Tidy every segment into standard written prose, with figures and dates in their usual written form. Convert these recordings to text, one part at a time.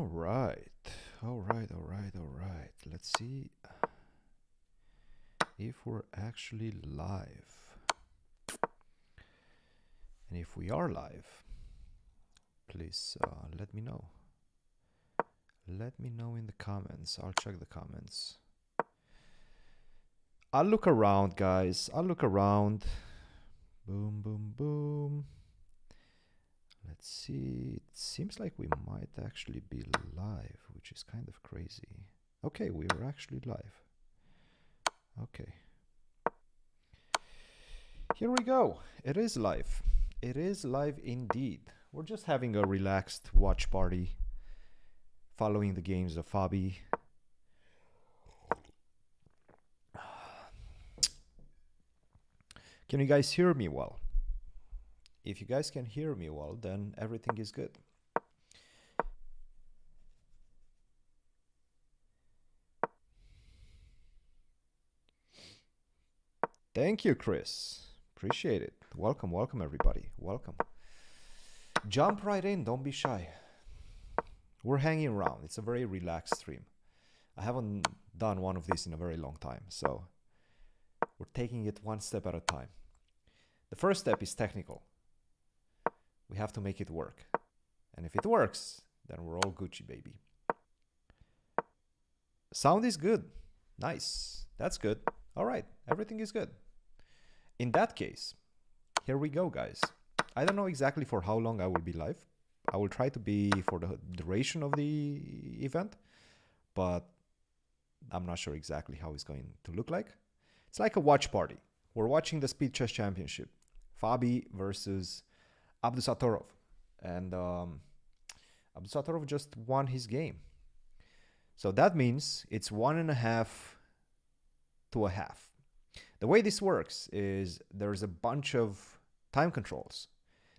right. All right. Let's see if we're actually live. And if we are live, please let me know. Let me know in the comments. I'll check the comments. I'll look around, guys. I'll look around. Boom, boom, boom. Let's see. It seems like we might actually be live, which is kind of crazy. Okay, we are actually live. Okay. Here we go. It is live. It is live indeed. We're just having a relaxed watch party following the games of Fabi. Can you guys hear me well? If you guys can hear me well, then everything is good. Thank you, Chris. Appreciate it. Welcome, welcome, everybody. Welcome. Jump right in. Don't be shy. We're hanging around. It's a very relaxed stream. I haven't done one of these in a very long time, so we're taking it one step at a time. The first step is technical. We have to make it work. And if it works, then we're all Gucci, baby. Sound is good. Nice. That's good. All right. Everything is good. In that case, here we go, guys. I don't know exactly for how long I will be live. I will try to be for the duration of the event, but I'm not sure exactly how it's going to look like. It's like a watch party. We're watching the Speed Chess Championship. Fabi versus Abdusattorov. And Abdusattorov just won his game. So that means it's 1.5 to a half. The way this works is there's a bunch of time controls.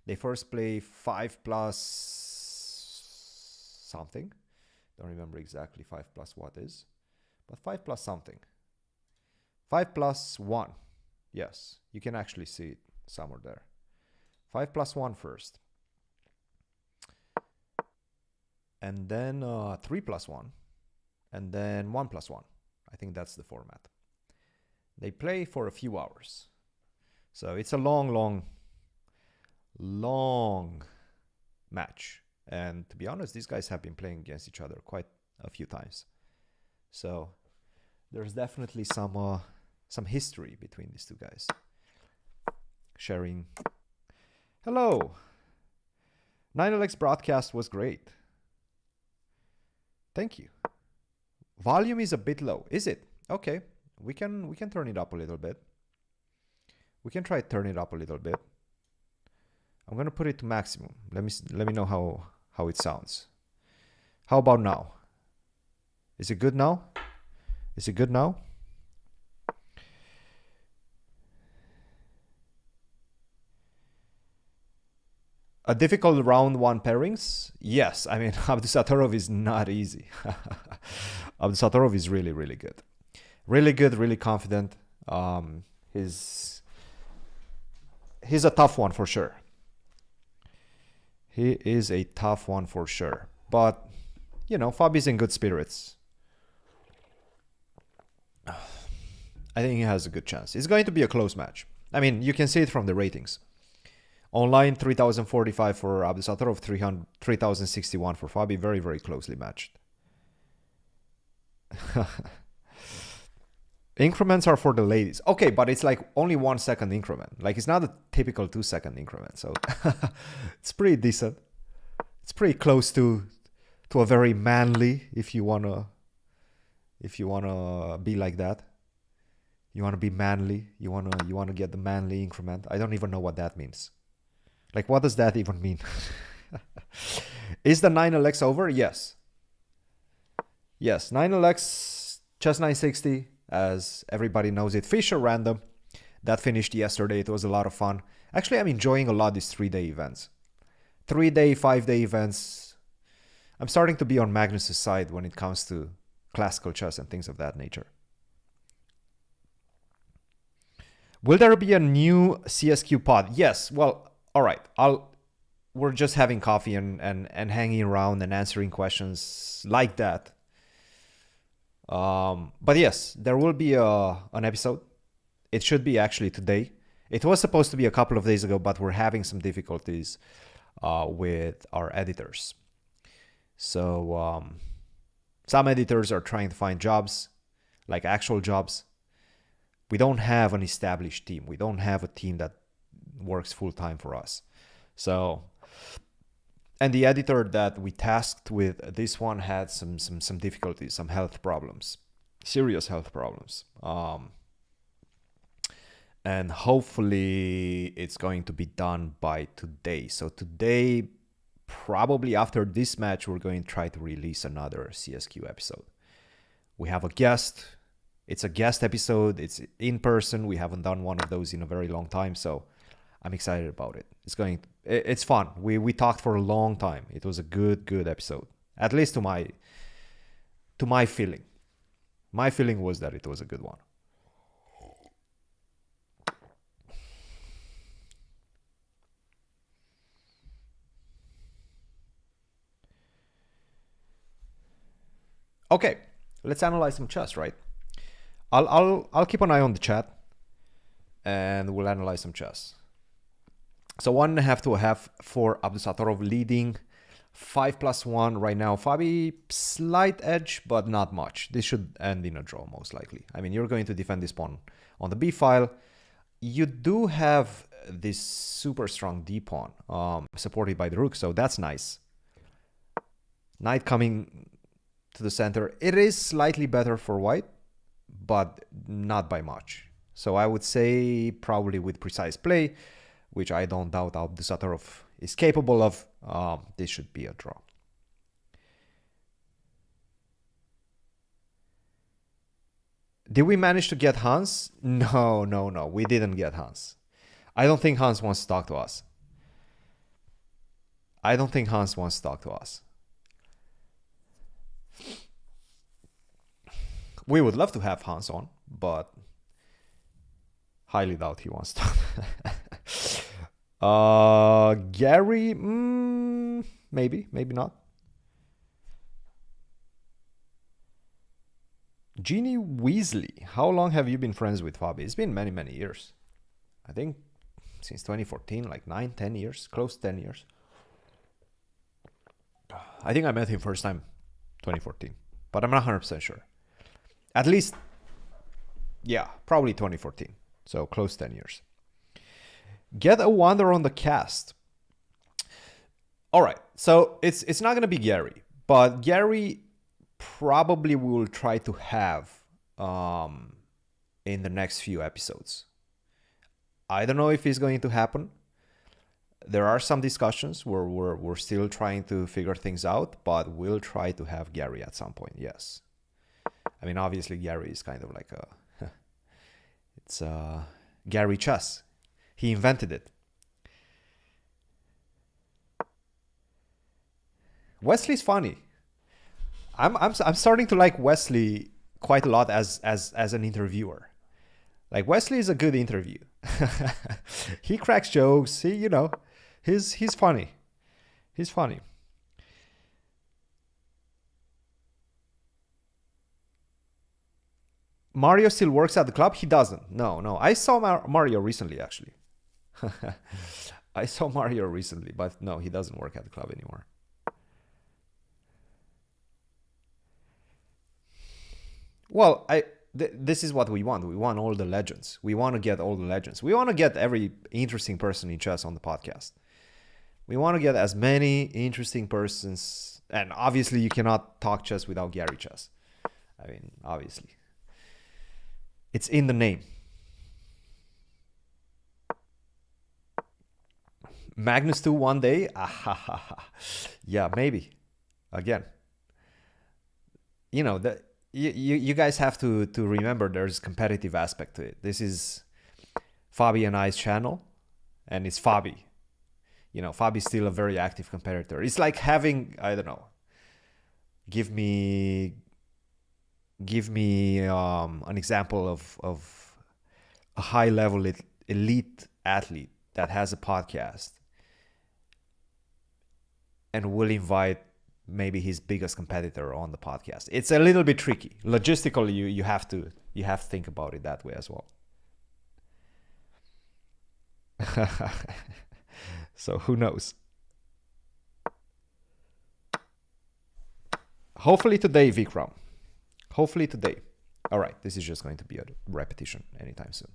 They first play 5 plus something. Don't remember exactly 5 plus what is, but 5 plus something. 5 plus 1. Yes, you can actually see it somewhere there. 5 plus 1 first. And then 3 plus 1. And then 1 plus 1. I think that's the format. They play for a few hours. So it's a long match. And to be honest, these guys have been playing against each other quite a few times. So there's definitely some history between these two guys. Sharing. Hello. 9LX broadcast was great. Thank you. Volume is a bit low. Is it? Okay. We can turn it up a little bit. We can try to turn it up a little bit. I'm gonna put it to maximum. Let me know how it sounds. How about now? Is it good now? Is it good now? A difficult round 1 pairings? Yes. I mean, Abdusattorov is not easy. Abdusattorov is really, really good. Really good, really confident. He's a tough one for sure. He is a tough one for sure. But, you know, Fabi's in good spirits. I think he has a good chance. It's going to be a close match. I mean, you can see it from the ratings. Online, 3,045 for Abdusattorov, 3,061 for Fabi. Very, very closely matched. Increments are for the ladies. Okay, but it's like only 1 second increment. Like it's not a typical 2 second increment. So it's pretty decent. It's pretty close to a very manly, if you wanna be like that. You wanna be manly. You wanna get the manly increment. I don't even know what that means. Like, what does that even mean? Is the 9LX over? Yes. Yes, 9LX, Chess 960, as everybody knows it. Fisher Random, that finished yesterday. It was a lot of fun. Actually, I'm enjoying a lot these 3-day events. 3-day, 5-day events. I'm starting to be on Magnus's side when it comes to classical chess and things of that nature. Will there be a new CSQ pod? Yes. Well, all right. we're just having coffee and hanging around and answering questions like that. But yes, there will be an episode. It should be actually today. It was supposed to be a couple of days ago, but we're having some difficulties with our editors. So some editors are trying to find jobs, like actual jobs. We don't have an established team. We don't have a team that works full time for us. So, and the editor that we tasked with this one had some difficulties, some health problems, serious health problems. And hopefully it's going to be done by today. So today, probably after this match, we're going to try to release another CSQ episode. We have a guest. It's a guest episode. It's in person. We haven't done one of those in a very long time. So I'm excited about it. It's fun. We talked for a long time. It was a good episode. At least to my feeling. My feeling was that it was a good one. Okay, let's analyze some chess, right? I'll keep an eye on the chat, and we'll analyze some chess. So 1.5 to a half for Abdusattorov, leading 5+1 right now. Fabi, slight edge, but not much. This should end in a draw, most likely. I mean, you're going to defend this pawn on the b file. You do have this super strong d pawn supported by the rook, so that's nice. Knight coming to the center. It is slightly better for white, but not by much. So I would say probably with precise play, which I don't doubt Abdusattorov is capable of, this should be a draw. Did we manage to get Hans? No, we didn't get Hans. I don't think Hans wants to talk to us. We would love to have Hans on, but highly doubt he wants to. Gary, maybe not. Jeannie Weasley, how long have you been friends with Fabi? It's been many years. I think since 2014, like 9-10 years, close to 10 years. I think I met him first time 2014, but I'm not 100% sure. At least, yeah, probably 2014. So close to 10 years. Get a wonder on the cast. All right, so it's not going to be Gary, but Gary probably will try to have in the next few episodes. I don't know if it's going to happen. There are some discussions where we're still trying to figure things out, but we'll try to have Gary at some point, yes. I mean, obviously Gary is kind of like it's Gary chess. He invented it. Wesley's funny. I'm starting to like Wesley quite a lot as an interviewer. Like, Wesley is a good interview. He cracks jokes. He's funny. He's funny. Mario still works at the club? He doesn't. No. I saw Mario recently, actually. I saw Mario recently, but no, he doesn't work at the club anymore. Well, this is what we want. We want all the legends. We want to get all the legends. We want to get every interesting person in chess on the podcast. We want to get as many interesting persons. And obviously, you cannot talk chess without Gary Chess. I mean, obviously. It's in the name. Magnus 2 one day? Yeah, maybe. Again. You guys have to remember there's a competitive aspect to it. This is Fabi and I's channel, and it's Fabi. Fabi's still a very active competitor. It's like having, I don't know, give me an example of a high level elite athlete that has a podcast and will invite maybe his biggest competitor on the podcast. It's a little bit tricky. Logistically, you have to think about it that way as well. So who knows? Hopefully today, Vikram. Hopefully today. All right, this is just going to be a repetition anytime soon.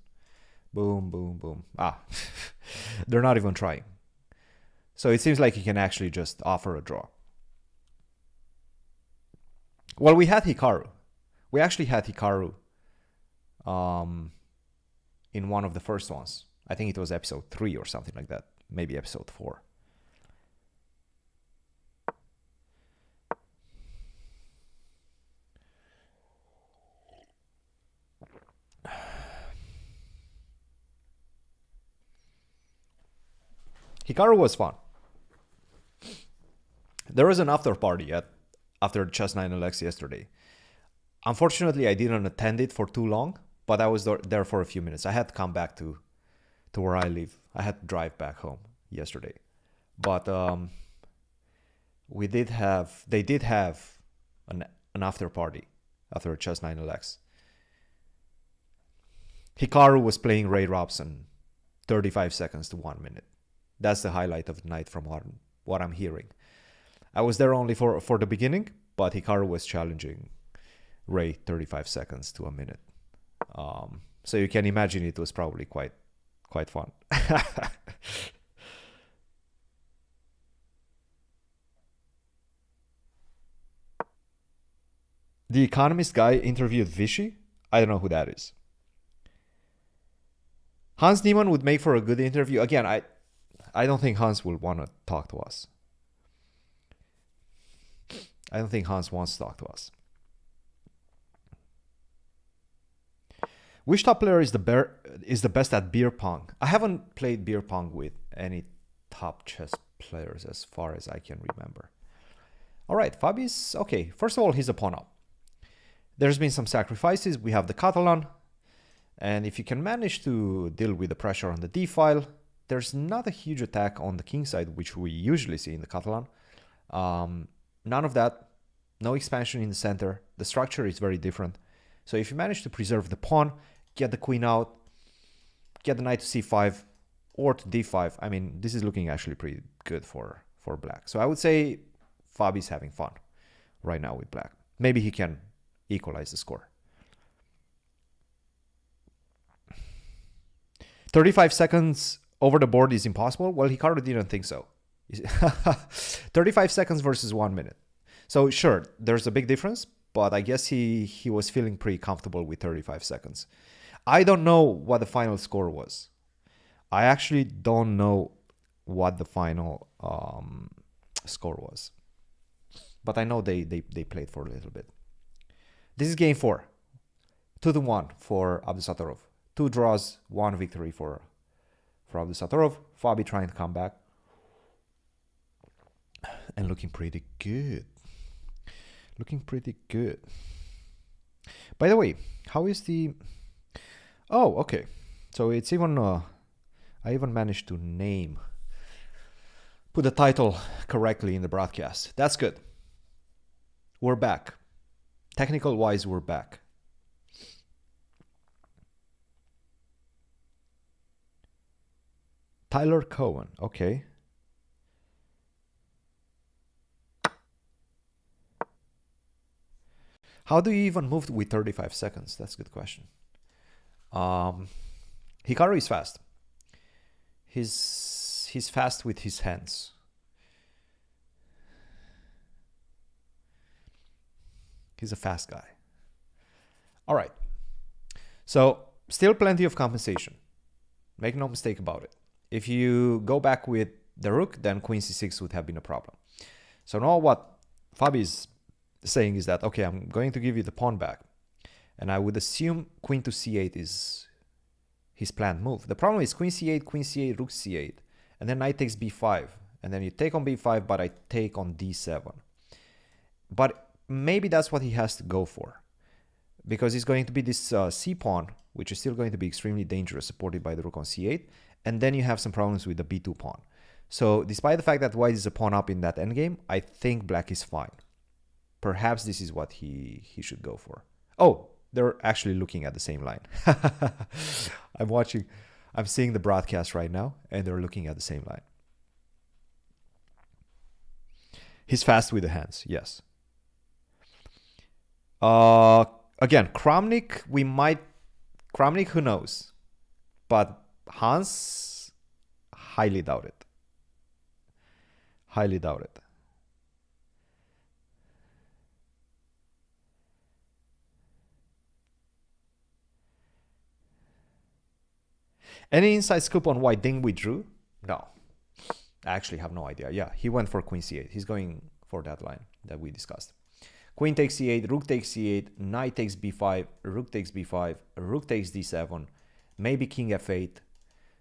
Boom, boom, boom. They're not even trying. So it seems like you can actually just offer a draw. Well, we had Hikaru. We actually had Hikaru in one of the first ones. I think it was episode 3 or something like that. Maybe episode 4. Hikaru was fun. There was an after party after Chess 9LX yesterday. Unfortunately, I didn't attend it for too long, but I was there for a few minutes. I had to come back to where I live. I had to drive back home yesterday. But they did have an after party after Chess 9LX. Hikaru was playing Ray Robson 35 seconds to 1 minute. That's the highlight of the night from what I'm hearing. I was there only for the beginning, but Hikaru was challenging Ray 35 seconds to a minute. So you can imagine it was probably quite fun. The Economist guy interviewed Vichy. I don't know who that is. Hans Niemann would make for a good interview. Again, I don't think Hans will want to talk to us. I don't think Hans wants to talk to us. Which top player is the best at beer pong? I haven't played beer pong with any top chess players as far as I can remember. All right, Fabi's okay. First of all, he's a pawn up. There's been some sacrifices. We have the Catalan. And if you can manage to deal with the pressure on the D file, there's not a huge attack on the king side, which we usually see in the Catalan. None of that. No expansion in the center. The structure is very different. So if you manage to preserve the pawn, get the queen out, get the knight to c5 or to d5, I mean, this is looking actually pretty good for black. So I would say Fabi's having fun right now with black. Maybe he can equalize the score. 35 seconds over the board is impossible? Well, Hikaru didn't think so. 35 seconds versus 1 minute. So sure, there's a big difference, but I guess he was feeling pretty comfortable with 35 seconds. I don't know what the final score was. I actually don't know what the final score was. But I know they played for a little bit. This is game 4. 2-1 for Abdusattorov. 2 draws, 1 victory for Abdusattorov. Fabi trying to come back. And looking pretty good. Looking pretty good. By the way, how is the... Oh, okay. So it's even... I even managed to put the title correctly in the broadcast. That's good. We're back. Technical wise, we're back. Tyler Cohen. Okay. How do you even move with 35 seconds? That's a good question. Hikaru is fast. He's fast with his hands. He's a fast guy. All right. So still plenty of compensation. Make no mistake about it. If you go back with the rook, then queen c6 would have been a problem. So now what Fabi is saying is that, okay, I'm going to give you the pawn back. And I would assume queen to c8 is his planned move. The problem is queen c8, rook c8. And then knight takes b5. And then you take on b5, but I take on d7. But maybe that's what he has to go for. Because it's going to be this c-pawn, which is still going to be extremely dangerous, supported by the rook on c8. And then you have some problems with the b2 pawn. So despite the fact that white is a pawn up in that endgame, I think black is fine. Perhaps this is what he should go for. Oh, they're actually looking at the same line. I'm seeing the broadcast right now, and they're looking at the same line. He's fast with the hands, yes. Again, Kramnik, Kramnik, who knows? But Hans, highly doubt it. Highly doubt it. Any inside scoop on why Ding withdrew? No. I actually have no idea. Yeah, he went for queen c8. He's going for that line that we discussed. Queen takes c8, rook takes c8, knight takes b5, rook takes b5, rook takes d7, maybe king f8.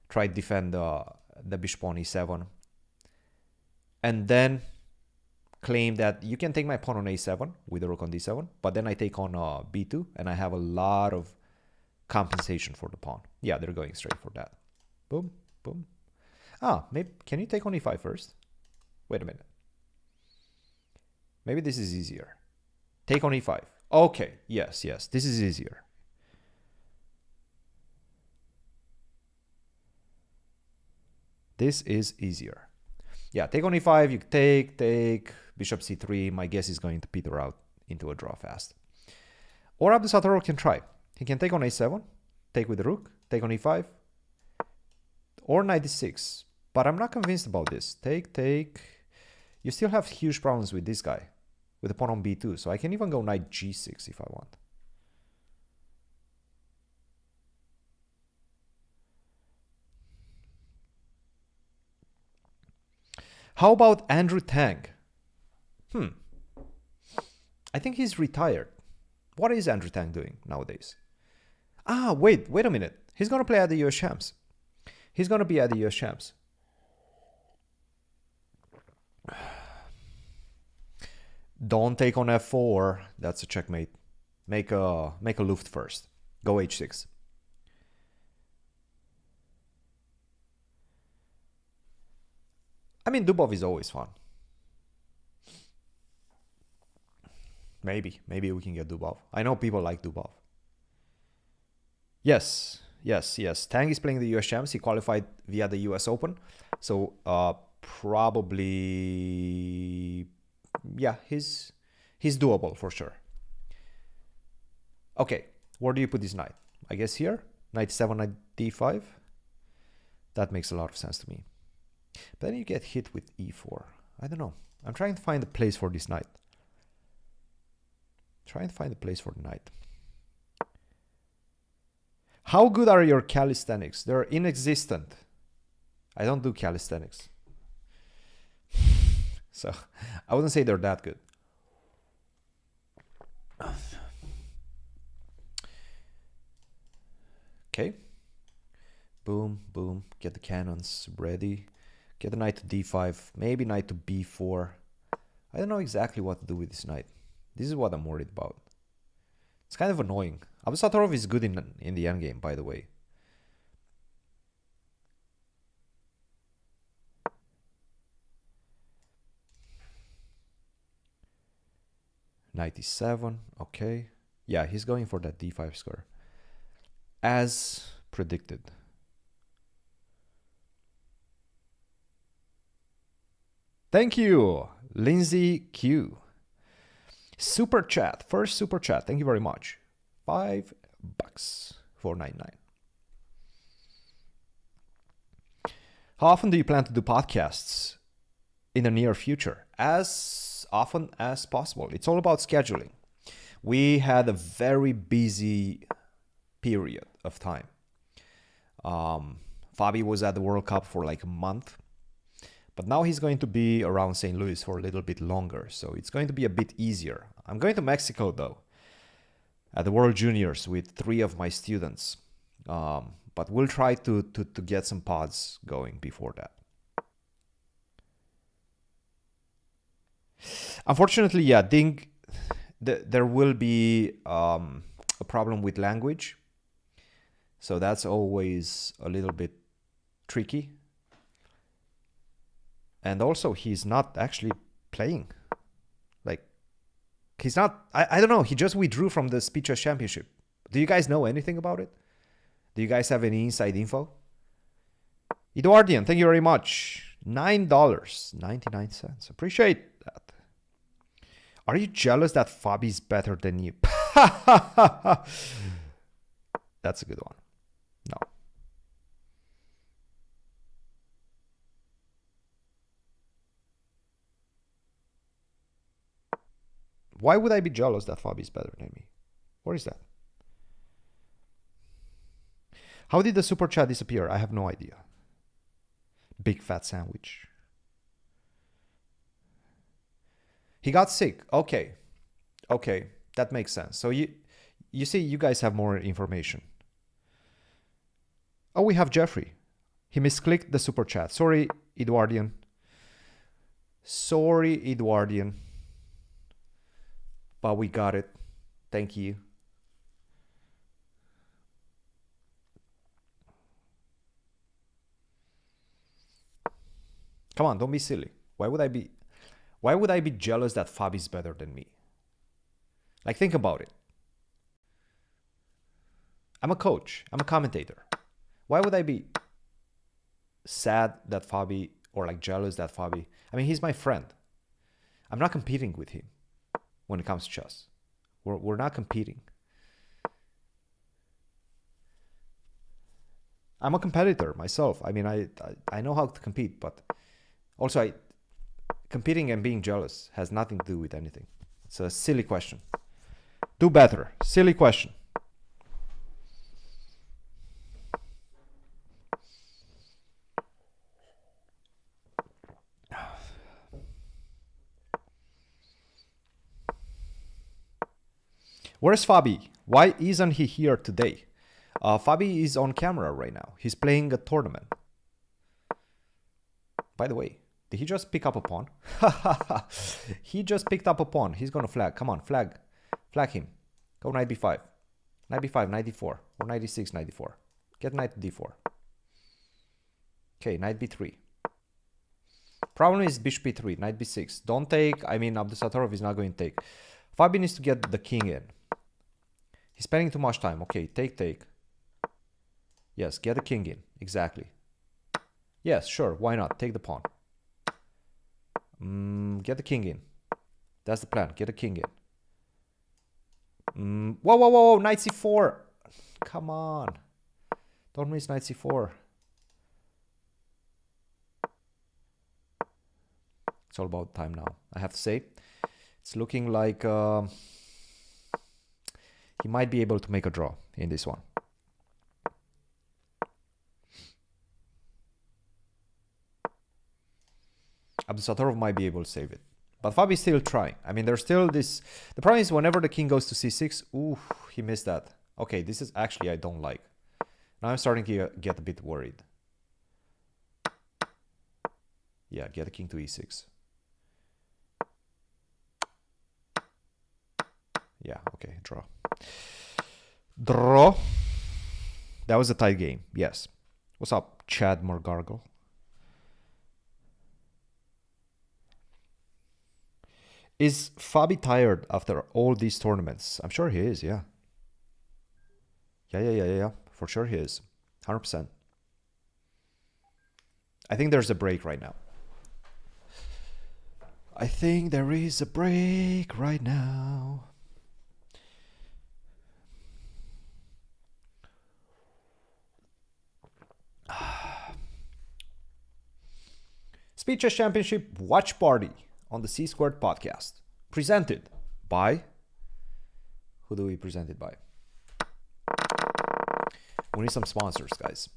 Try to defend the bishop on e7. And then claim that you can take my pawn on a7 with the rook on d7, but then I take on b2 and I have a lot of compensation for the pawn. Yeah, they're going straight for that. Boom, boom. Ah, maybe can you take on e5 first? Wait a minute. Maybe this is easier. Take on e5. Okay, yes, this is easier. This is easier. Yeah, take on e5, you take, bishop c3. My guess is going to peter out into a draw fast. Or Abdusattorov can try. He can take on a7, take with the rook, take on e5, or knight d6. But I'm not convinced about this. Take. You still have huge problems with this guy, with the pawn on b2. So I can even go knight g6 if I want. How about Andrew Tang? I think he's retired. What is Andrew Tang doing nowadays? Ah, wait a minute. He's going to play at the US Champs. He's going to be at the US Champs. Don't take on f4. That's a checkmate. Make a Luft first. Go h6. I mean, Dubov is always fun. Maybe we can get Dubov. I know people like Dubov. Yes. Tang is playing the US Champs. He qualified via the US Open. So probably, yeah, he's doable for sure. Okay, where do you put this knight? I guess here. Knight 7, knight d5. That makes a lot of sense to me. But then you get hit with e4. I don't know. I'm trying to find a place for this knight. Trying to find a place for the knight. How good are your calisthenics? They're inexistent. I don't do calisthenics. So I wouldn't say they're that good. Okay. Boom, boom. Get the cannons ready. Get the knight to d5. Maybe knight to b4. I don't know exactly what to do with this knight. This is what I'm worried about. It's kind of annoying. Abdusattorov is good in the endgame, by the way. Knight e7. Okay. Yeah, he's going for that d5 square. As predicted. Thank you, Lindsay Q. Super chat, first super chat. Thank you very much. $5 $4.99. How often do you plan to do podcasts in the near future? As often as possible. It's all about scheduling. We had a very busy period of time. Fabi was at the World Cup for like a month. But now he's going to be around St. Louis for a little bit longer. So it's going to be a bit easier. I'm going to Mexico though. At the World Juniors with 3 of my students. But we'll try to get some pods going before that. Unfortunately, yeah, Ding, there will be a problem with language. So that's always a little bit tricky. And also, he's not actually playing. Like, he's not... I don't know. He just withdrew from the Speed Chess Championship. Do you guys know anything about it? Do you guys have any inside info? Eduardian, thank you very much. $9.99. Appreciate that. Are you jealous that Fabi's better than you? That's a good one. No. Why would I be jealous that Fabi's better than me? What is that? How did the super chat disappear? I have no idea. Big fat sandwich. He got sick. Okay. Okay. That makes sense. So you see, you guys have more information. Oh, we have Jeffrey. He misclicked the super chat. Sorry, Eduardian. Sorry, Eduardian. But we got it. Thank you. Come on, don't be silly. Why would I be jealous that Fabi's better than me? Like, think about it. I'm a coach. I'm a commentator. Why would I be sad that Fabi, or like jealous that Fabi? I mean, he's my friend. I'm not competing with him when it comes to chess. We're not competing. I'm a competitor myself. I mean, I know how to compete, but also competing and being jealous has nothing to do with anything. It's a silly question. Do better. Silly question. Where's Fabi? Why isn't he here today? Fabi is on camera right now. He's playing a tournament. By the way, did he just pick up a pawn? He just picked up a pawn. He's gonna flag. Come on, flag. Flag him. Go knight b5. Knight b5, knight d4. Or knight d6, knight d4. Get knight to d4. Okay, knight b3. Problem is bishop b3, knight b6. Don't take. I mean, Abdusattorov is not going to take. Fabi needs to get the king in. He's spending too much time. Okay, take. Yes, get the king in. Exactly. Yes, sure. Why not? Take the pawn. Get the king in. That's the plan. Get the king in. Whoa. Knight c4. Come on. Don't miss knight c4. It's all about time now, I have to say. It's looking like he might be able to make a draw in this one. Abdusattorov might be able to save it. But Fabi's still trying. I mean, there's still this... The problem is whenever the king goes to c6... Ooh, he missed that. Okay, this is actually I don't like. Now I'm starting to get a bit worried. Yeah, get the king to e6. Yeah, okay, draw. Draw. That was a tight game, yes. What's up, Chad Morgargle? Is Fabi tired after all these tournaments? I'm sure he is, yeah. Yeah. For sure he is. 100%. I think there's a break right now. I think there is a break right now. Speed Chess Championship Watch Party on the C Squared podcast. Presented by... Who do we present it by? We need some sponsors, guys.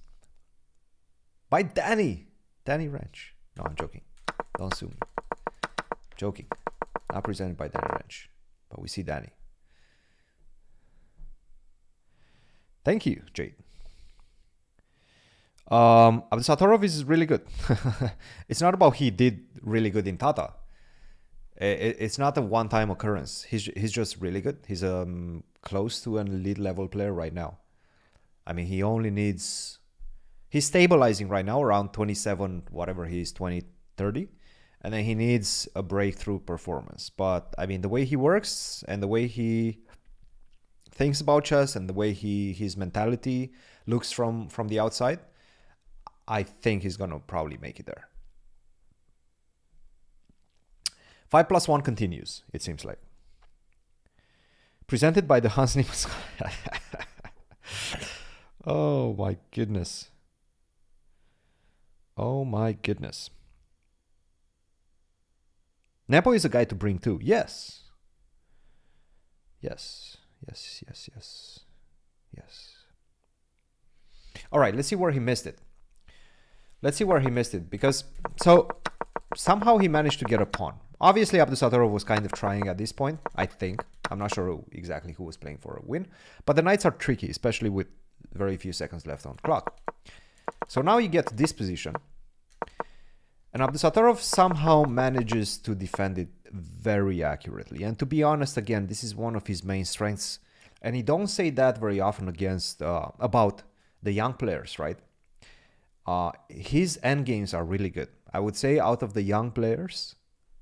By Danny. Danny Wrench. No, I'm joking. Don't sue me. Joking. Not presented by Danny Wrench. But we see Danny. Thank you, Jade. Abdusattorov is really good. It's not about he did really good in Tata. It's not a one-time occurrence. He's just really good. He's close to an elite level player right now. I mean, he only needs... He's stabilizing right now around 27, whatever he is, 20, 30, and then he needs a breakthrough performance. But I mean, the way he works and the way he thinks about chess and the way his mentality looks from the outside, I think he's gonna probably make it there. 5+1 continues, it seems like. Presented by the Hansny. Oh my goodness. Oh my goodness. Nepo is a guy to bring too. Yes. Yes. Yes, yes, yes. Yes. All right, let's see where he missed it. Let's see where he missed it. Because, so, somehow he managed to get a pawn. Obviously, Abdusattorov was kind of trying at this point, I think. I'm not sure exactly who was playing for a win. But the knights are tricky, especially with very few seconds left on the clock. So now you get to this position. And Abdusattorov somehow manages to defend it very accurately. And to be honest, again, this is one of his main strengths. And he don't say that very often against about the young players, right? His endgames are really good. I would say out of the young players,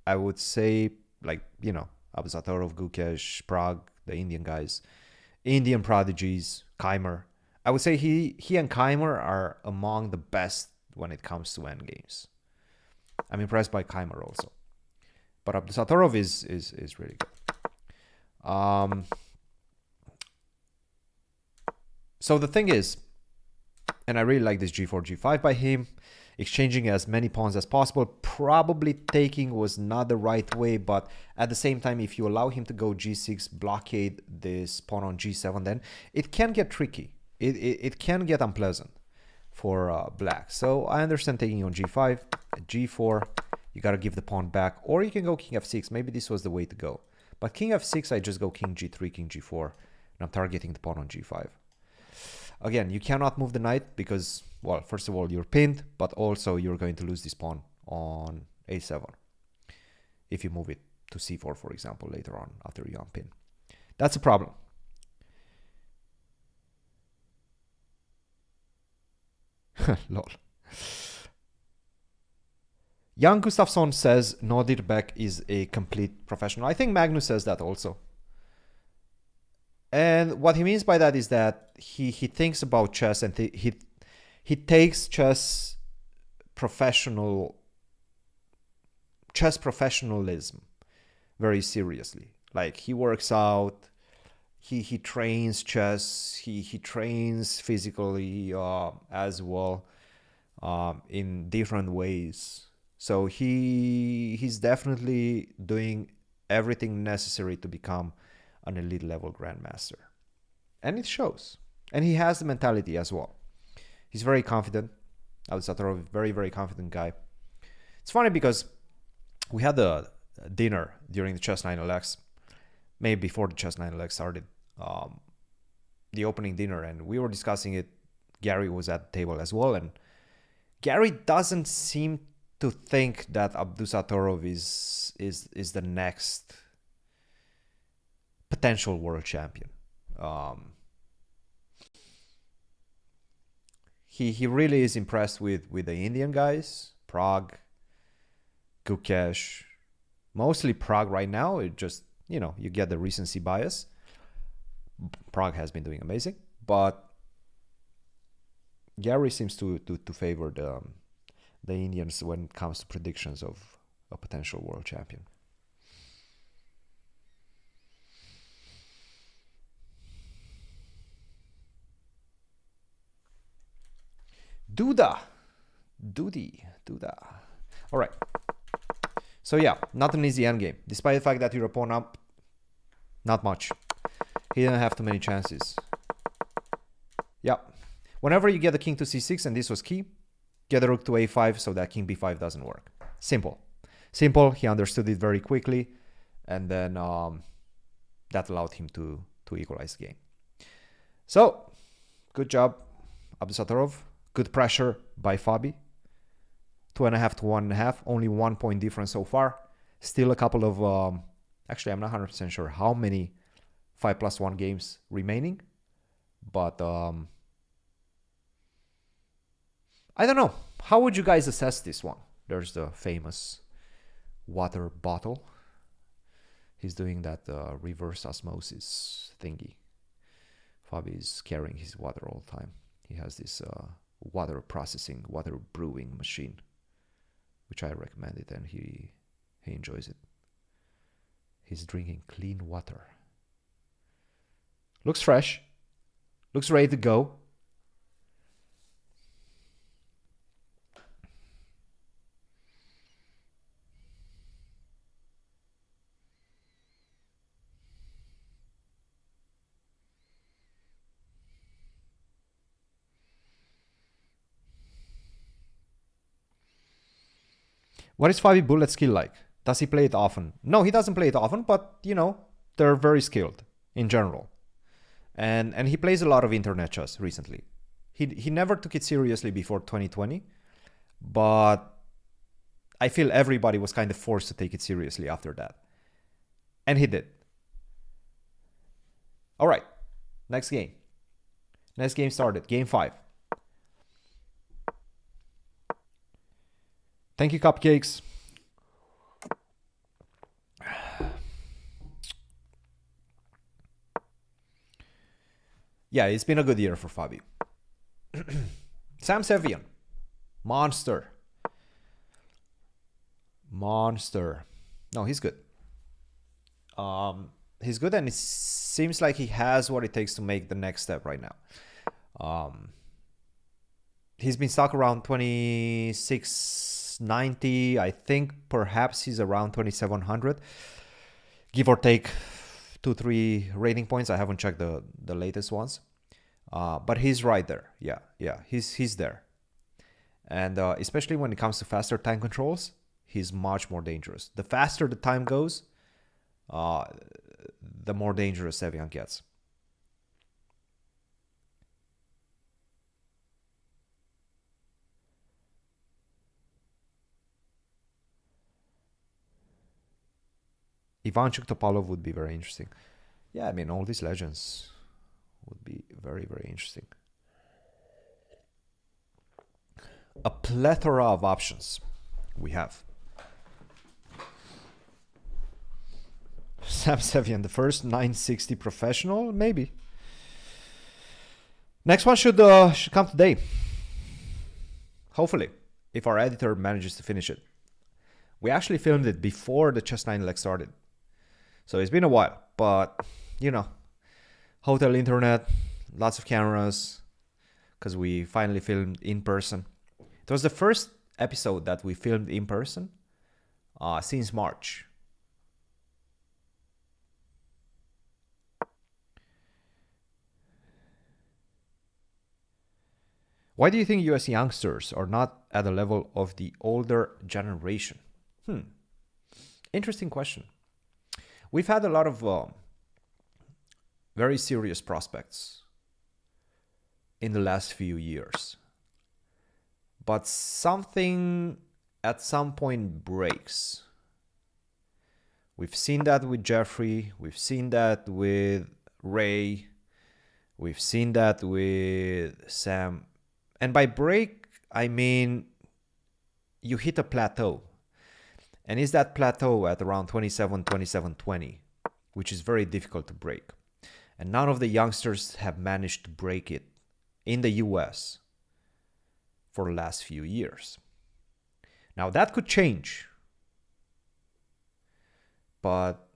I would say, like, you know, Abdusattorov, Gukesh, Prague, the Indian guys, Indian prodigies, Keimer. I would say he and Keimer are among the best when it comes to endgames. I'm impressed by Keimer also. But Abdusattorov is really good. So the thing is, and I really like this g4, g5 by him, exchanging as many pawns as possible. Probably taking was not the right way, but at the same time, if you allow him to go g6, blockade this pawn on g7, then it can get tricky. It can get unpleasant for black. So I understand taking on g5, g4, you got to give the pawn back, or you can go king f6. Maybe this was the way to go. But king f6, I just go king g3, king g4, and I'm targeting the pawn on g5. Again, you cannot move the knight because, well, first of all, you're pinned, but also you're going to lose this pawn on a7 if you move it to c4, for example, later on after you unpin. That's a problem. Lol. Jan Gustafsson says Nordirbek is a complete professional. I think Magnus says that also. And what he means by that is that he thinks about chess and he takes chess professionalism very seriously. Like, he works out, he trains chess, he trains physically as well in different ways. So he's definitely doing everything necessary to become an elite level grandmaster. And it shows. And he has the mentality as well. He's very confident. Abdusattorov, very, very confident guy. It's funny because we had a dinner during the Chess 9LX, maybe before the Chess 9LX started, the opening dinner, and we were discussing it. Gary was at the table as well, and Gary doesn't seem to think that Abdusattorov is the next potential world champion. He really is impressed with the Indian guys, Prague, Gukesh, mostly Prague right now. It just, you know, you get the recency bias. Prague has been doing amazing, but Gary seems to favor the Indians when it comes to predictions of a potential world champion. Duda. All right. So yeah, not an easy endgame. Despite the fact that you're a pawn up, not much. He didn't have too many chances. Yeah. Whenever you get the king to c6, and this was key, get the rook to a5 so that king b5 doesn't work. Simple. Simple. He understood it very quickly. And then that allowed him to equalize the game. So, good job, Abdusattorov. Good pressure by Fabi. 2.5 to 1.5. Only 1 point difference so far. Still a couple of... actually, I'm not 100% sure how many 5+1 games remaining. But... I don't know. How would you guys assess this one? There's the famous water bottle. He's doing that reverse osmosis thingy. Fabi is carrying his water all the time. He has this water processing, water brewing machine, which I recommend it, and he enjoys it. He's drinking clean water. Looks fresh. Looks ready to go. What is Fabi bullet skill like? Does he play it often? No, he doesn't play it often, but you know, they're very skilled in general. And he plays a lot of internet chess recently. He never took it seriously before 2020, but I feel everybody was kind of forced to take it seriously after that. And he did. All right, next game. Next game started, game 5. Thank you, cupcakes. Yeah, it's been a good year for Fabi. Sam Sevian. Monster. No, he's good. He's good, and it seems like he has what it takes to make the next step right now. He's been stuck around 2690. I think perhaps he's around 2700, give or take 2-3 rating points. I haven't checked the latest ones, but he's right there. Yeah, he's there. And especially when it comes to faster time controls, he's much more dangerous. The faster the time goes, the more dangerous Sevian gets. Ivanchuk Topalov would be very interesting. Yeah, I mean, all these legends would be very, very interesting. A plethora of options we have. Sam Sevian, the first 960 professional, maybe. Next one should come today. Hopefully, if our editor manages to finish it. We actually filmed it before the Chess 9 leg started. So it's been a while, but you know, hotel internet, lots of cameras, because we finally filmed in person. It was the first episode that we filmed in person since March. Why do you think US youngsters are not at the level of the older generation? Interesting question. We've had a lot of very serious prospects in the last few years. But something at some point breaks. We've seen that with Jeffrey. We've seen that with Ray. We've seen that with Sam. And by break, I mean you hit a plateau. And is that plateau at around 27-20, which is very difficult to break. And none of the youngsters have managed to break it in the US for the last few years. Now that could change. But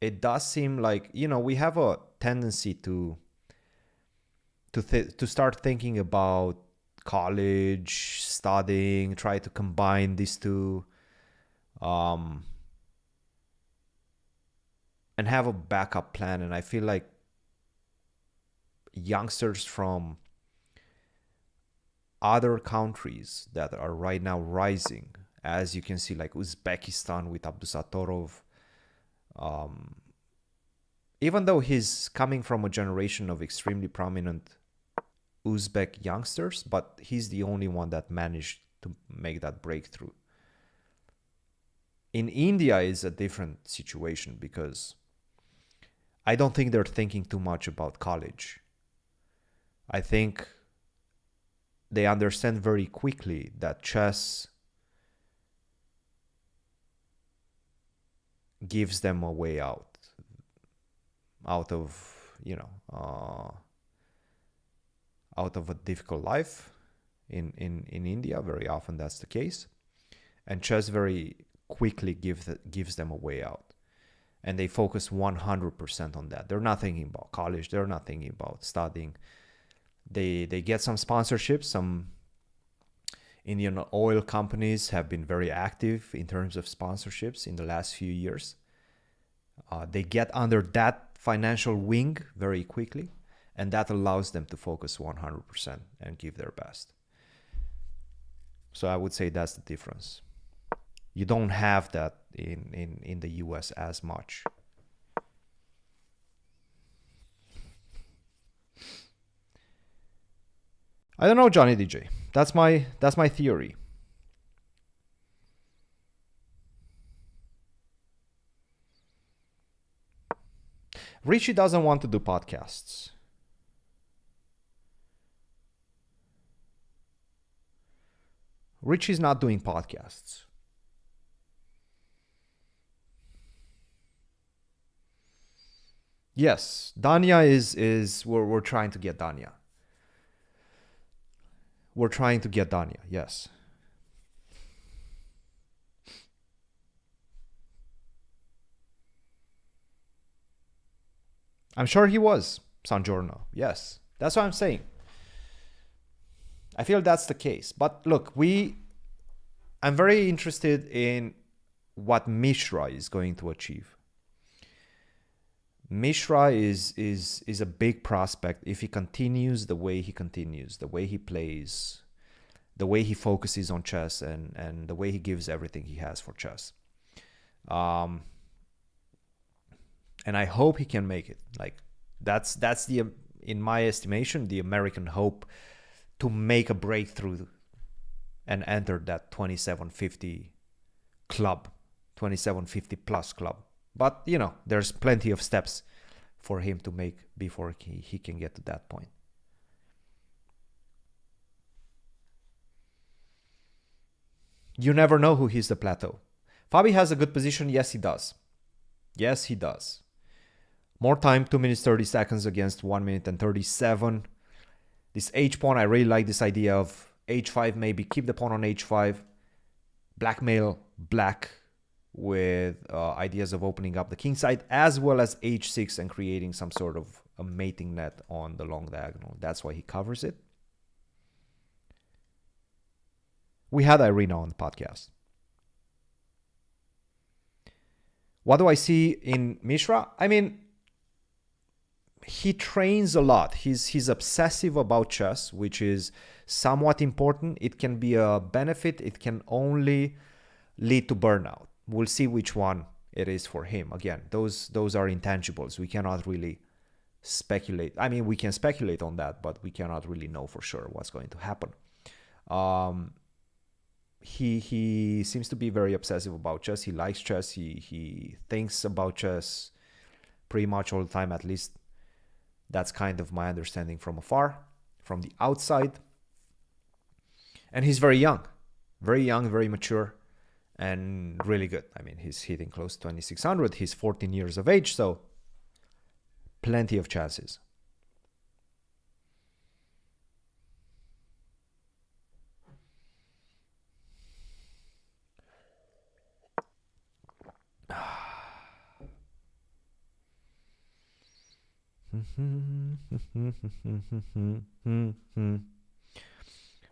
it does seem like, you know, we have a tendency to start thinking about college, studying, try to combine these two. And have a backup plan. And I feel like youngsters from other countries that are right now rising, as you can see, like Uzbekistan with Abdusattorov, even though he's coming from a generation of extremely prominent Uzbek youngsters, but he's the only one that managed to make that breakthrough. In India is a different situation because I don't think they're thinking too much about college. I think they understand very quickly that chess gives them a way out of, out of a difficult life. In India, very often that's the case. And chess very quickly gives them a way out. And they focus 100% on that. They're not thinking about college. They're not thinking about studying. They get some sponsorships. Some Indian oil companies have been very active in terms of sponsorships in the last few years. They get under that financial wing very quickly, and that allows them to focus 100% and give their best. So I would say that's the difference. You don't have that in the US as much. I don't know, Johnny DJ. That's my theory. Richie doesn't want to do podcasts. Richie's not doing podcasts. Yes, Danya is we're trying to get Danya. We're trying to get Danya, yes. I'm sure he was, Sangiorno. Yes, that's what I'm saying. I feel that's the case. But look, I'm very interested in what Mishra is going to achieve. Mishra is a big prospect if he continues the way he continues, the way he plays, the way he focuses on chess, and the way he gives everything he has for chess. And I hope he can make it. Like that's the, in my estimation, the American hope to make a breakthrough and enter that 2750 club, 2750 plus club. But, there's plenty of steps for him to make before he can get to that point. You never know who hits the plateau. Fabi has a good position. Yes, he does. Yes, he does. More time, 2 minutes 30 seconds against 1 minute and 37. This H pawn, I really like this idea of H5, maybe keep the pawn on H5, blackmail black with ideas of opening up the king side, as well as H6 and creating some sort of a mating net on the long diagonal. That's why he covers it. We had Irina on the podcast. What do I see in Mishra? I mean, he trains a lot. He's obsessive about chess, which is somewhat important. It can be a benefit. It can only lead to burnout. We'll see which one it is for him. Again, those are intangibles. We cannot really speculate. I mean, we can speculate on that, but we cannot really know for sure what's going to happen. He seems to be very obsessive about chess. He likes chess. He thinks about chess pretty much all the time, at least. That's kind of my understanding from afar, from the outside. And he's very young, very mature, and really good. I mean, he's hitting close to 2600. He's 14 years of age, so plenty of chances.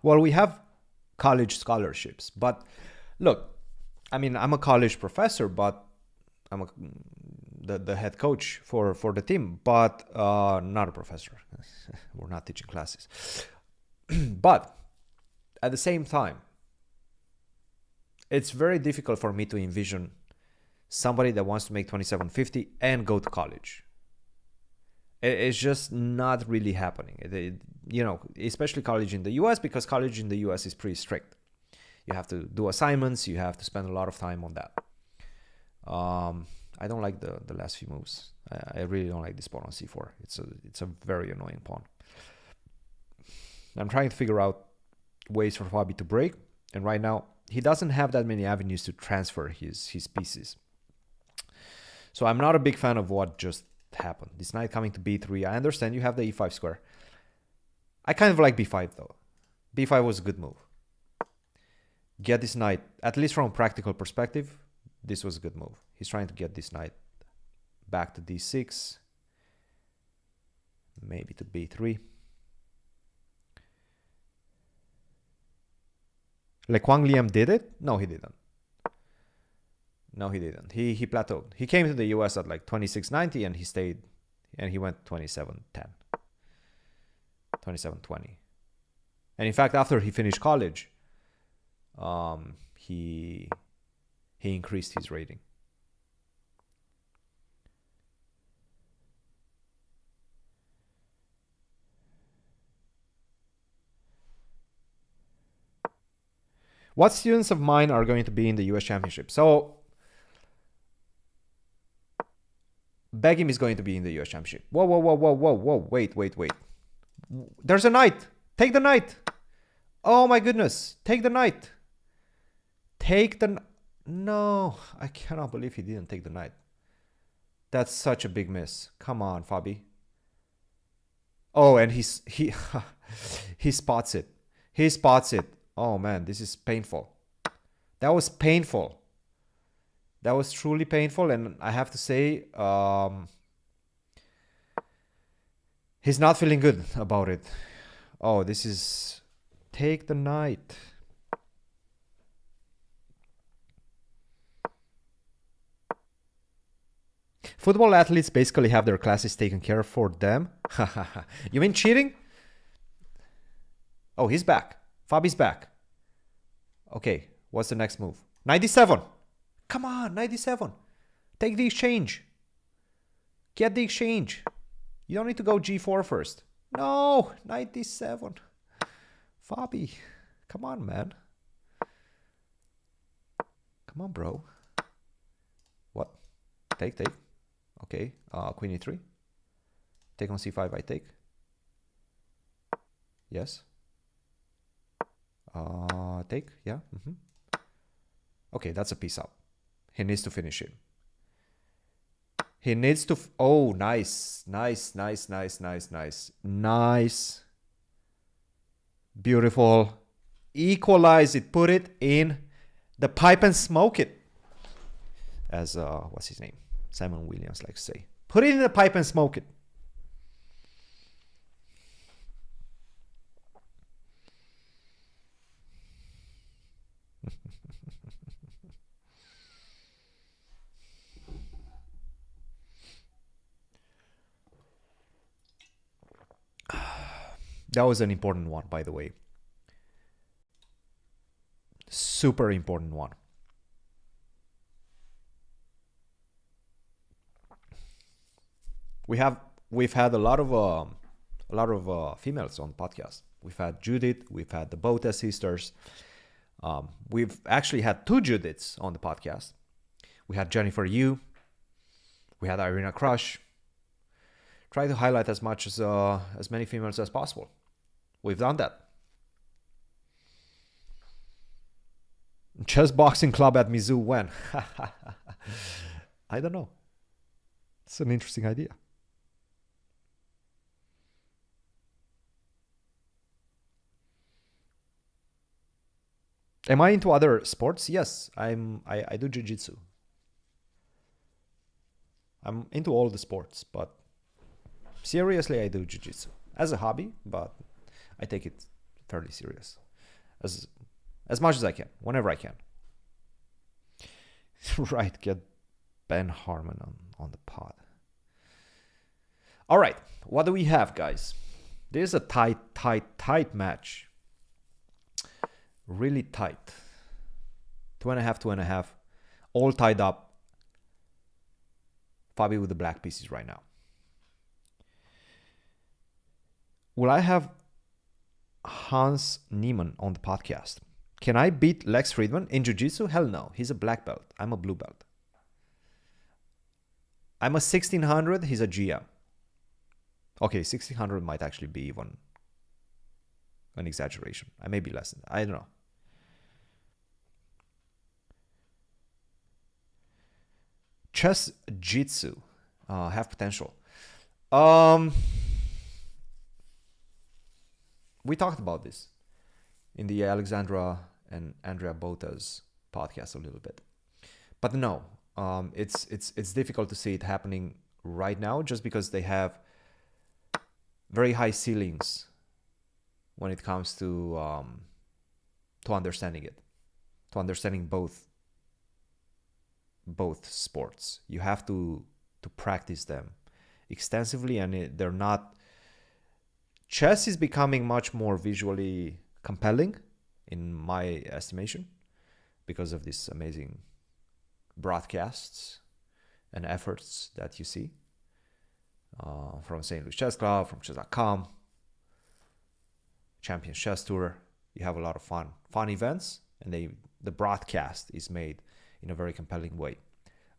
Well, we have college scholarships, but look, I mean, I'm a college professor, but I'm the head coach for the team, but not a professor. We're not teaching classes. But at the same time, it's very difficult for me to envision somebody that wants to make 2750 and go to college. It's just not really happening. Especially college in the US, because college in the US is pretty strict. You have to do assignments. You have to spend a lot of time on that. I don't like the last few moves. I really don't like this pawn on c4. It's a very annoying pawn. I'm trying to figure out ways for Fabi to break. And right now, he doesn't have that many avenues to transfer his pieces. So I'm not a big fan of what just happened. This knight coming to b3. I understand you have the e5 square. I kind of like b5 though. b5 was a good move. Get this knight, at least from a practical perspective, this was a good move. He's trying to get this knight back to d6. Maybe to b3. Le Quang Liam did it? No, he didn't. No, he didn't. He plateaued. He came to the US at like 26.90 and he stayed, and he went 27.10. 27.20. And in fact, after he finished college, he increased his rating. What students of mine are going to be in the US Championship? So Begim is going to be in the US Championship. Whoa, whoa, whoa, whoa, whoa, whoa. Wait. There's a knight. Take the knight. Oh my goodness. Take the knight. No, I cannot believe he didn't take the knight. That's such a big miss. Come on, Fabi. Oh, and he spots it. He spots it. Oh man, this is painful. That was painful. That was truly painful, and I have to say, he's not feeling good about it. Oh, this is... Take the knight. Football athletes basically have their classes taken care of for them. You mean cheating? Oh, he's back. Fabi's back. Okay, what's the next move? 97. Come on, 97. Take the exchange. Get the exchange. You don't need to go g4 first. No, 97. Fabi, come on, man. Come on, bro. What? Take. Okay, queen e3. Take on c5, I take. Yes. Take, yeah. Okay, that's a piece up. He needs to finish it. He needs to... Oh, nice. Nice. Beautiful. Equalize it. Put it in the pipe and smoke it. As, what's his name? Simon Williams likes to say. Put it in the pipe and smoke it. That was an important one, by the way. Super important one. We've had a lot of females on the podcast. We've had Judith. We've had the Bota sisters. We've actually had 2 Judiths on the podcast. We had Jennifer Yu. We had Irina Crush. Try to highlight as many females as possible. We've done that. Chess boxing club at Mizzou when? I don't know. It's an interesting idea. Am I into other sports? Yes, I do jiu-jitsu. I'm into all the sports, but seriously, I do jiu-jitsu as a hobby, but I take it fairly serious, as much as I can, whenever I can. Right, get Ben Harmon on the pod. All right, what do we have, guys? This is a tight match. Really tight. 2.5, all tied up. Fabi with the black pieces right now. Will I have Hans Niemann on the podcast? Can I beat Lex Friedman in jiu-jitsu? Hell no. He's a black belt. I'm a blue belt. I'm a 1600. He's a GM. Okay, 1600 might actually be even an exaggeration. I may be less than that. I don't know. chess jitsu have potential? We talked about this in the Alexandra and Andrea Bota's podcast a little bit, but no, it's difficult to see it happening right now, just because they have very high ceilings when it comes to understanding it, to understanding both sports. You have to practice them extensively, and they're not. Chess is becoming much more visually compelling, in my estimation, because of these amazing broadcasts and efforts that you see from St. Louis Chess Club, from chess.com, Champions Chess Tour. You have a lot of fun events, and the broadcast is made in a very compelling way.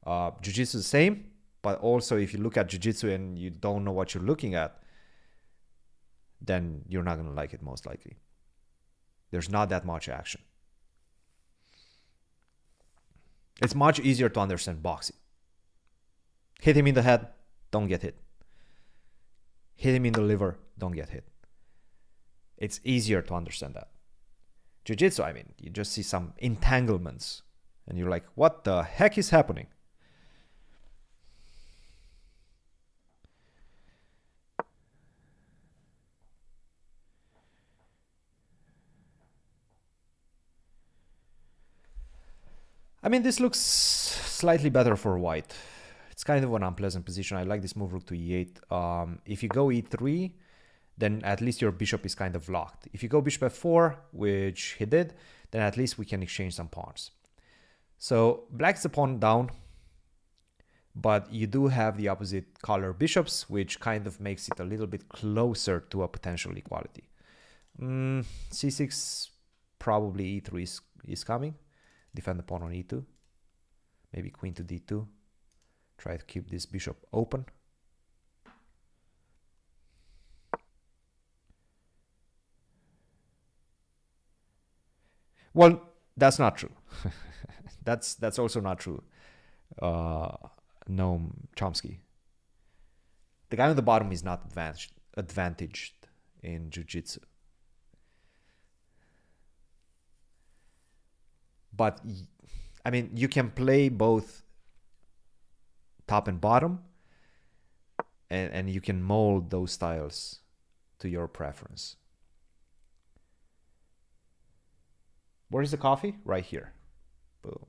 Jiu-Jitsu is the same, but also if you look at Jiu-Jitsu and you don't know what you're looking at, then you're not going to like it, most likely. There's not that much action. It's much easier to understand boxing. Hit him in the head, don't get hit. Hit him in the liver, don't get hit. It's easier to understand that. Jiu-Jitsu, I mean, you just see some entanglements and you're like, what the heck is happening? I mean, this looks slightly better for white. It's kind of an unpleasant position. I like this move, rook to e8. If you go e3, then at least your bishop is kind of locked. If you go bishop f4, which he did, then at least we can exchange some pawns. So black's the pawn down, but you do have the opposite color bishops, which kind of makes it a little bit closer to a potential equality. C6, probably e3 is coming. Defend the pawn on e2. Maybe queen to d2. Try to keep this bishop open. Well, that's not true. that's also not true. Noam Chomsky. The guy on the bottom is not advantaged in jiu-jitsu. But, I mean, you can play both top and bottom, and you can mold those styles to your preference. Where is the coffee? Right here. Boom.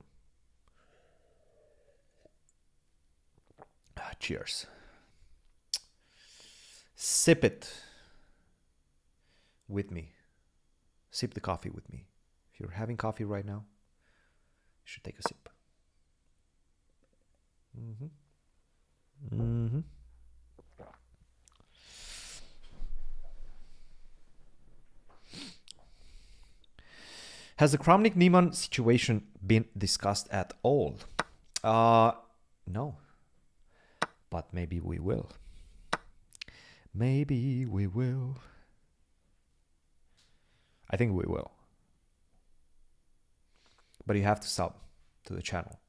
Cheers. Sip it with me. Sip the coffee with me. If you're having coffee right now, you should take a sip. Has the Kramnik-Niemann situation been discussed at all? No. But maybe we will. Maybe we will. I think we will. But you have to sub to the channel.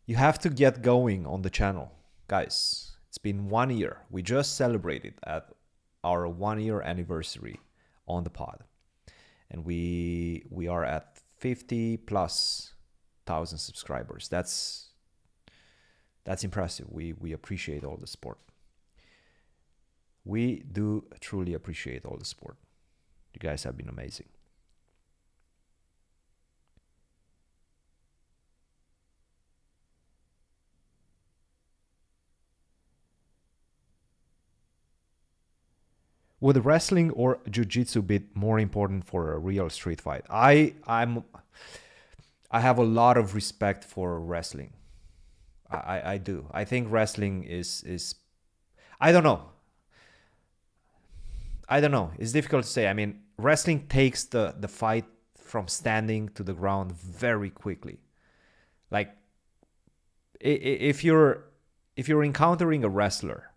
You have to get going on the channel. Guys, it's been 1 year. We just celebrated at our 1 year anniversary on the pod. And we are at 50,000+ subscribers. That's impressive. We appreciate all the support. We do truly appreciate all the support. You guys have been amazing. Would wrestling or jiu-jitsu be more important for a real street fight? I have a lot of respect for wrestling. I do. I think wrestling is I don't know. It's difficult to say. I mean, wrestling takes the fight from standing to the ground very quickly. Like if you're encountering a wrestler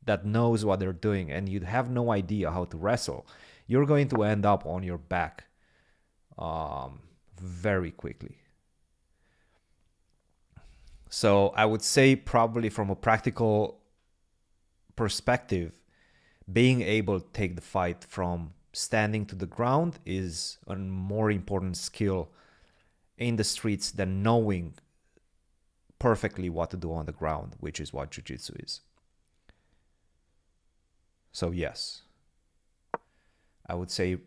that knows what they're doing and you have no idea how to wrestle, you're going to end up on your back very quickly. So I would say probably from a practical perspective, being able to take the fight from standing to the ground is a more important skill in the streets than knowing perfectly what to do on the ground, which is what jiu-jitsu is. So yes, I would say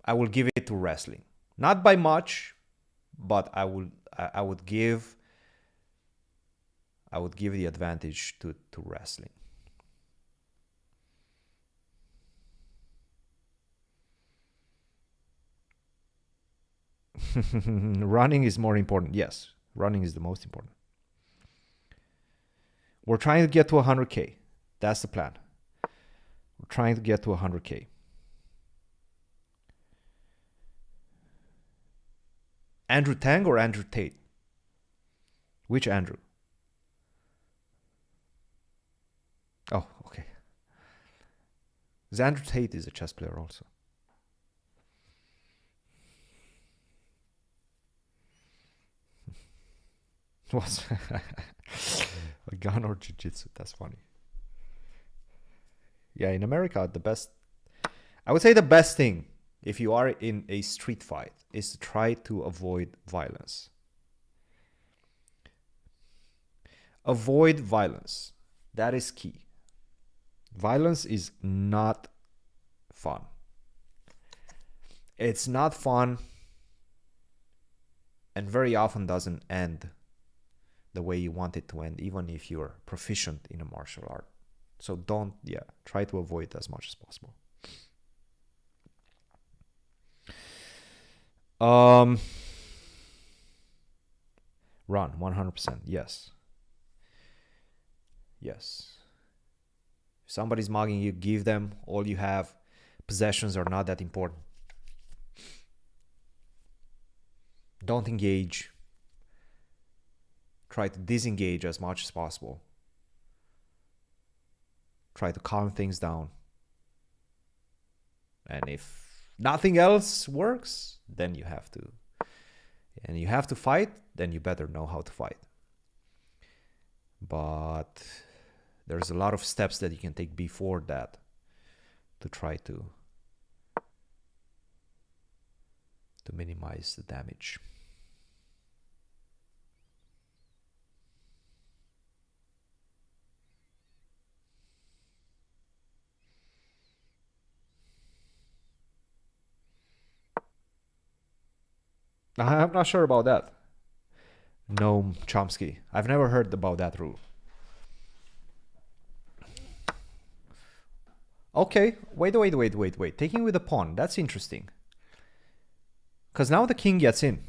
I will give it to wrestling. Not by much, but I would give the advantage to wrestling. Running is more important. Yes, running is the most important. We're trying to get to 100K. That's the plan. We're trying to get to 100K. Andrew Tang or Andrew Tate? Which Andrew? Oh, okay. Andrew Tate is a chess player also. What's a gun or jiu-jitsu? That's funny. Yeah, in America, I would say the best thing if you are in a street fight is to try to avoid violence. Avoid violence. That is key. Violence is not fun. It's not fun, and very often doesn't end the way you want it to end, even if you're proficient in a martial art. So try to avoid as much as possible. Run 100%. Yes. Yes. If somebody's mugging you, give them all you have. Possessions are not that important. Don't engage. Try to disengage as much as possible. Try to calm things down. And if nothing else works, then you have to. And you have to fight, then you better know how to fight. But there's a lot of steps that you can take before that to try to minimize the damage. I'm not sure about that. No, Chomsky. I've never heard about that rule. Okay, wait. Taking with the pawn, that's interesting. Because now the king gets in.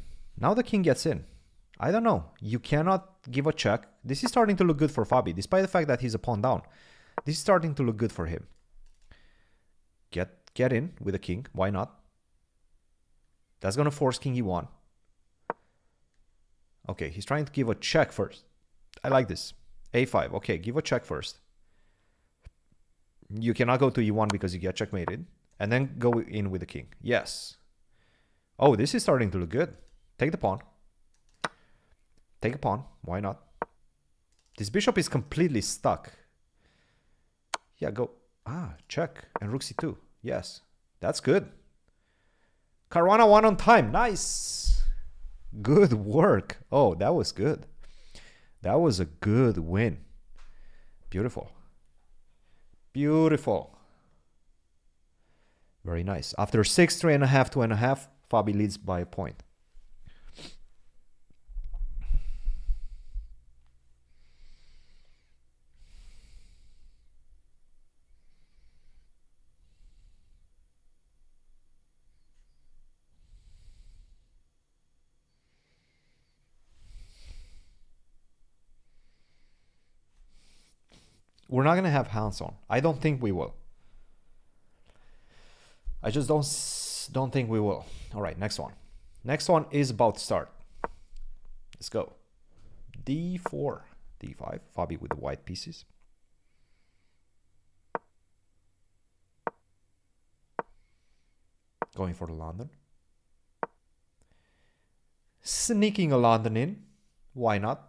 I don't know. You cannot give a check. This is starting to look good for Fabi, despite the fact that he's a pawn down. This is starting to look good for him. Get in with the king. Why not? That's going to force king e1. Okay, he's trying to give a check first. I like this. a5. Okay, give a check first. You cannot go to e1 because you get checkmated. And then go in with the king. Yes. Oh, this is starting to look good. Take the pawn. Take a pawn. Why not? This bishop is completely stuck. Yeah, go. Check. And rook c2. Yes. That's good. Caruana won on time. Nice. Good work. Oh, that was good. That was a good win. Beautiful. Beautiful. Very nice. After 6, 3.5, 2.5, Fabi leads by a point. We're not going to have hands on. I don't think we will. I just don't think we will. All right, next one. Next one is about to start. Let's go. d4, d5. Fabi with the white pieces. Going for the London. Sneaking a London in. Why not?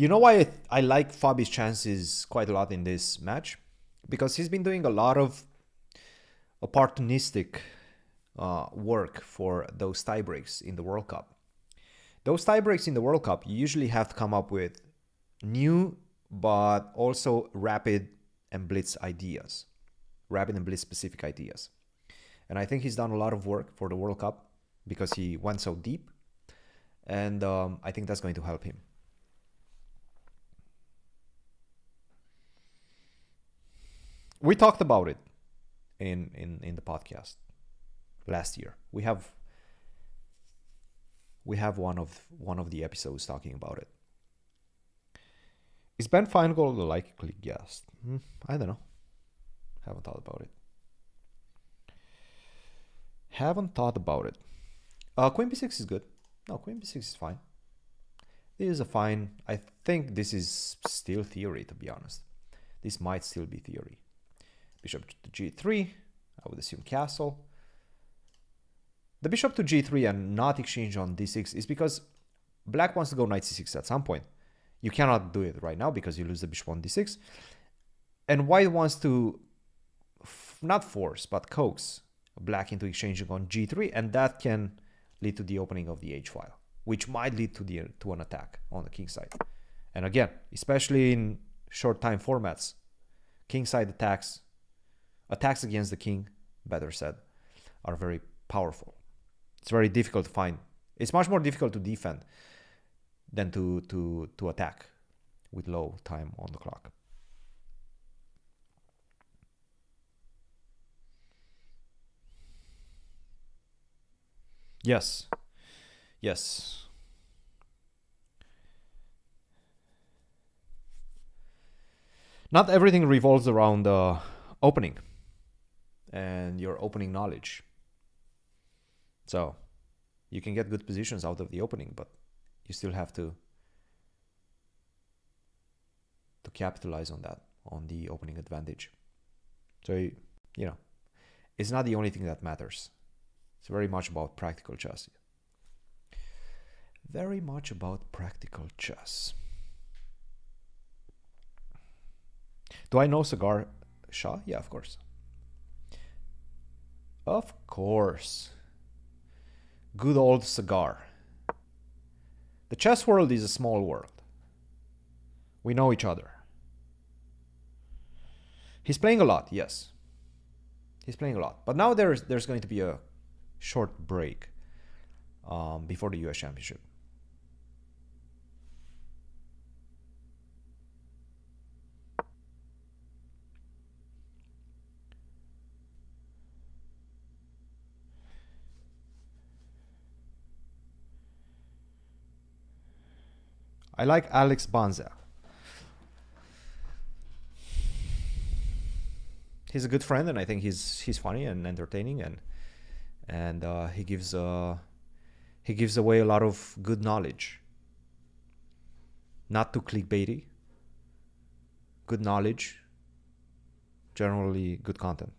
You know why I like Fabi's chances quite a lot in this match? Because he's been doing a lot of opportunistic work for those tiebreaks in the World Cup. Those tiebreaks in the World Cup, you usually have to come up with new but also rapid and Blitz ideas. Rapid and Blitz specific ideas. And I think he's done a lot of work for the World Cup because he went so deep. And I think that's going to help him. We talked about it in the podcast last year. We have one of the episodes talking about it. Is Ben Feingold a likely guest? I don't know. Haven't thought about it. Queen b6 is good. No, Queen b6 is fine. This is a fine. I think this is still theory, to be honest. This might still be theory. Bishop to g3. I would assume castle. The bishop to g3 and not exchange on d6 is because black wants to go knight c6 at some point. You cannot do it right now because you lose the bishop on d6. And white wants to not force, but coax black into exchanging on g3, and that can lead to the opening of the h-file, which might lead to an attack on the king side. And again, especially in short time formats, king side attacks against the king, better said, are very powerful. It's very difficult to find. It's much more difficult to defend than to attack with low time on the clock. Yes. Yes. Not everything revolves around opening and your opening knowledge. So you can get good positions out of the opening, but you still have to capitalize on that, on the opening advantage. So, you know, it's not the only thing that matters. It's very much about practical chess. Very much about practical chess. Do I know Cigar Shah? Yeah, of course. Of course. Good old Cigar. The chess world is a small world. We know each other. He's playing a lot, yes. He's playing a lot. But now there's going to be a short break before the US Championship. I like Alex Banza. He's a good friend, and I think he's funny and entertaining, and he gives away a lot of good knowledge. Not too clickbaity. Good knowledge. Generally good content.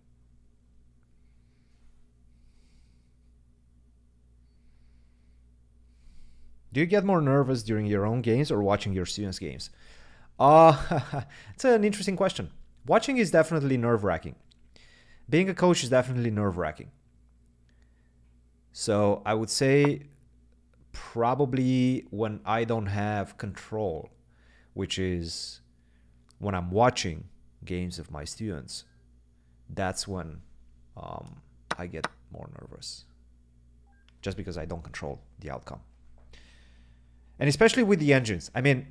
Do you get more nervous during your own games or watching your students' games? It's an interesting question. Watching is definitely nerve-wracking. Being a coach is definitely nerve-wracking. So I would say probably when I don't have control, which is when I'm watching games of my students, that's when I get more nervous. Just because I don't control the outcome. And especially with the engines. I mean,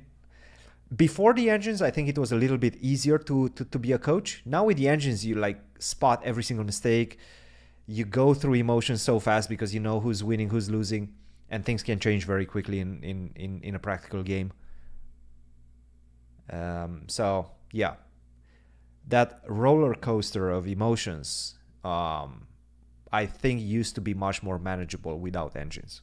before the engines, I think it was a little bit easier to be a coach. Now with the engines, you like spot every single mistake. You go through emotions so fast because you know who's winning, who's losing, and things can change very quickly in a practical game. So yeah, that roller coaster of emotions, I think used to be much more manageable without engines.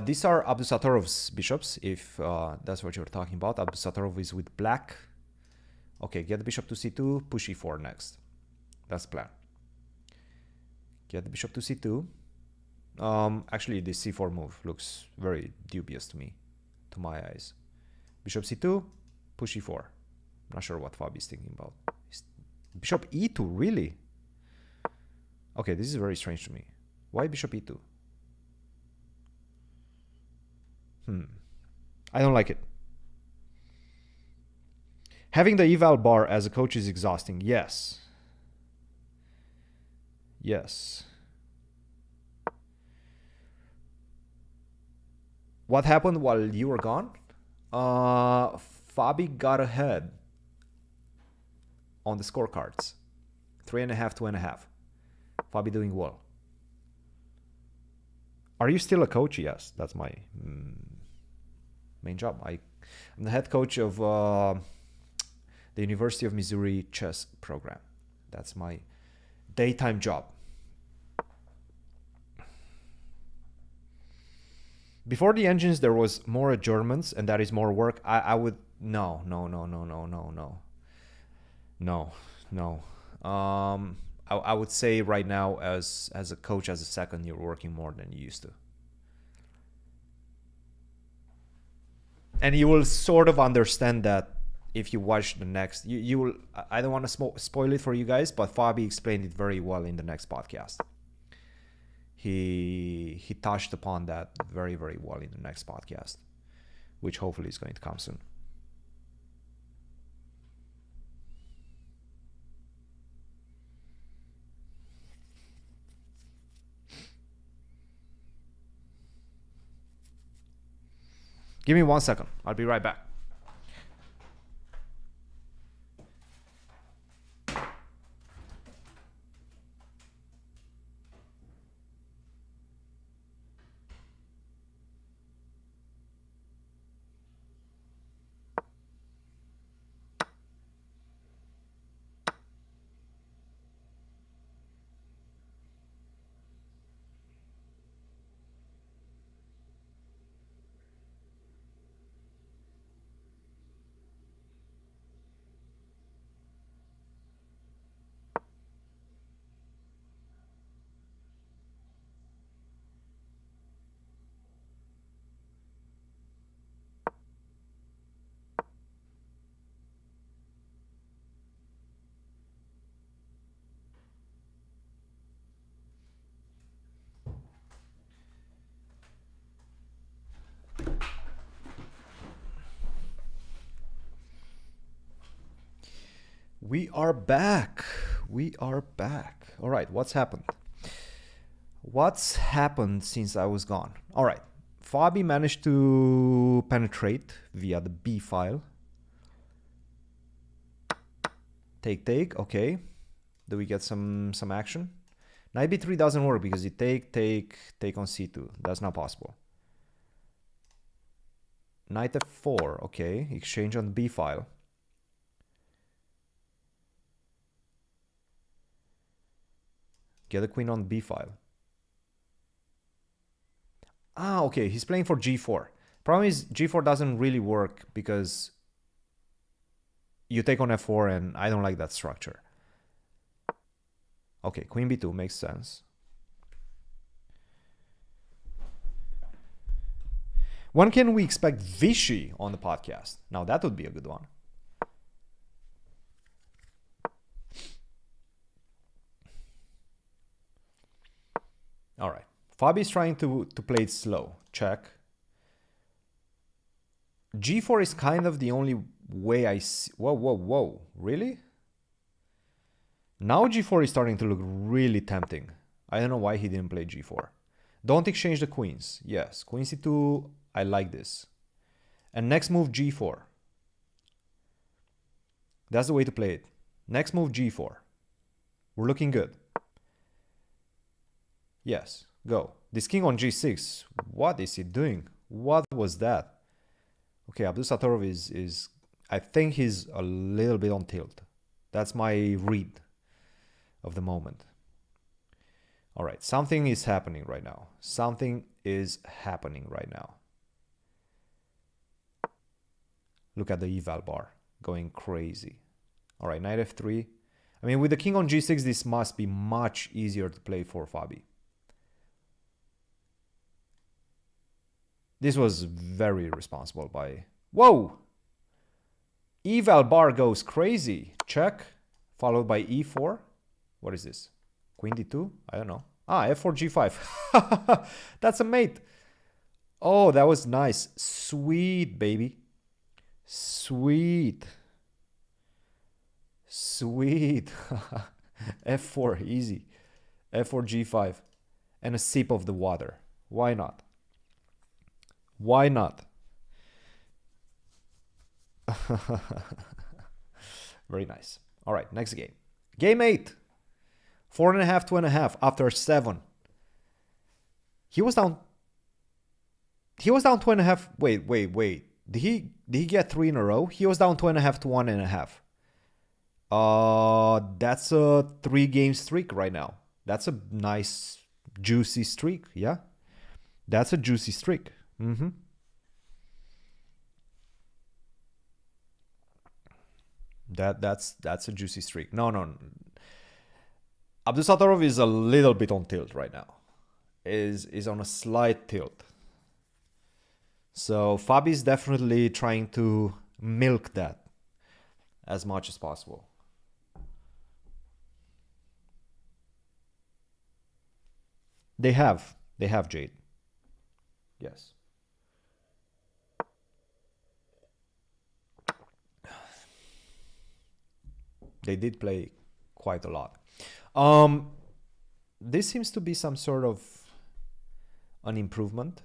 These are Abdusattorov's bishops, if that's what you're talking about. Abdusattorov is with black. Okay, get the bishop to c2, push e4 next. That's the plan. Get the bishop to c2. Actually, the c4 move looks very dubious to me, to my eyes. Bishop c2, push e4. Not sure what Fabi's thinking about. Bishop e2, really? Okay, this is very strange to me. Why bishop e2? I don't like it. Having the eval bar as a coach is exhausting. Yes. Yes. What happened while you were gone? Fabi got ahead on the scorecards. 3.5, 2.5. Fabi doing well. Are you still a coach? Yes, that's my main job. I'm the head coach of the University of Missouri chess program. That's my daytime job. Before the engines, there was more adjournments, and that is more work. I would no. I would say right now, as a coach, as a second, you're working more than you used to. And you will sort of understand that if you watch the next. You will. I don't want to spoil it for you guys, but Fabi explained it very well in the next podcast. He touched upon that very, very well in the next podcast, which hopefully is going to come soon. Give me 1 second. I'll be right back. We are back. We are back. All right, what's happened? What's happened since I was gone? All right, Fabi managed to penetrate via the B file. Take, okay. Do we get some action? Knight b3 doesn't work because you take on c2. That's not possible. Knight f4, okay. Exchange on the B file. Get the queen on the B file. Ah, okay. He's playing for g4. Problem is g4 doesn't really work because you take on f4 and I don't like that structure. Okay, queen b2 makes sense. When can we expect Vichy on the podcast? Now that would be a good one. All right. Fabi is trying to play it slow. Check. G4 is kind of the only way I see. Whoa. Really? Now G4 is starting to look really tempting. I don't know why he didn't play G4. Don't exchange the queens. Yes. Queen C2. I like this. And next move G4. That's the way to play it. Next move G4. We're looking good. Yes, go. This king on G6. What is he doing? What was that? Okay, Abdusattorov is I think he's a little bit on tilt. That's my read of the moment. All right, something is happening right now. Something is happening right now. Look at the eval bar going crazy. All right, knight f3. I mean, with the king on g6, this must be much easier to play for Fabi. This was very irresponsible by... Whoa! Eval bar goes crazy. Check, followed by e4. What is this? Queen d2? I don't know. Ah, f4 g5. That's a mate. Oh, that was nice. Sweet, baby. Sweet. Sweet. f4, easy. f4 g5. And a sip of the water. Why not? Why not? Very nice. All right, next game. Game 8. 4.5, 2.5 after 7. He was down 2.5. Wait. Did he get 3 in a row? He was down 2.5 to 1.5. That's a 3-game streak right now. That's a nice juicy streak, yeah? That's a juicy streak. That's a juicy streak. No. Abdusattorov is a little bit on tilt right now. Is on a slight tilt. So Fabi is definitely trying to milk that as much as possible. They have Jade. Yes. They did play quite a lot. This seems to be some sort of an improvement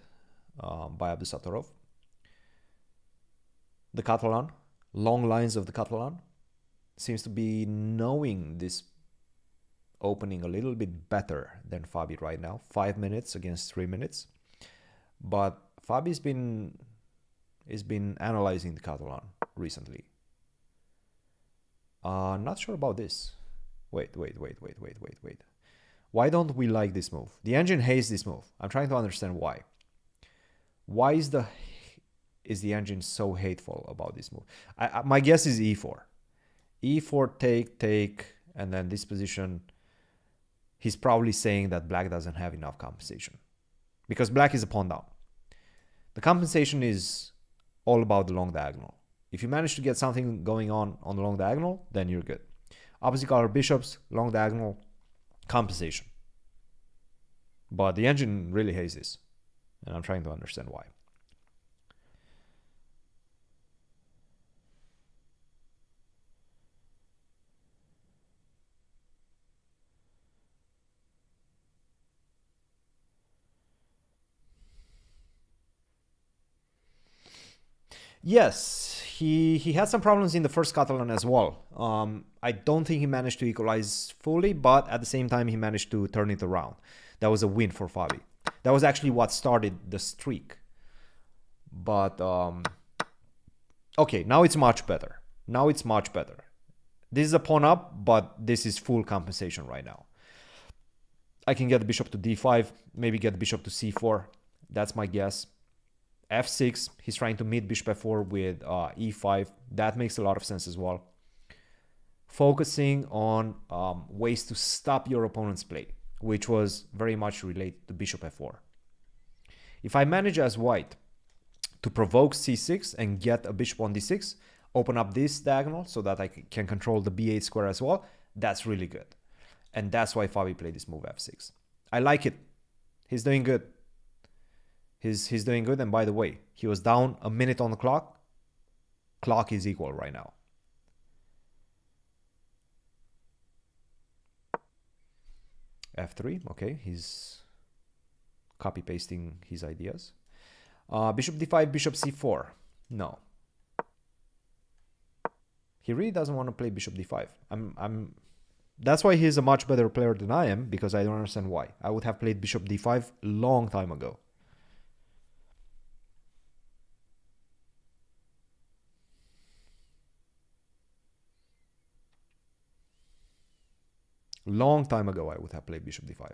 by Abdusattorov. The Catalan, long lines of the Catalan, seems to be knowing this opening a little bit better than Fabi right now. 5 minutes against 3 minutes. But Fabi's been analyzing the Catalan recently. Not sure about this. Wait. Why don't we like this move? The engine hates this move. I'm trying to understand why. Why is the engine so hateful about this move? My guess is e4. e4, take, and then this position. He's probably saying that black doesn't have enough compensation. Because black is a pawn down. The compensation is all about the long diagonal. If you manage to get something going on the long diagonal, then you're good. Opposite color bishops, long diagonal, compensation. But the engine really hates this. And I'm trying to understand why. Yes, he had some problems in the first Catalan as well. I don't think he managed to equalize fully, but at the same time, he managed to turn it around. That was a win for Fabi. That was actually what started the streak. But, okay, now it's much better. This is a pawn up, but this is full compensation right now. I can get the bishop to d5, maybe get the bishop to c4. That's my guess. f6, he's trying to meet bishop f4 with e5. That makes a lot of sense as well. Focusing on ways to stop your opponent's play, which was very much related to bishop f4. If I manage as white to provoke c6 and get a bishop on d6, open up this diagonal so that I can control the b8 square as well, that's really good. And that's why Fabi played this move f6. I like it. He's doing good. He's doing good. And by the way, he was down a minute on the clock. Clock is equal right now. f3, okay, he's copy pasting his ideas. Bishop d5, bishop c4. No. He really doesn't want to play bishop d5. That's why he's a much better player than I am, because I don't understand why. I would have played bishop d5 long time ago. Long time ago, I would have played bishop d5.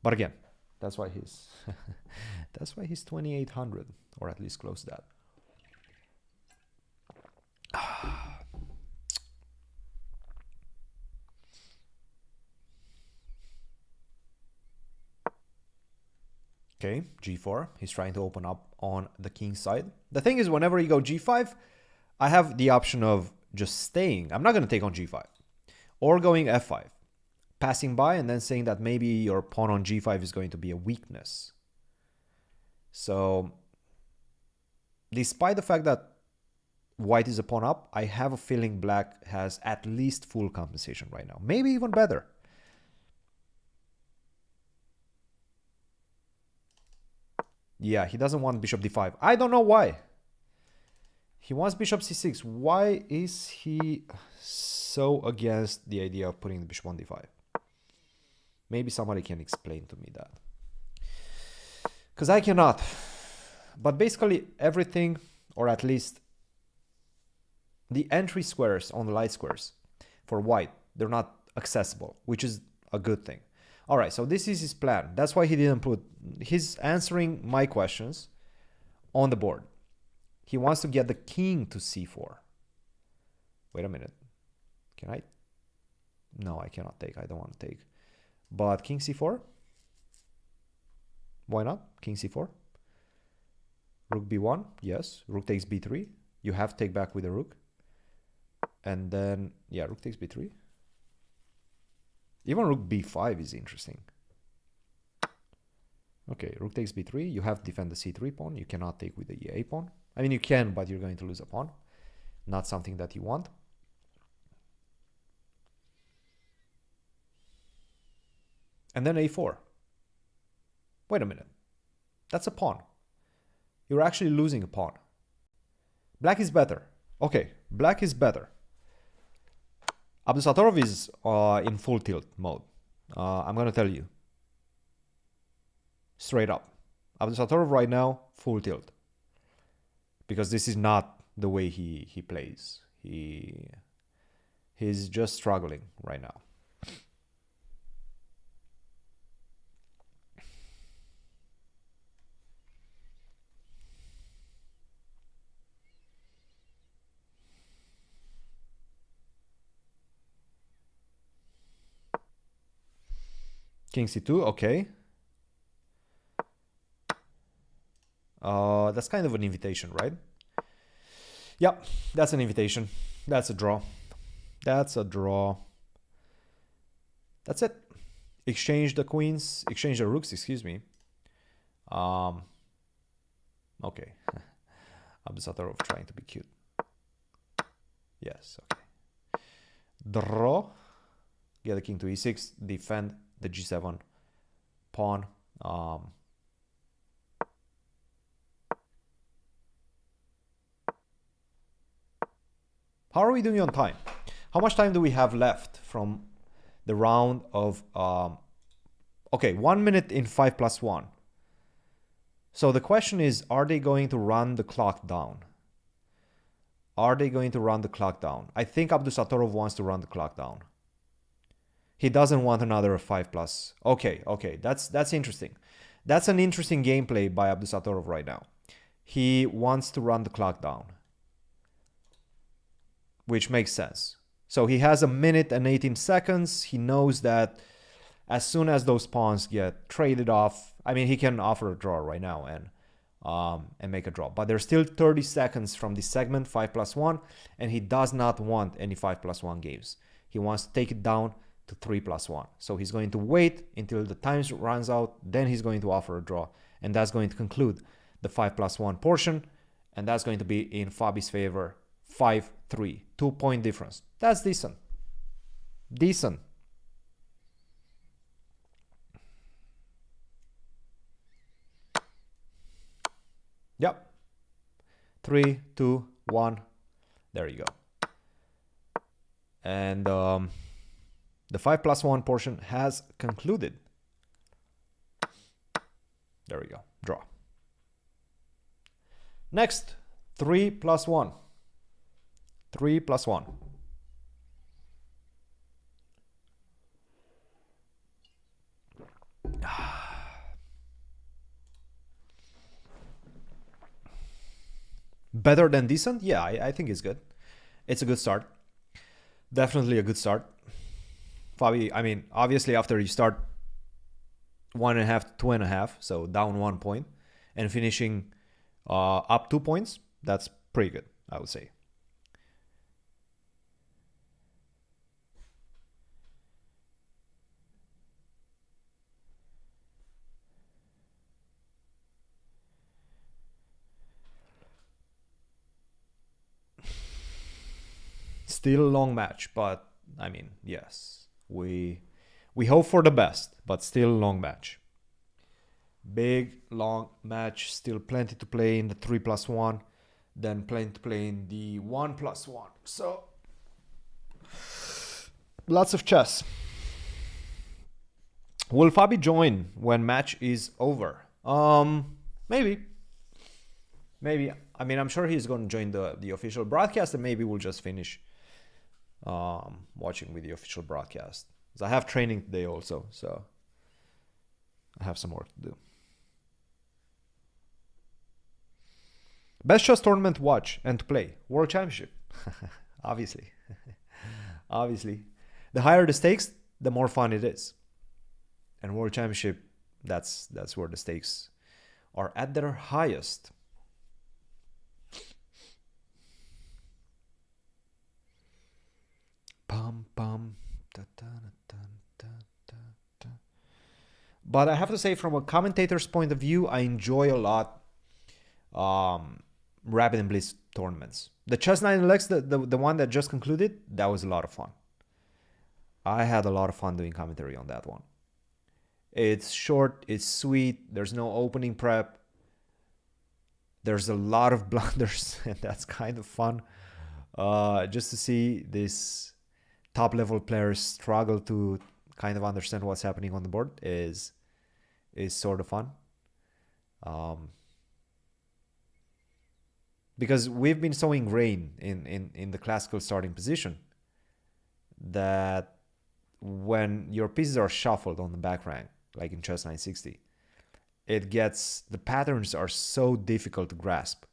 But again, that's why he's that's why he's 2800, or at least close to that. Okay, g4. He's trying to open up on the king side. The thing is, whenever you go g5, I have the option of just staying. I'm not going to take on g5. Or going f5. Passing by and then saying that maybe your pawn on g5 is going to be a weakness. So, despite the fact that white is a pawn up, I have a feeling black has at least full compensation right now. Maybe even better. Yeah, he doesn't want bishop d5. I don't know why. He wants bishop c6. Why is he so against the idea of putting the bishop on d5? Maybe somebody can explain to me that. Because I cannot. But basically everything, or at least the entry squares on the light squares for white, they're not accessible, which is a good thing. All right, so this is his plan. That's why he didn't put, he's answering my questions on the board. He wants to get the king to c4. Wait a minute. Can I? No, I cannot take. I don't want to take. But king c4? Why not? King c4. Rook b1. Yes. Rook takes b3. You have to take back with the rook. And then, yeah, rook takes b3. Even rook b5 is interesting. Okay, rook takes b3. You have to defend the c3 pawn. You cannot take with the e8 pawn. I mean, you can, but you're going to lose a pawn. Not something that you want. And then a4. Wait a minute. That's a pawn. You're actually losing a pawn. Black is better. Okay, black is better. Abdusattorov is in full tilt mode. I'm going to tell you. Straight up. Abdusattorov right now, full tilt. Because this is not the way he plays. He's just struggling right now. King c2, okay. That's kind of an invitation, right? Yep, that's an invitation. That's a draw. That's a draw. That's it. Exchange the queens, exchange the rooks, excuse me. Okay. Abdusattorov trying to be cute. Yes, okay. Draw. Get the king to e6, defend the g7 pawn. How are we doing on time? How much time do we have left from the round of... okay, 1 minute in 5+1. So the question is, are they going to run the clock down? Are they going to run the clock down? I think Abdusattorov wants to run the clock down. He doesn't want another 5+. Okay, okay, that's interesting. That's an interesting gameplay by Abdusattorov right now. He wants to run the clock down, which makes sense. So he has 1 minute and 18 seconds. He knows that as soon as those pawns get traded off, I mean, he can offer a draw right now and make a draw. But there's still 30 seconds from this segment, 5+1, and he does not want any 5+1 games. He wants to take it down to 3+1. So he's going to wait until the time runs out, then he's going to offer a draw. And that's going to conclude the 5+1 portion. And that's going to be in Fabi's favor, 5-3. 2-point difference. That's decent. Decent. Yep. 3, 2, 1. There you go. And the 5+1 portion has concluded. There we go. Draw. Next, 3+1. 3+1. Better than decent? Yeah, I think it's good. It's a good start. Definitely a good start. Fabi, I mean, obviously after you start 1.5 to 2.5, so down 1 point, and finishing up 2 points, that's pretty good, I would say. Still a long match, but I mean, yes, we hope for the best, but still a long match. Big long match, still plenty to play in the 3+1, then plenty to play in the 1+1. So lots of chess. Will Fabi join when match is over? Maybe. I mean, I'm sure he's going to join the official broadcast, and maybe we'll just finish watching with the official broadcast. I have training today also, so I have some work to do. Best chess tournament to watch and to play? World Championship. Obviously. Obviously. The higher the stakes, the more fun it is. And World Championship, that's where the stakes are at their highest. Pum, pum, da, da, da, da, da, da. But I have to say, from a commentator's point of view, I enjoy a lot Rapid and Blitz tournaments. The Chess 9LX, the one that just concluded, that was a lot of fun. I had a lot of fun doing commentary on that one. It's short, it's sweet, there's no opening prep. There's a lot of blunders, and that's kind of fun. Just to see this top level players struggle to kind of understand what's happening on the board is sort of fun. Because we've been so ingrained in the classical starting position that when your pieces are shuffled on the back rank, like in Chess 960, the patterns are so difficult to grasp.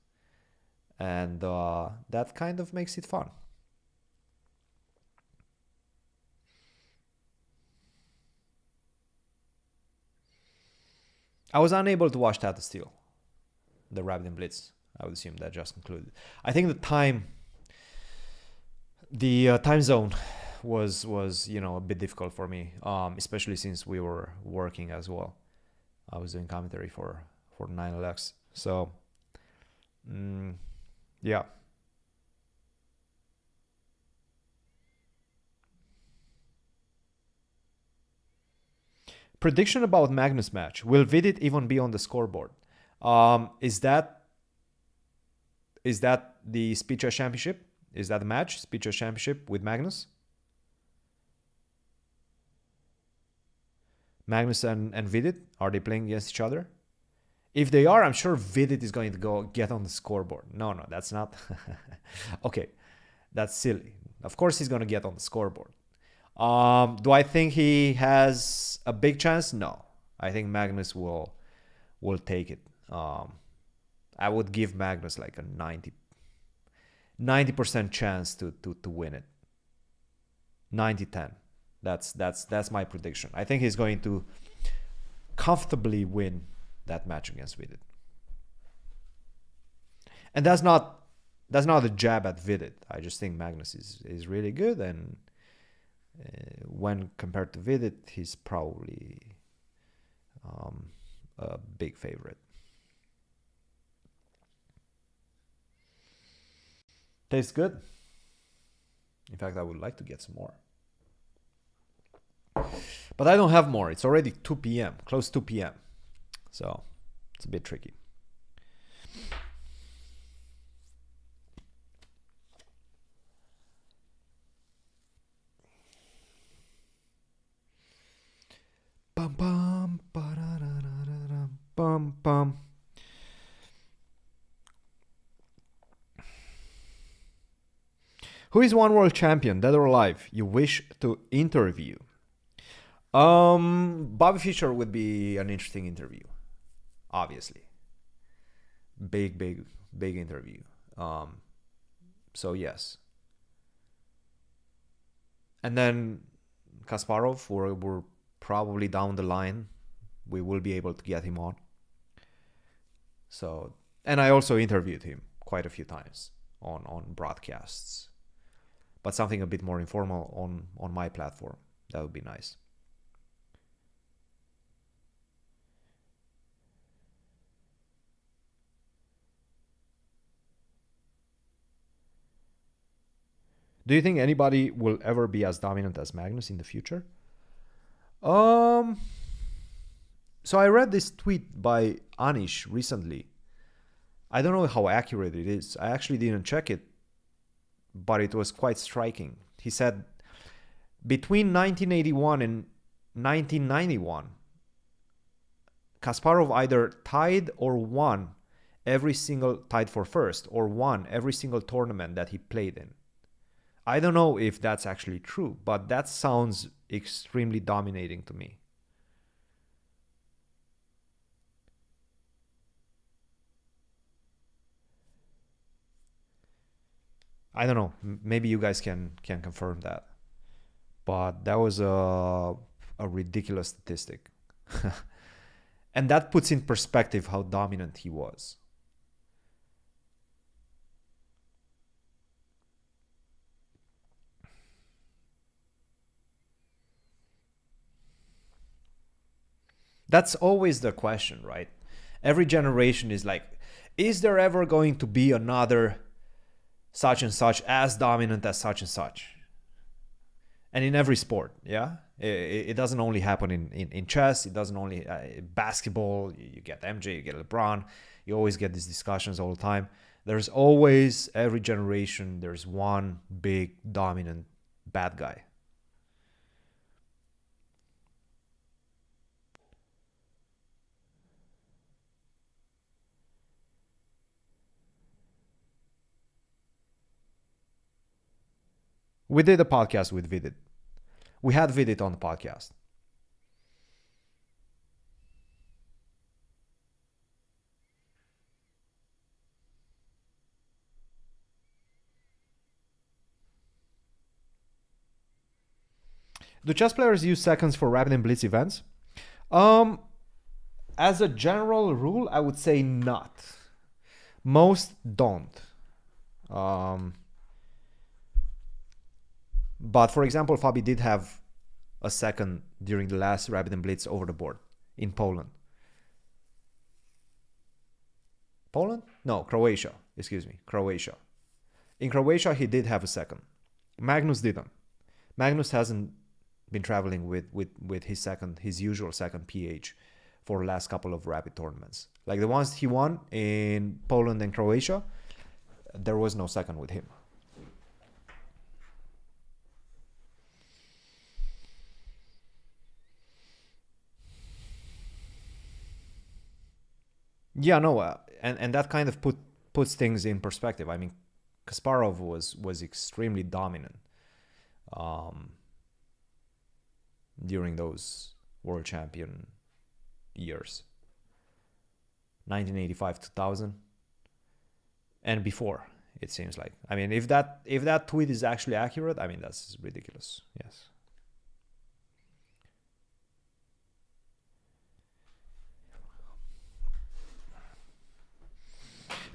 And that kind of makes it fun. I was unable to watch Tata Steel, the Rapid and Blitz. I would assume that just concluded. I think the time zone was a bit difficult for me, especially since we were working as well. I was doing commentary for 9LX, so yeah. Prediction about Magnus match. Will Vidit even be on the scoreboard? Is that the Speed Chess Championship? Is that the match? Speed Chess Championship with Magnus? Magnus and Vidit, are they playing against each other? If they are, I'm sure Vidit is going to go get on the scoreboard. No, that's not. Okay, that's silly. Of course he's going to get on the scoreboard. Do I think he has a big chance? No. I think Magnus will take it. I would give Magnus like a 90% chance to win it. 90-10. That's my prediction. I think he's going to comfortably win that match against Vidit. And that's not a jab at Vidit. I just think Magnus is really good, and when compared to Vidit, he's probably a big favorite. Tastes good. In fact, I would like to get some more. But I don't have more. It's already 2 p.m., close to 2 p.m. So it's a bit tricky. Bum bum bum bum. Who is one world champion, dead or alive, you wish to interview? Bobby Fischer would be an interesting interview. Obviously. Big interview. So yes. And then Kasparov, we're probably down the line we will be able to get him on. So, and I also interviewed him quite a few times on broadcasts, but something a bit more informal on my platform. That would be nice. Do you think anybody will ever be as dominant as Magnus in the future? So I read this tweet by Anish recently. I don't know how accurate it is. I actually didn't check it, but it was quite striking. He said between 1981 and 1991, Kasparov either tied for first or won every single tournament that he played in. I don't know if that's actually true, but that sounds extremely dominating to me. I don't know. Maybe you guys can confirm that. But that was a ridiculous statistic. And that puts in perspective how dominant he was. That's always the question, right? Every generation is like, is there ever going to be another such and such as dominant as such and such? And in every sport, yeah? It doesn't only happen in chess. It doesn't only basketball. You get MJ, you get LeBron. You always get these discussions all the time. There's always, every generation, there's one big dominant bad guy. We did a podcast with Vidit. We had Vidit on the podcast. Do chess players use seconds for rapid and blitz events? As a general rule, I would say not. Most don't. But for example, Fabi did have a second during the last Rapid and Blitz over the board in Poland. Poland? No, Croatia. Excuse me, Croatia. In Croatia, he did have a second. Magnus didn't. Magnus hasn't been traveling with his usual second PH for the last couple of Rapid tournaments. Like the ones he won in Poland and Croatia, there was no second with him. Yeah, no, and that kind of puts things in perspective. I mean, Kasparov was extremely dominant during those world champion years, 1985, 2000, and before. It seems like. I mean, if that tweet is actually accurate, I mean that's ridiculous. Yes.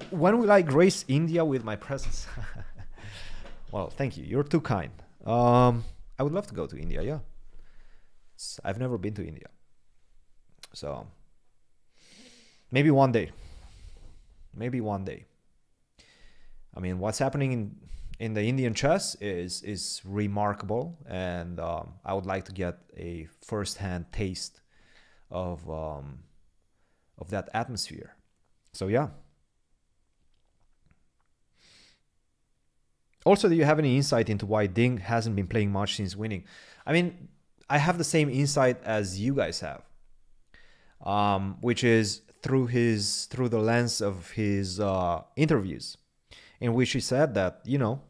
When will I grace India with my presence? Well, thank you. You're too kind. I would love to go to India, yeah. I've never been to India. So, maybe one day. Maybe one day. I mean, what's happening in the Indian chess is remarkable. And I would like to get a first-hand taste of that atmosphere. So, yeah. Also, do you have any insight into why Ding hasn't been playing much since winning? I mean, I have the same insight as you guys have, which is through the lens of his interviews, in which he said that, you know,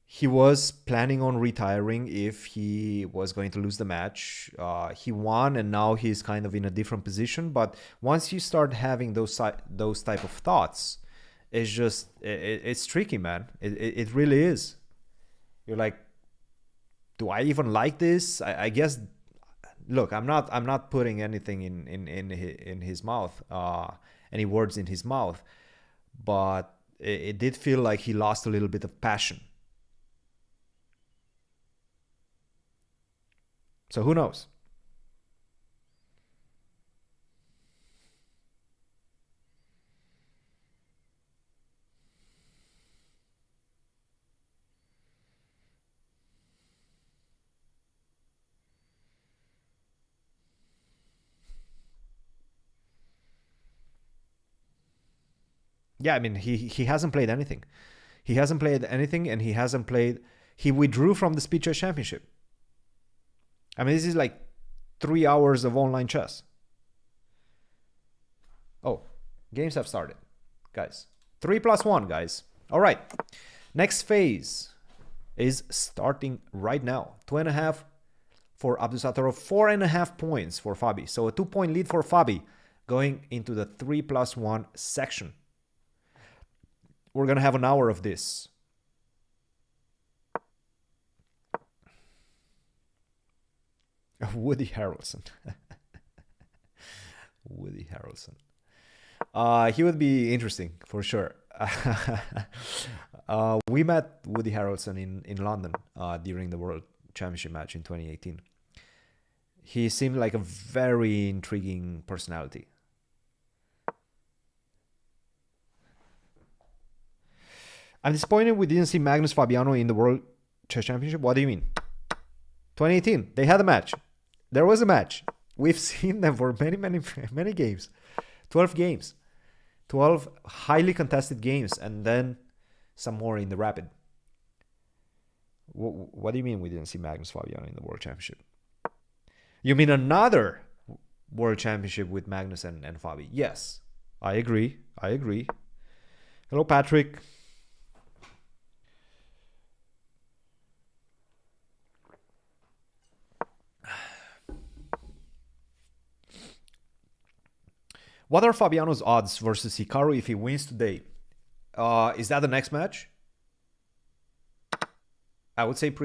he was planning on retiring if he was going to lose the match. He won, and now he's kind of in a different position. But once you start having those type of thoughts, it's just it's tricky, man. It really is. You're like, do I even like this? I guess look, I'm not putting anything in his mouth, any words in his mouth, but it did feel like he lost a little bit of passion. So who knows? Yeah, I mean, he hasn't played anything. He hasn't played anything, and he withdrew from the Speed Chess Championship. I mean, this is like 3 hours of online chess. Oh, games have started, guys. 3+1, guys. All right. Next phase is starting right now. 2.5 for Abdusattorov, 4.5 points for Fabi. So a 2-point lead for Fabi going into the 3+1 section. We're going to have an hour of this. Woody Harrelson. Woody Harrelson. He would be interesting for sure. We met Woody Harrelson in London during the World Championship match in 2018. He seemed like a very intriguing personality. I'm disappointed we didn't see Magnus Fabiano in the World Chess Championship. What do you mean? 2018, they had a match. There was a match. We've seen them for many games. 12 games. 12 highly contested games, and then some more in the Rapid. What do you mean we didn't see Magnus Fabiano in the World Championship? You mean another World Championship with Magnus and Fabi? Yes, I agree. Hello, Patrick. What are Fabiano's odds versus Hikaru if he wins today? Is that the next match? I would say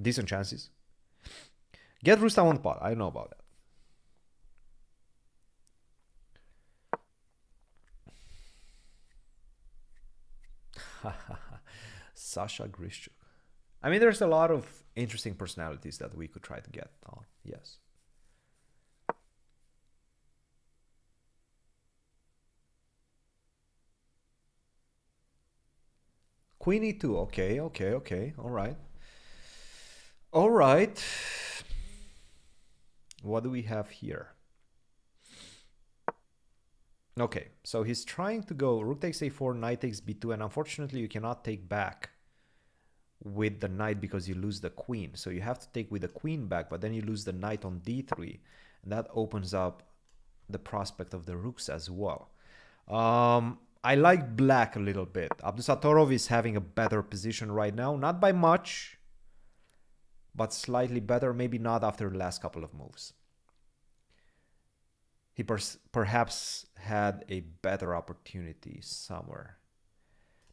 decent chances. Get Rustam on the pot. I don't know about that. Sasha Grishchuk. I mean, there's a lot of interesting personalities that we could try to get on. Yes. Queen E2. Okay. All right. What do we have here? Okay, so he's trying to go rook takes a4, knight takes b2, and unfortunately you cannot take back with the knight because you lose the queen. So you have to take with the queen back, but then you lose the knight on d3, and that opens up the prospect of the rooks as well. I like black a little bit. Abdusattorov is having a better position right now. Not by much, but slightly better. Maybe not after the last couple of moves. He perhaps had a better opportunity somewhere.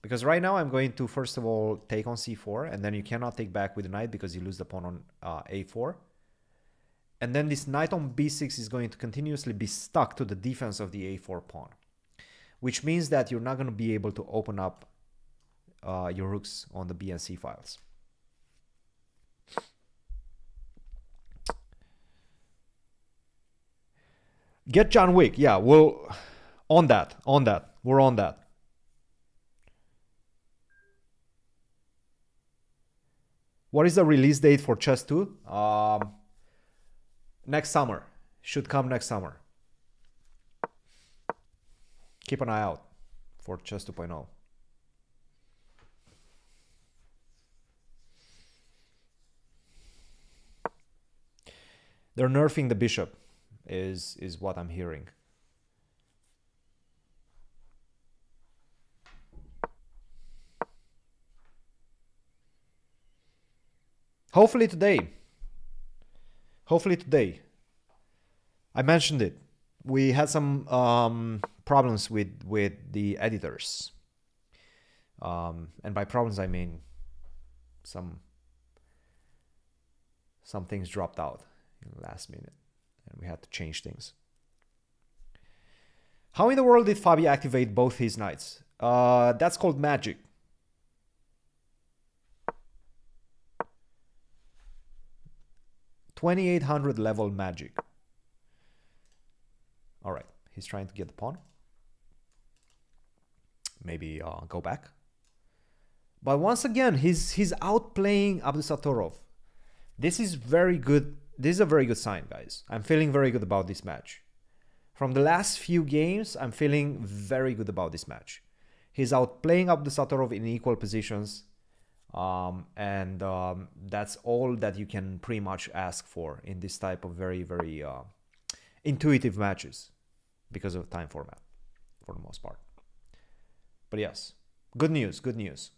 Because right now I'm going to, first of all, take on c4. And then you cannot take back with the knight because you lose the pawn on a4. And then this knight on b6 is going to continuously be stuck to the defense of the a4 pawn. Which means that you're not going to be able to open up your rooks on the B and C files. Get John Wick. Yeah, we're on that. We're on that. What is the release date for Chess 2? Next summer. Should come next summer. Keep an eye out for Chess 2.0. They're nerfing the bishop, is what I'm hearing. Hopefully today. I mentioned it. We had some problems with the editors. And by problems, I mean some things dropped out. in the last minute, and we had to change things. How in the world did Fabi activate both his knights? That's called magic. $2,800 level magic. All right, he's trying to get the pawn. Maybe go back. But once again, he's outplaying Abdusattorov. This is very good. This is a very good sign, guys. I'm feeling very good about this match. From the last few games, I'm feeling very good about this match. He's outplaying Abdusattorov in equal positions. That's all that you can pretty much ask for in this type of very, very intuitive matches because of the time format for the most part. But yes, good news, good news.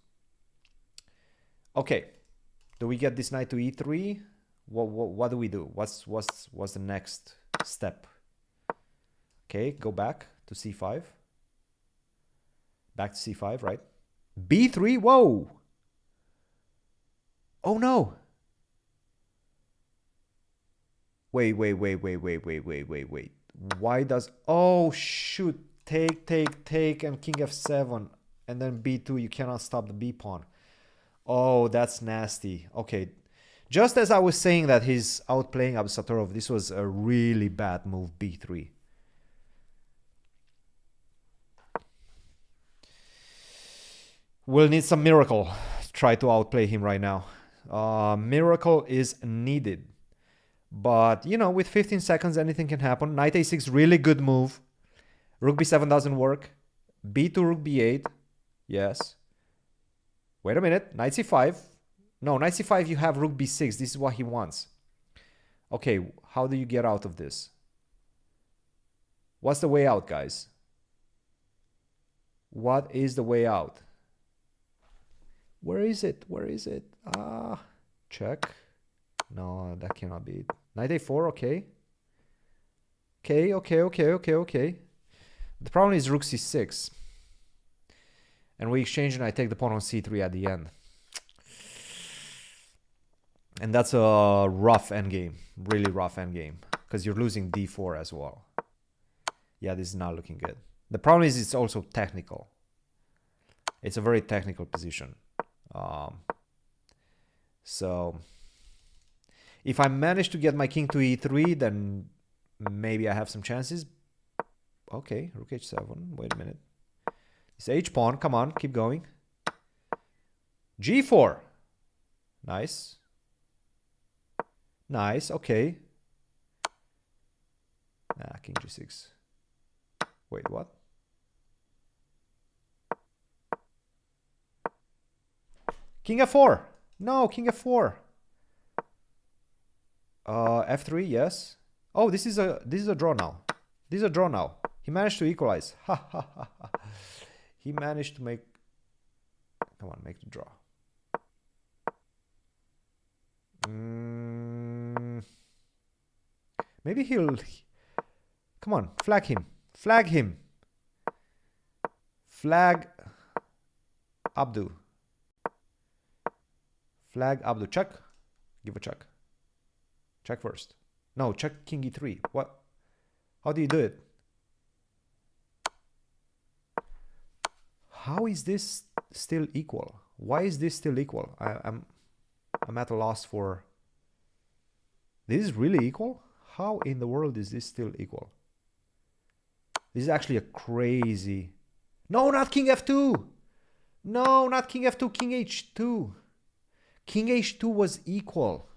Okay, do we get this knight to e3? What do we do? What's the next step? Okay, go back to c5. Back to c5, right? b3, whoa! Oh no! Wait. Why does... Oh shoot, take, and king f7. And then b2, you cannot stop the b pawn. Oh, that's nasty. Okay, just as I was saying that he's outplaying Abdusattorov, this was a really bad move, b3. We'll need some miracle to try to outplay him right now. Miracle is needed. But, you know, with 15 seconds, anything can happen. Knight a6, really good move. Rook b7 doesn't work. b2, rook b8. Yes. Wait a minute. Knight c5. No, knight c5, you have rook b6. This is what he wants. Okay, how do you get out of this? What's the way out, guys? What is the way out? Where is it? Where is it? Check. No, that cannot be it. Knight a4, okay. Okay. The problem is rook c6. And we exchange and I take the pawn on c3 at the end. And that's a rough endgame. Really rough endgame. Because you're losing d4 as well. Yeah, this is not looking good. The problem is it's also technical. It's a very technical position. So if I manage to get my king to e3, then maybe I have some chances. Okay, rook h7. Wait a minute. This h pawn. Come on, keep going. g4. Nice. Nice. Okay. Nah, king g6. Wait, what? King f4. No, king f4. F3, yes. Oh, this is a draw now. This is a draw now. He managed to equalize. Ha ha ha ha. He managed to make... Come on, make the draw. Maybe he'll... Come on, flag him. Flag him. Flag Abdu. Flag Abdu. Check. Give a check. Check first. No, check king e3. What? How do you do it? How is this still equal? Why is this still equal? I'm at a loss for... This is really equal? How in the world is this still equal? This is actually a crazy... No, not king f2! No, not king f2, king h2. King h2 was equal.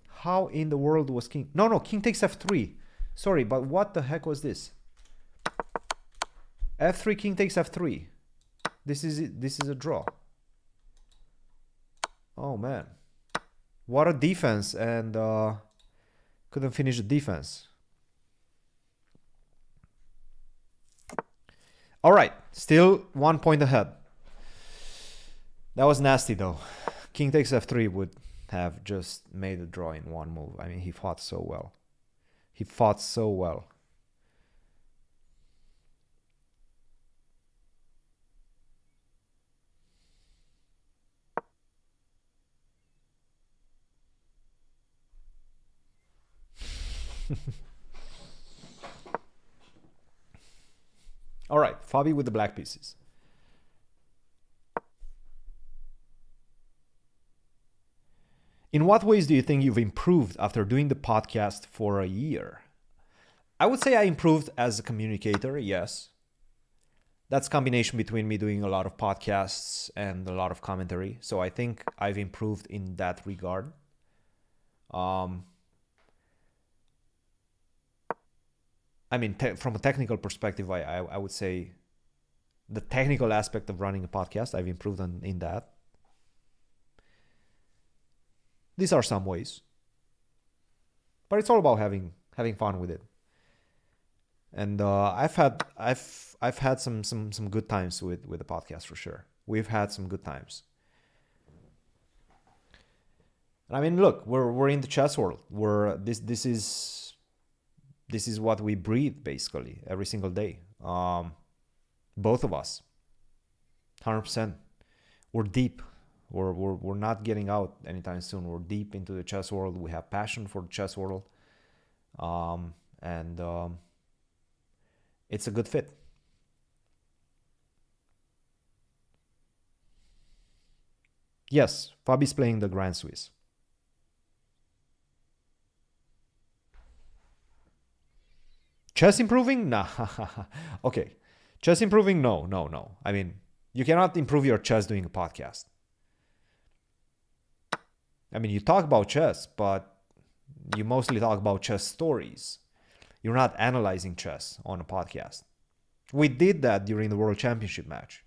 How in the world was king... No, king takes f3. Sorry, but what the heck was this? f3, king takes f3. This is it. This is a draw. Oh, man. What a defense. And couldn't finish the defense. All right. Still 1 point ahead. That was nasty, though. King takes f3 would have just made a draw in one move. I mean, he fought so well. He fought so well. All right, Fabi with the black pieces. In what ways do you think you've improved after doing the podcast for a year? I would say I improved as a communicator, yes. That's a combination between me doing a lot of podcasts and a lot of commentary. So I think I've improved in that regard. I mean, from a technical perspective, I would say the technical aspect of running a podcast, I've improved in that. These are some ways. But it's all about having fun with it. And I've had some good times with the podcast for sure. We've had some good times. I mean, look, we're in the chess world. This is what we breathe basically every single day. Both of us, 100%. We're deep. We're not getting out anytime soon. We're deep into the chess world. We have passion for the chess world, and it's a good fit. Yes, Fabi's playing the Grand Swiss. Chess improving? Nah. Okay. Chess improving? No. I mean, you cannot improve your chess doing a podcast. I mean, you talk about chess, but you mostly talk about chess stories. You're not analyzing chess on a podcast. We did that during the World Championship match.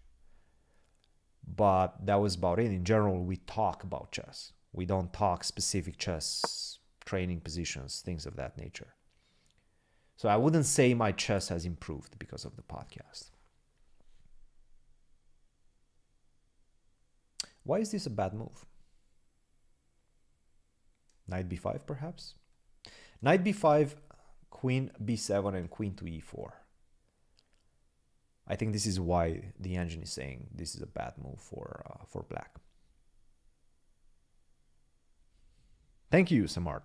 But that was about it. In general, we talk about chess. We don't talk specific chess training positions, things of that nature. So I wouldn't say my chess has improved because of the podcast. Why is this a bad move? Knight b5 perhaps? Knight b5, queen b7 and queen to e4. I think this is why the engine is saying this is a bad move for black. Thank you, Samart.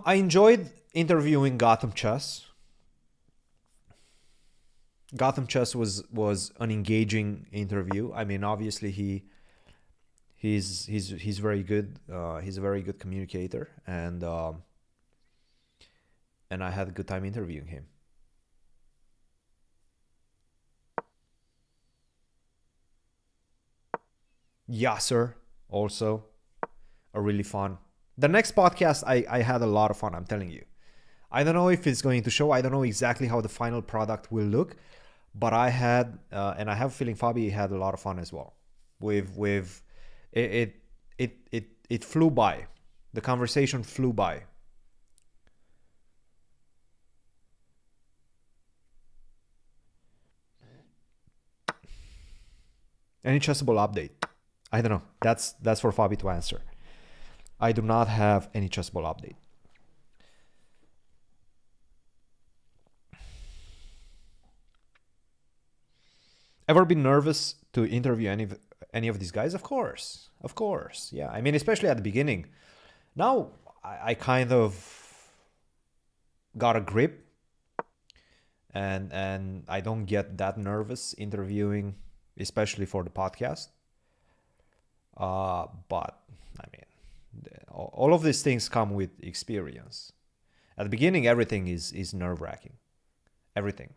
I enjoyed interviewing Gotham Chess. Gotham Chess was an engaging interview. I mean, obviously he's very good. He's a very good communicator, and I had a good time interviewing him. Yasser also a really fun. The next podcast, I had a lot of fun, I'm telling you. I don't know if it's going to show. I don't know exactly how the final product will look, but I had, and I have a feeling Fabi had a lot of fun as well. It flew by. The conversation flew by. Any chessable update? I don't know. That's for Fabi to answer. I do not have any chessable update. Ever been nervous to interview any of these guys? Of course. Yeah. I mean, especially at the beginning. Now I kind of got a grip, and I don't get that nervous interviewing, especially for the podcast. But I mean, all of these things come with experience. At the beginning, everything is nerve-wracking. Everything.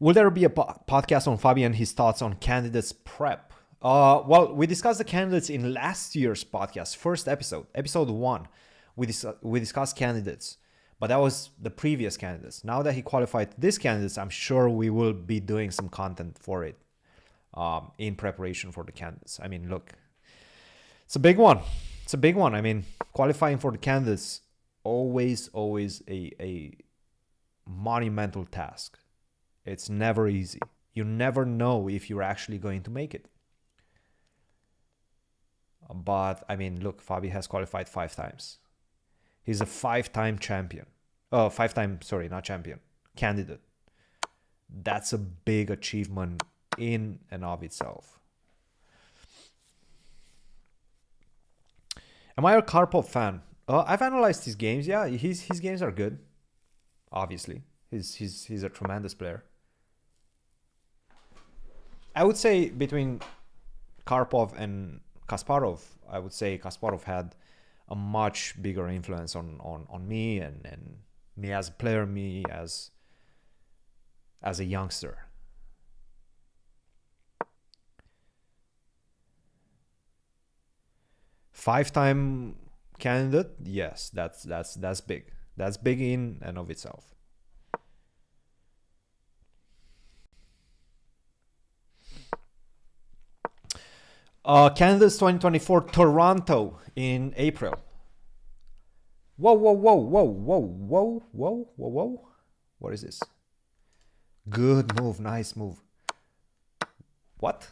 Will there be a podcast on Fabi and his thoughts on candidates prep? Well, we discussed the candidates in last year's podcast, first episode 1. We discussed candidates. But that was the previous candidates. Now that he qualified these candidates, I'm sure we will be doing some content for it in preparation for the candidates. I mean, look, it's a big one. I mean, qualifying for the candidates, always a monumental task. It's never easy. You never know if you're actually going to make it. But I mean, look, Fabi has qualified 5 times. He's a 5-time champion. Oh, 5-time, sorry, not champion, candidate. That's a big achievement in and of itself. Am I a Karpov fan? I've analyzed his games. Yeah, his games are good. Obviously, he's a tremendous player. I would say between Karpov and Kasparov, I would say Kasparov had a much bigger influence on me and me as a player, me as a youngster. Five-time candidate, yes, that's big. That's big in and of itself. Candidates 2024 Toronto in April. Whoa, whoa, whoa, whoa, whoa, whoa, whoa, whoa, whoa. What is this? Good move, nice move. What?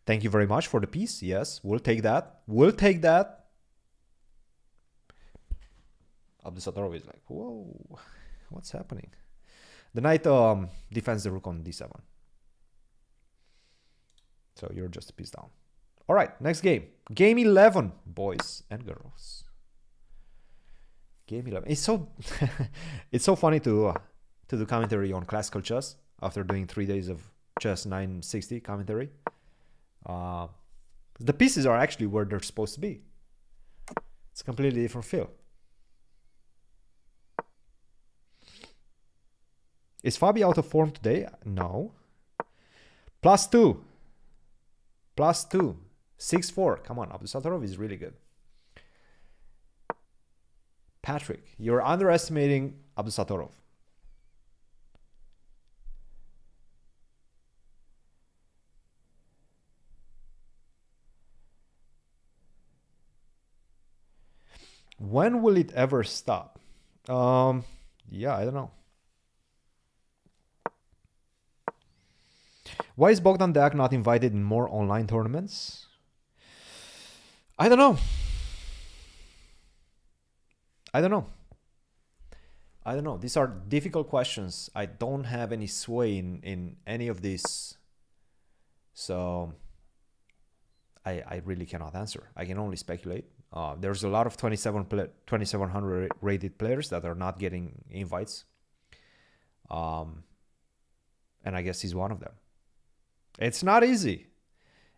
Thank you very much for the piece. Yes, we'll take that. We'll take that. Abdusattorov is like, whoa, what's happening? The knight defends the rook on d7. So you're just a piece down. All right, next game. Game 11, boys and girls. Game 11. It's so it's so funny to do commentary on classical chess after doing 3 days of chess 960 commentary. The pieces are actually where they're supposed to be. It's a completely different feel. Is Fabi out of form today? No. +2. +2. 6-4. Come on, Abdusattorov is really good. Patrick, you're underestimating Abdusattorov. When will it ever stop? Yeah, I don't know. Why is Bogdan Deak not invited in more online tournaments? I don't know. I don't know. These are difficult questions. I don't have any sway in any of these. So I really cannot answer. I can only speculate. There's a lot of 2700 rated players that are not getting invites. And I guess he's one of them. It's not easy.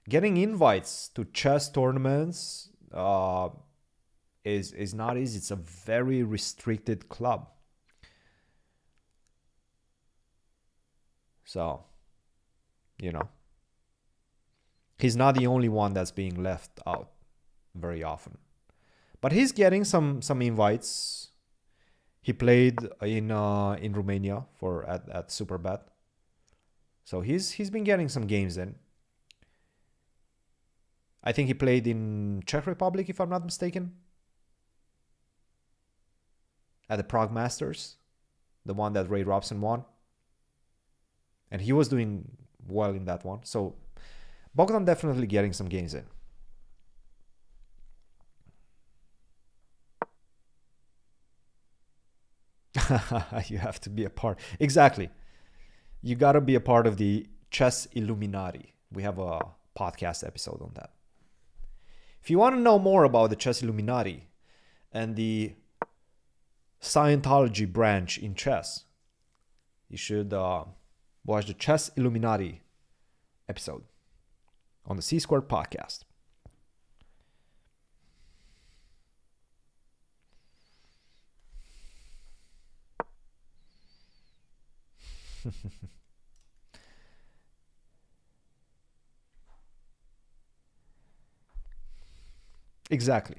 Getting invites to chess tournaments is not easy. It's a very restricted club. So, you know, he's not the only one that's being left out very often. But he's getting some invites. He played in Romania at Superbet. So he's been getting some games in. I think he played in Czech Republic, if I'm not mistaken. At the Prague Masters, the one that Ray Robson won. And he was doing well in that one. So Bogdan definitely getting some games in. You have to be a part. Exactly. You got to be a part of the Chess Illuminati. We have a podcast episode on that. If you want to know more about the Chess Illuminati and the Scientology branch in chess, you should watch the Chess Illuminati episode on the C-Squared podcast. Exactly.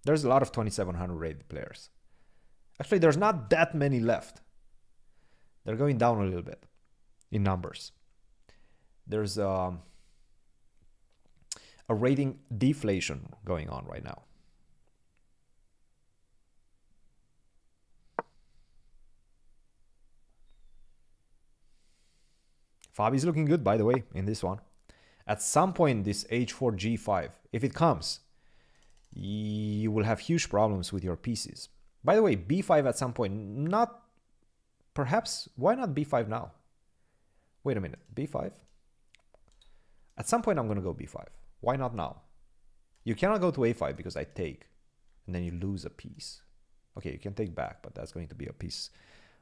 There's a lot of 2700 rated players. Actually, there's not that many left. They're going down a little bit in numbers. There's a rating deflation going on right now. Fabi's looking good, by the way, in this one. At some point, this h4, g5, if it comes, you will have huge problems with your pieces. By the way, b5 at some point, not, perhaps, why not b5 now? Wait a minute, b5? At some point, I'm going to go b5. Why not now? You cannot go to a5 because I take, and then you lose a piece. Okay, you can take back, but that's going to be a piece,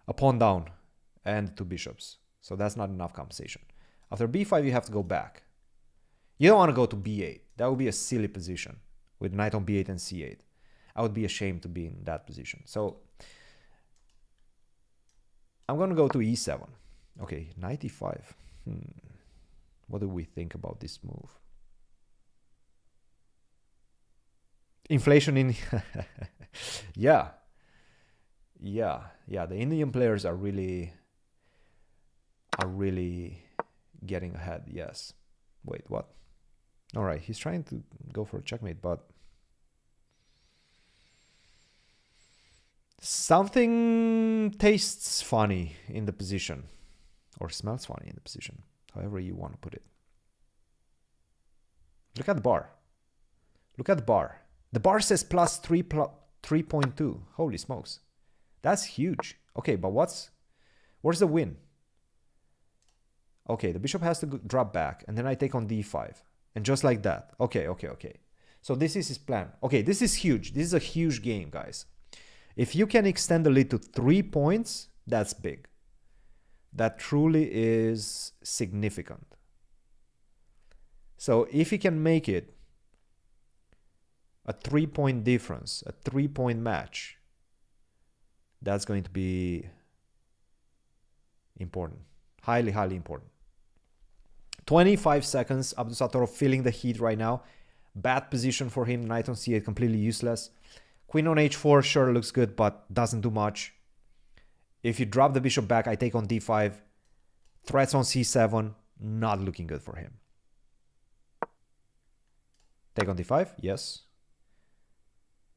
a pawn down, and 2 bishops. So that's not enough compensation. After b5, you have to go back. You don't want to go to b8. That would be a silly position with knight on b8 and c8. I would be ashamed to be in that position. So I'm going to go to e7. Okay, knight e5. What do we think about this move? Inflation in... yeah. The Indian players are really getting ahead. Yes. Wait, what? All right, he's trying to go for a checkmate, but something tastes funny in the position, or smells funny in the position, however you want to put it. Look at the bar. Look at the bar. The bar says plus 3.2. Holy smokes. That's huge. Okay, but where's the win? Okay, the bishop has to drop back, and then I take on d5. And just like that. Okay. So this is his plan. Okay, this is huge. This is a huge game, guys. If you can extend the lead to 3 points, that's big. That truly is significant. So if he can make it a 3-point difference, a 3-point match, that's going to be important. Highly important. 25 seconds. Abdusattorov feeling the heat right now. Bad position for him. Knight on c8, completely useless. Queen on h4, sure, looks good, but doesn't do much. If you drop the bishop back, I take on d5. Threats on c7, not looking good for him. Take on d5, yes.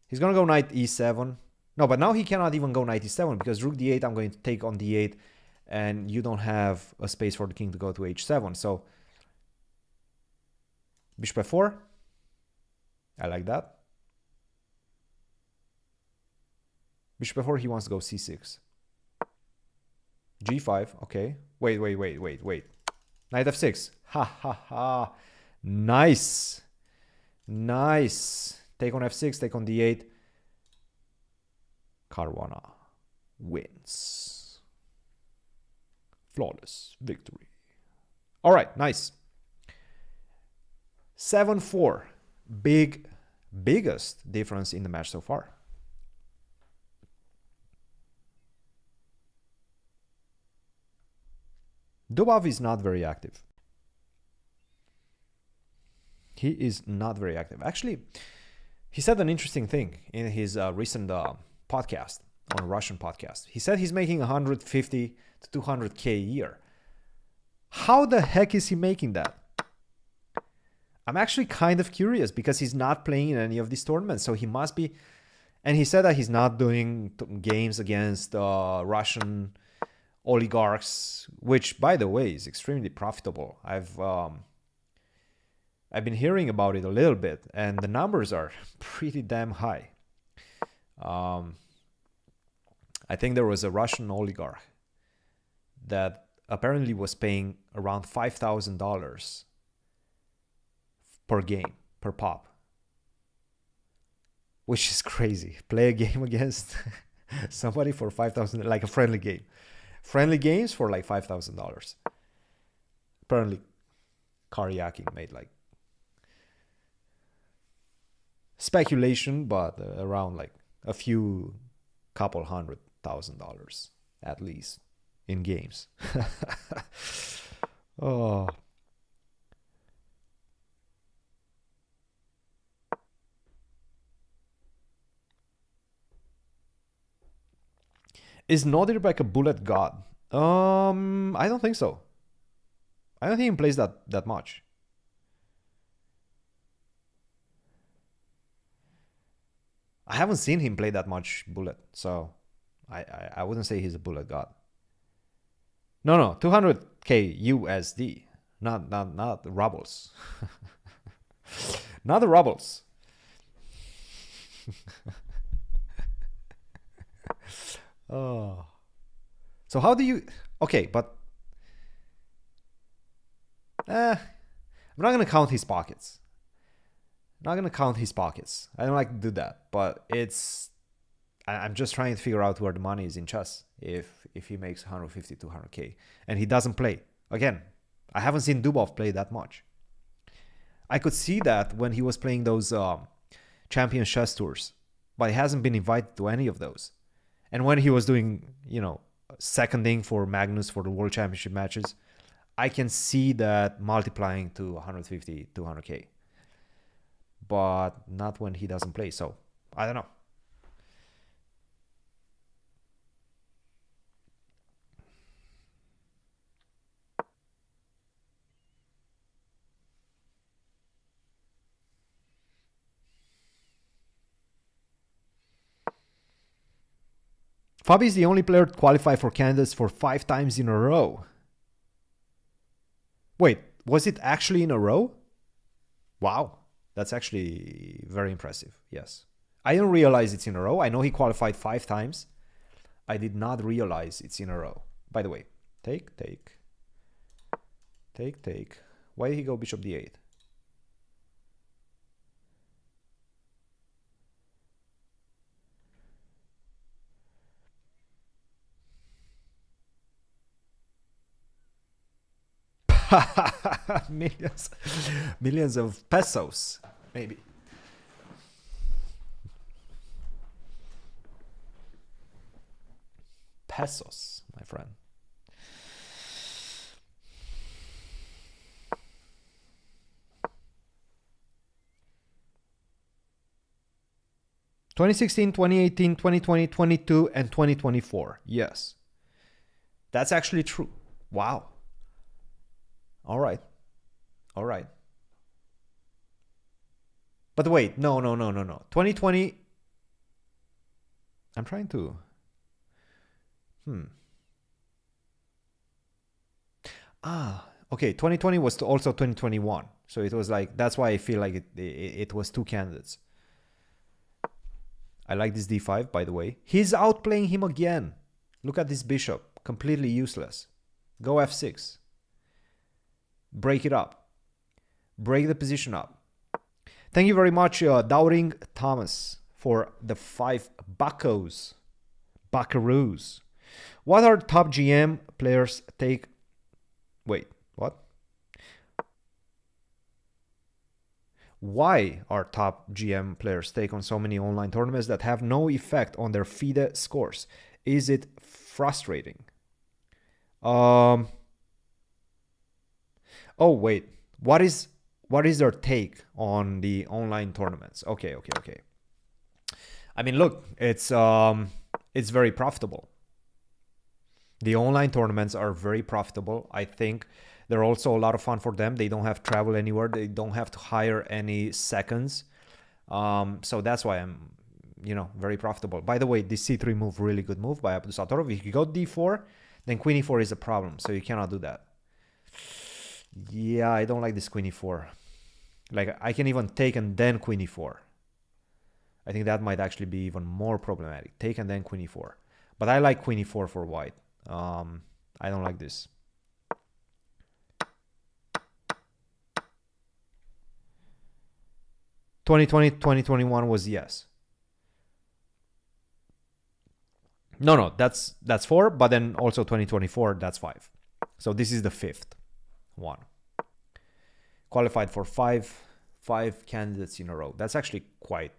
He's going to go knight e7. No, but now he cannot even go knight e7 because rook d8, I'm going to take on d8, and you don't have a space for the king to go to h7. So bishop f4. I like that. Bishop f4, he wants to go c6. g5, okay. Wait. Knight f6. Ha. Nice. Take on f6, take on d8. Caruana wins. Flawless victory. All right, nice. 7-4. Biggest difference in the match so far. Dubov is not very active. He is not very active. Actually, he said an interesting thing in his recent podcast, on a Russian podcast. He said he's making 150 to 200K a year. How the heck is he making that? I'm actually kind of curious because he's not playing in any of these tournaments. So he must be... And he said that he's not doing games against Russian oligarchs, which, by the way, is extremely profitable. I've been hearing about it a little bit, and the numbers are pretty damn high. I think there was a Russian oligarch that apparently was paying around $5,000 per game, per pop. Which is crazy. Play a game against somebody for $5,000, like a friendly game. Friendly games for like $5,000. Apparently, Karyaking made like speculation, but around like a few couple $100,000 at least in games. Oh. Is Nodirbek a bullet god? I don't think so. I don't think he plays that much. I haven't seen him play that much bullet, so I wouldn't say he's a bullet god. No, 200K USD, Not the Rubbles. Not the Rubbles. Oh. So how do you... Okay, but... I'm not going to count his pockets. Not going to count his pockets. I don't like to do that. But it's... I'm just trying to figure out where the money is in chess. If he makes 150 to 100k. And he doesn't play. Again, I haven't seen Dubov play that much. I could see that when he was playing those Champions Chess Tours. But he hasn't been invited to any of those. And when he was doing, seconding for Magnus for the World Championship matches, I can see that multiplying to 150, 200k. But not when he doesn't play. So, I don't know. Fabi is the only player to qualify for candidates for 5 times in a row. Wait, was it actually in a row? Wow, that's actually very impressive, yes. I didn't realize it's in a row. I know he qualified 5 times. I did not realize it's in a row. By the way, take. Why did he go bishop d8? millions of pesos, maybe. Pesos, my friend. (2016, 2018, 2020, 22, and 2024). Yes, that's actually true. Wow. All right. But wait, no. 2020. I'm trying to. Okay. 2020 was also 2021. So it was like, that's why I feel like it was 2 candidates. I like this d5, by the way. He's outplaying him again. Look at this bishop. Completely useless. Go f6. Break it up. Break the position up. Thank you very much, Dowring Thomas, for the 5 buckaroos. What are top GM players take? Wait, what? Why are top GM players take on so many online tournaments that have no effect on their FIDE scores? Is it frustrating? Oh wait, what is their take on the online tournaments? Okay. I mean, look, it's very profitable. The online tournaments are very profitable. I think they're also a lot of fun for them. They don't have to travel anywhere. They don't have to hire any seconds. So that's why I'm, very profitable. By the way, this c3 move, really good move by Abdusattorov. If you go d4, then queen e4 is a problem. So you cannot do that. Yeah, I don't like this queen e4. Like, I can even take and then queen e4. I think that might actually be even more problematic. Take and then queen e4. But I like queen e4 for white. I don't like this. (2020-2021) was yes. No, that's 4, but then also 2024, that's 5. So this is the 5th one. Qualified for 5 candidates in a row. That's actually quite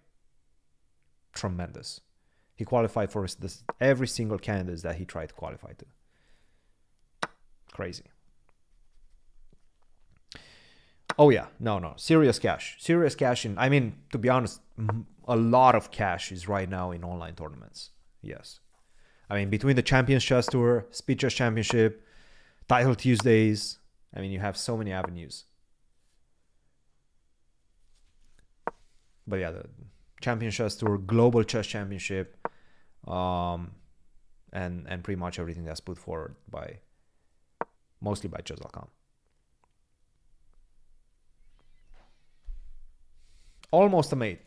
tremendous. He qualified for every single candidate that he tried to qualify to. Crazy. Oh yeah, no, serious cash. Serious cash in, I mean, to be honest, a lot of cash is right now in online tournaments. Yes. I mean, between the Champions Chess Tour, Speed Chess Championship, Title Tuesdays, I mean, you have so many avenues. But yeah, the Champions Chess Tour, Global Chess Championship, and pretty much everything that's put forward mostly by chess.com. Almost a mate.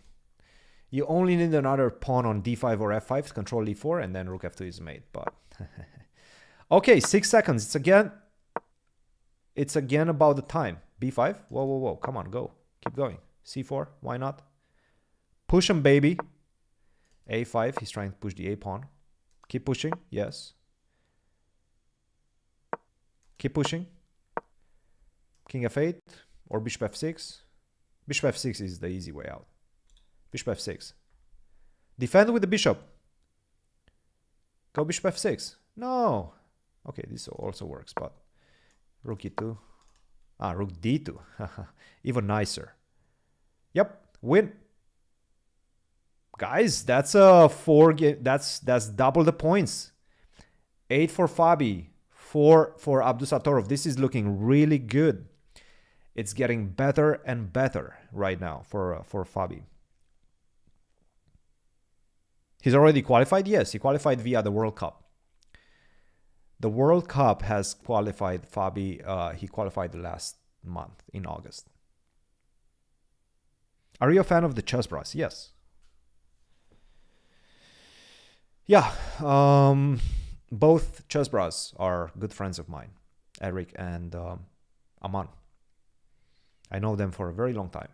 You only need another pawn on d5 or f5 to control e4, and then rook f2 is a mate. But okay, 6 seconds. It's again about the time. b5. Whoa, whoa, whoa. Come on, go. Keep going. c4. Why not? Push him, baby. a5. He's trying to push the a pawn. Keep pushing. Yes. Keep pushing. King f8 or bishop f6. Bishop f6 is the easy way out. Bishop f6. Defend with the bishop. Go bishop f6. No. Okay, this also works, but rook e2. Ah, rook d2. Even nicer. Yep, win. Guys, that's a 4 game. That's double the points. 8 for Fabi, 4 for Abdusattorov. This is looking really good. It's getting better and better right now for Fabi. He's already qualified? Yes, he qualified via the World Cup. The World Cup has qualified Fabi. He qualified last month in August. Are you a fan of the chess bras? Yes. Yeah, both chess bras are good friends of mine, Eric and Aman. I know them for a very long time.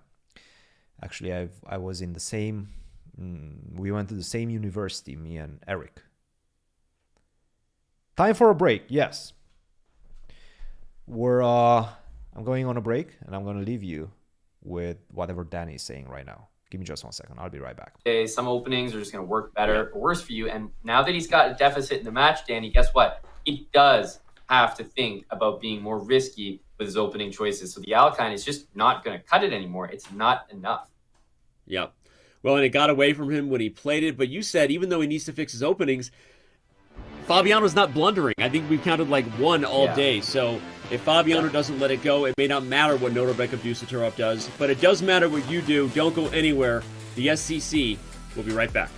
Actually, I was in the same, we went to the same university, me and Eric. Time for a break, yes. I'm going on a break, and I'm going to leave you with whatever Danny is saying right now. Give me just 1 second. I'll be right back. Okay, some openings are just going to work better or worse for you. And now that he's got a deficit in the match, Danny, guess what? He does have to think about being more risky with his opening choices. So the Alekhine is just not going to cut it anymore. It's not enough. Yep. Well, and it got away from him when he played it. But you said even though he needs to fix his openings, Fabiano's not blundering. I think we've counted like 1 all day. So if Fabiano doesn't let it go, it may not matter what Norbek Abdusattorov does, but it does matter what you do. Don't go anywhere. The SCC will be right back.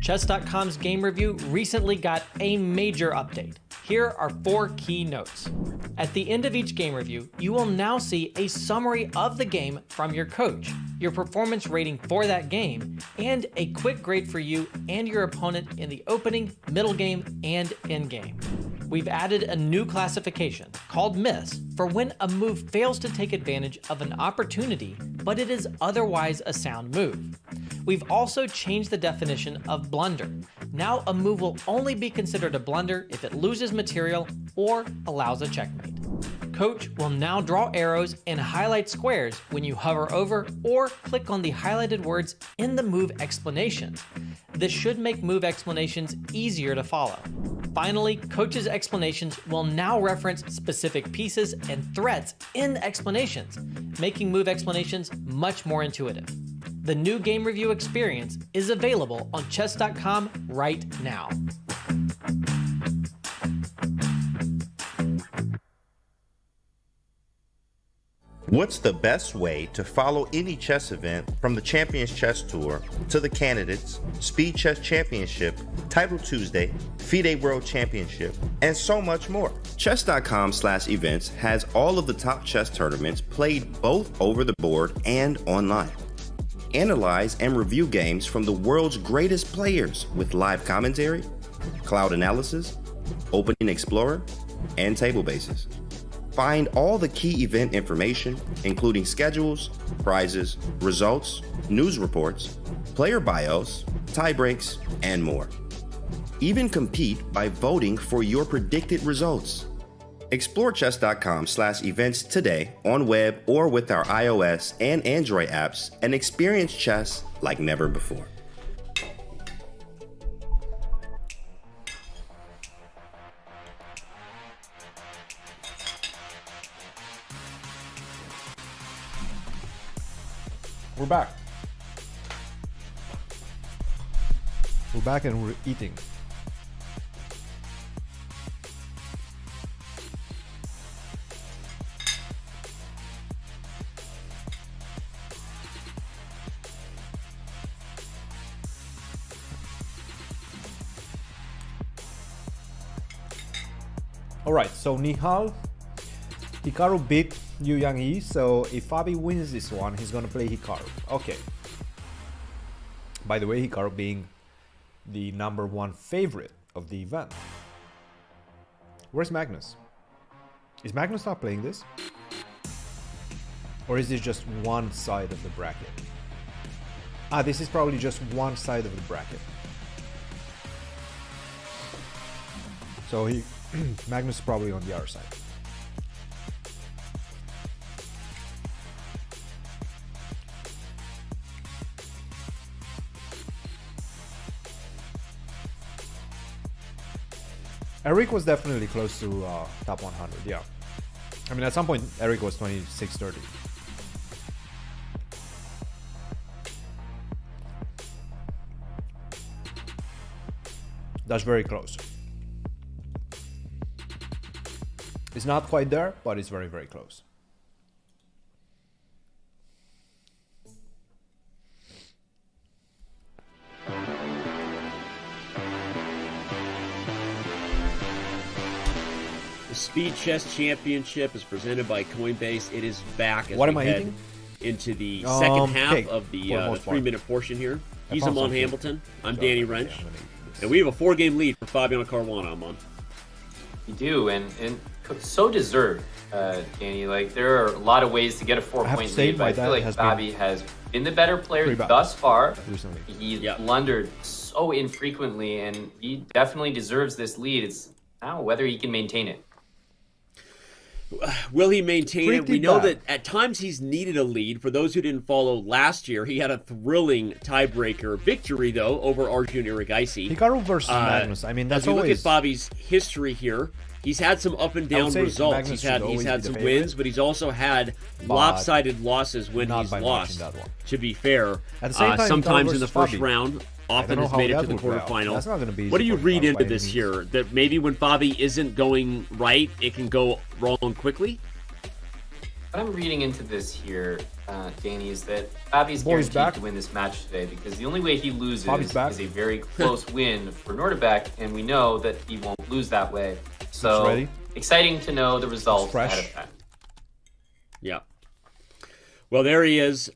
Chess.com's game review recently got a major update. Here are 4 key notes. At the end of each game review, you will now see a summary of the game from your coach, your performance rating for that game, and a quick grade for you and your opponent in the opening, middle game, and endgame. We've added a new classification called miss for when a move fails to take advantage of an opportunity, but it is otherwise a sound move. We've also changed the definition of blunder. Now a move will only be considered a blunder if it loses material or allows a checkmate. Coach will now draw arrows and highlight squares when you hover over or click on the highlighted words in the move explanations. This should make move explanations easier to follow. Finally, Coach's explanations will now reference specific pieces and threats in the explanations, making move explanations much more intuitive. The new game review experience is available on chess.com right now. What's the best way to follow any chess event from the Champions Chess Tour to the Candidates, Speed Chess Championship, Title Tuesday, FIDE World Championship, and so much more? Chess.com/events has all of the top chess tournaments played both over the board and online. Analyze and review games from the world's greatest players with live commentary, cloud analysis, Opening Explorer, and table bases. Find all the key event information, including schedules, prizes, results, news reports, player bios, tie breaks, and more. Even compete by voting for your predicted results. Explore chess.com/events today on web or with our iOS and Android apps and experience chess like never before. We're back. We're back and we're eating. All right, so Nihal, Hikaru beat Yu Yang Yi, so if Fabi wins this one, he's gonna play Hikaru. Okay. By the way, Hikaru being the #1 favorite of the event. Where's Magnus? Is Magnus not playing this? Or is this just one side of the bracket? Ah, this is probably just one side of the bracket. So Magnus is probably on the other side. Eric was definitely close to top 100, yeah. I mean, at some point, Eric was 26-30. That's very close. It's not quite there, but it's very, very close. The Speed Chess Championship is presented by Coinbase. It is back as What we am I head eating? into the second half cake, of the for the most part. 3-minute portion here. I He's found Amon some cake. Hamilton. I'm So, Danny yeah, Wrench. I'm gonna eat this. And we have a 4-game lead for Fabiano Caruana, Amon. You do, and so deserved, Danny. Like, there are a lot of ways to get a I have to 4-point say, lead, but my I feel dad like has Bobby has been the better player Pretty bad. thus far. Recently. He's Yep. blundered so infrequently, and he definitely deserves this lead. It's now whether he can maintain it. Will he maintain it? Pretty We know bad. that at times he's needed a lead. For those who didn't follow last year, he had a thrilling tiebreaker victory, though, over Arjun Iragaisi. Hikaru versus Magnus. I mean, that's As we look always... at Bobby's history here, he's had some up and I would down say results. Magnus He's had should always be the some favorite, wins, but he's also had but lopsided losses when not he's by much in lost. that one. To be fair, At the same time, sometimes Hikaru in the versus first Bobby. round, I often don't know has how made it that to the would play out. quarterfinal. That's not gonna be What do easy you for read Hikaru into by any this means. here? That maybe when Bobby isn't going right, it can go wrong quickly? What I'm reading into this here, Danny, is that Bobby's Boy's guaranteed back. to win this match today because the only way he loses Bobby's back. is a very close win for Norderbeck, and we know that he won't lose that way. It's So ready. exciting to know the results fresh. ahead of time. Yeah. Well, there he is.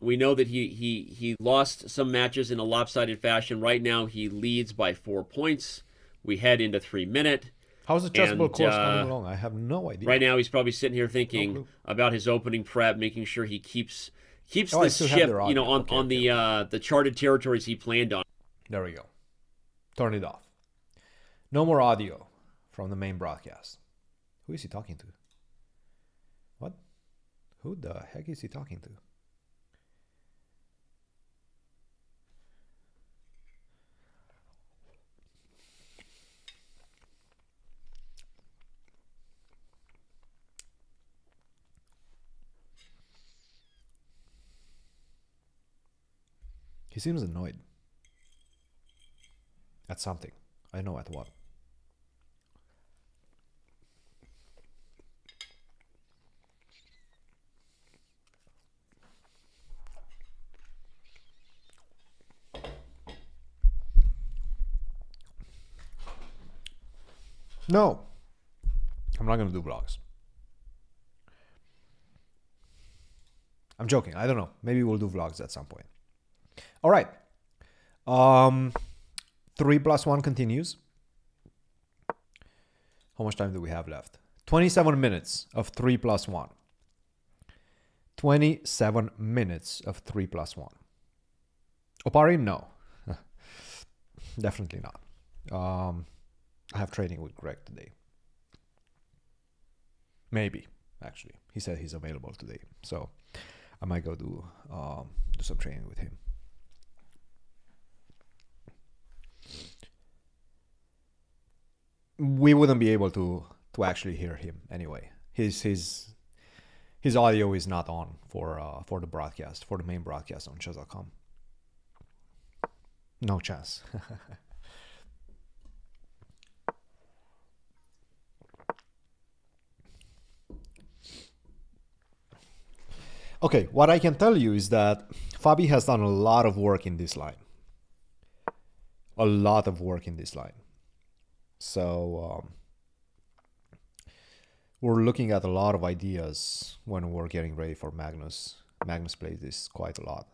We know that he lost some matches in a lopsided fashion. Right now, he leads by 4 points. We head into 3-minute. How's the chessable And, course coming along? I have no idea. Right now, he's probably sitting here No thinking clue. about his opening prep, making sure he keeps Oh, I the still have ship, their you know, audio. on Okay, the charted territories he planned on. There we go. Turn it off. No more audio from the main broadcast. Who is he talking to? What? Who the heck is he talking to? He seems annoyed. At something. I know at what. No. I'm not going to do vlogs. I'm joking. I don't know. Maybe we'll do vlogs at some point. All right. 3+1 continues. How much time do we have left? 27 minutes of 3+1. 27 minutes of 3+1. Opari, no. Definitely not. I have training with Greg today. Maybe, actually. He said he's available today. So I might go do some training with him. We wouldn't be able to actually hear him anyway. His audio is not on for the broadcast, for the main broadcast on chess.com. No chance. Okay, what I can tell you is that Fabi has done a lot of work in this line. A lot of work in this line. So we're looking at a lot of ideas when we're getting ready for Magnus. Magnus plays this quite a lot.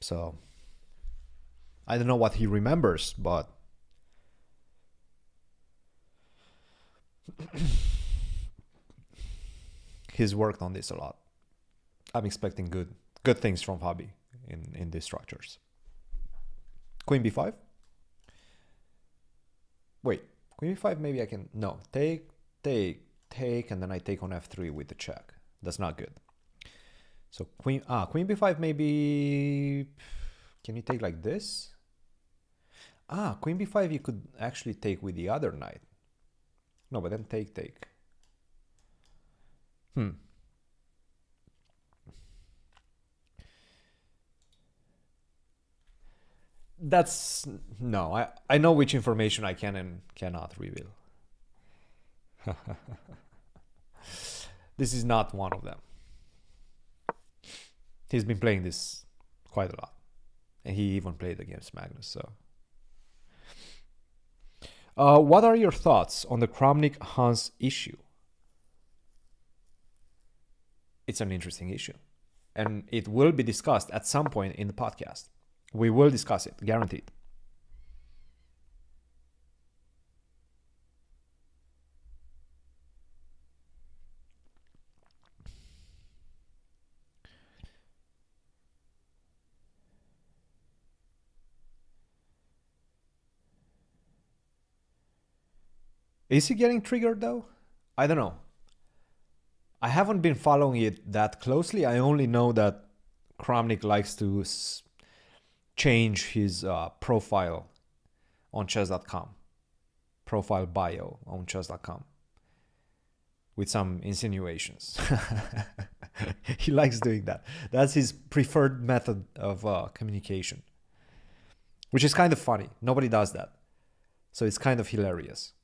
So I don't know what he remembers, but he's worked on this a lot. I'm expecting good things from Fabi in these structures. Queen b5. Wait, queen b5, maybe I can... No, take, and then I take on f3 with the check. That's not good. So queen b5, maybe... Can you take like this? Queen b5 you could actually take with the other knight. No, but then take. That's... No, I know which information I can and cannot reveal. This is not one of them. He's been playing this quite a lot. And he even played against Magnus, so... what are your thoughts on the Kramnik-Hans issue? It's an interesting issue. And it will be discussed at some point in the podcast. We will discuss it, guaranteed. Is he getting triggered though? I don't know. I haven't been following it that closely. I only know that Kramnik likes to change his profile on chess.com. Profile bio on chess.com. With some insinuations. He likes doing that. That's his preferred method of communication. Which is kind of funny. Nobody does that. So it's kind of hilarious.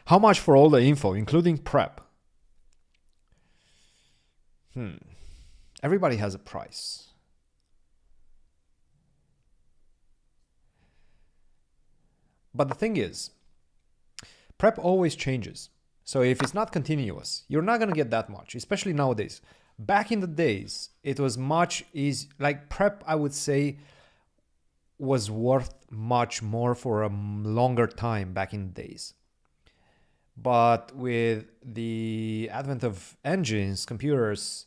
How much for all the info, including prep? Everybody has a price. But the thing is, prep always changes. So if it's not continuous, you're not going to get that much, especially nowadays. Back in the days, it was much easier. Like prep, I would say, was worth much more for a longer time back in the days. But with the advent of engines, computers,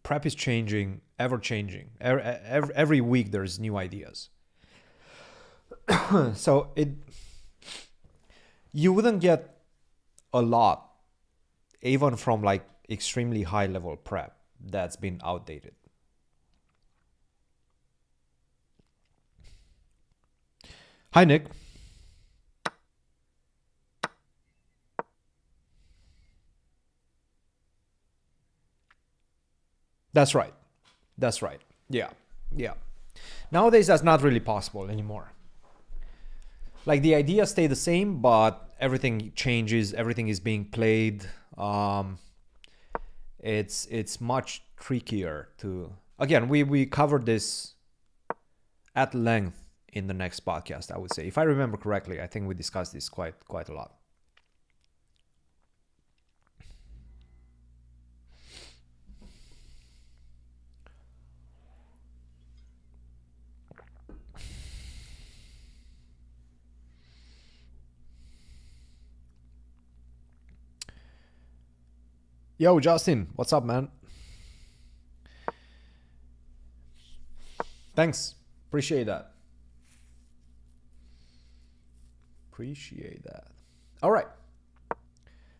prep is changing, ever changing. Every week there's new ideas. So you wouldn't get a lot, even from like extremely high level prep that's been outdated. Hi, Nick. That's right. That's right. Yeah. Nowadays, that's not really possible anymore. Like the ideas stay the same, but everything changes. Everything is being played. It's much trickier to... Again, we covered this at length in the next podcast, I would say. If I remember correctly, I think we discussed this quite a lot. Yo, Justin, what's up, man? Thanks. Appreciate that. All right.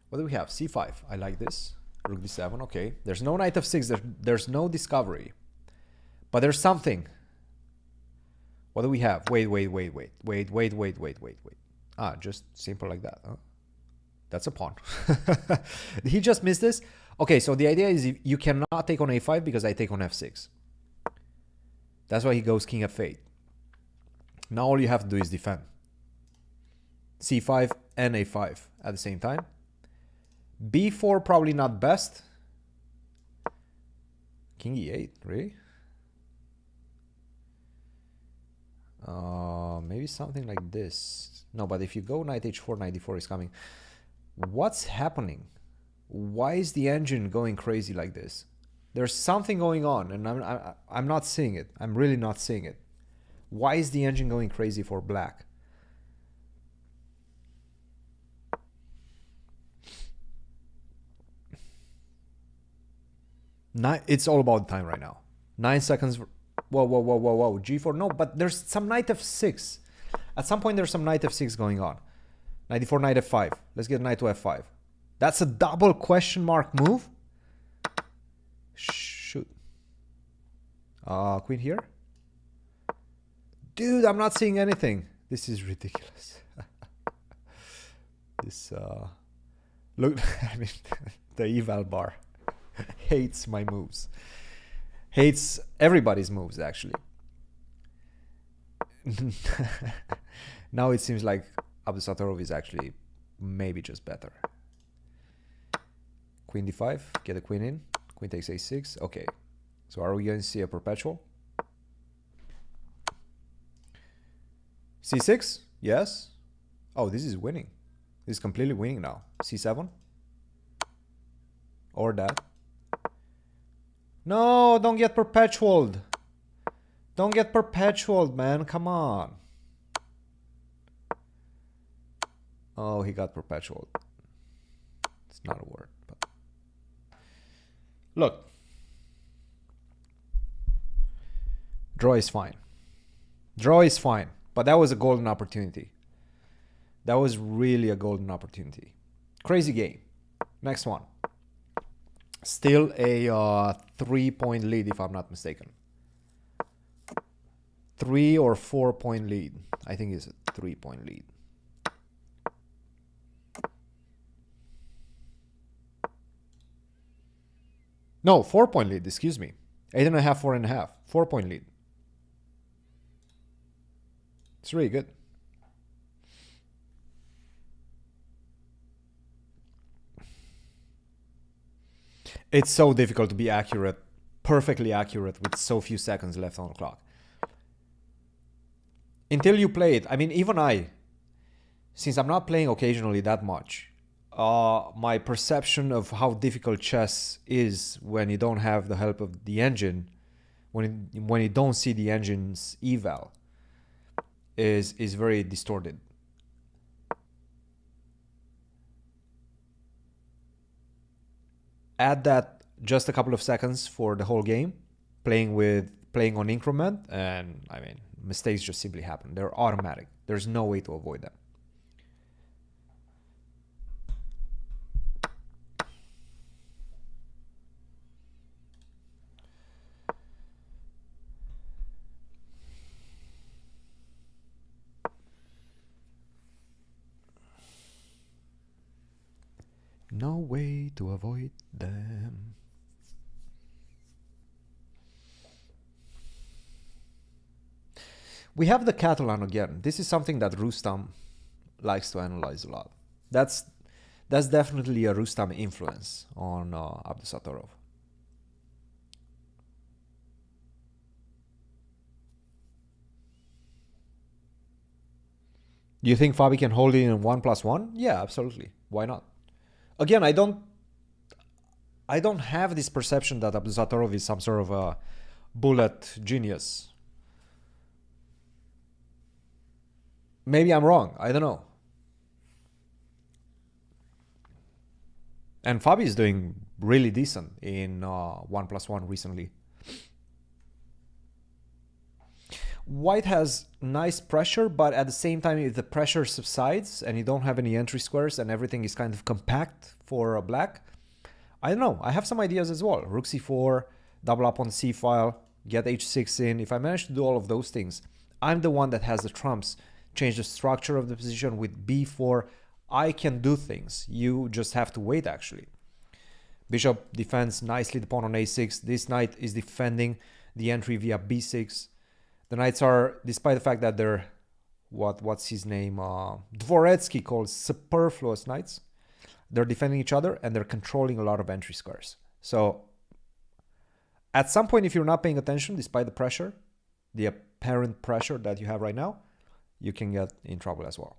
What do we have? C5. I like this. Rook d7. Okay. There's no knight f6. There's no discovery. But there's something. What do we have? Wait. Just simple like that, huh? That's a pawn. He just missed this. Okay, so the idea is you cannot take on a5 because I take on f6. That's why he goes king f8. Now all you have to do is defend. c5 and a5 at the same time. b4 probably not best. King e8, really? Maybe something like this. No, but if you go knight h4, knight d4 is coming. What's happening? Why is the engine going crazy like this? There's something going on, and I'm not seeing it. I'm really not seeing it. Why is the engine going crazy for black? It's all about time right now. 9 seconds. Whoa. G4. No, but there's some knight f6. At some point, there's some knight f6 going on. Knight d4, knight f5. Let's get knight to f5. That's a double question mark move. Shoot. Queen here. Dude, I'm not seeing anything. This is ridiculous. This, look, I mean, the eval bar hates my moves. Hates everybody's moves, actually. Now it seems like Abdusattorov is actually maybe just better. Queen d5, get a queen in. Queen takes a6. Okay. So are we going to see a perpetual? c6? Yes. Oh, this is winning. This is completely winning now. c7? Or that. No, don't get perpetualed. Don't get perpetualed, man. Come on. Oh, he got perpetualed. It's not a word, but look. Draw is fine. Draw is fine, but that was a golden opportunity. That was really a golden opportunity. Crazy game. Next one. Still a 3-point lead, if I'm not mistaken. 3 or 4-point lead. I think it's a 3-point lead. No, 4-point lead, excuse me. 8.5, 4.5. 4-point lead. It's really good. It's so difficult to be accurate, perfectly accurate with so few seconds left on the clock. Until you play it, I mean, even I, since I'm not playing occasionally that much, my perception of how difficult chess is when you don't have the help of the engine, when you don't see the engine's eval, is very distorted. Add that just a couple of seconds for the whole game, playing on increment, and I mean, mistakes just simply happen. They're automatic. There's no way to avoid them. No way to avoid them. We have the Catalan again. This is something that Rustam likes to analyze a lot. That's definitely a Rustam influence on Abdusattorov. Do you think Fabi can hold it in 1+1? Yeah, absolutely. Why not? Again, I don't have this perception that Abdusattorov is some sort of a bullet genius. Maybe I'm wrong. I don't know. And Fabi is doing really decent in 1+1 recently. White has nice pressure, but at the same time, if the pressure subsides and you don't have any entry squares and everything is kind of compact for black, I don't know. I have some ideas as well. Rook c4, double up on c file, get h6 in. If I manage to do all of those things, I'm the one that has the trumps. Change the structure of the position with b4. I can do things. You just have to wait, actually. Bishop defends nicely the pawn on a6. This knight is defending the entry via b6. The knights are, despite the fact that they're, what's his name? Dvoretsky calls superfluous knights. They're defending each other and they're controlling a lot of entry squares. So at some point, if you're not paying attention, despite the pressure, the parent pressure that you have right now, you can get in trouble as well.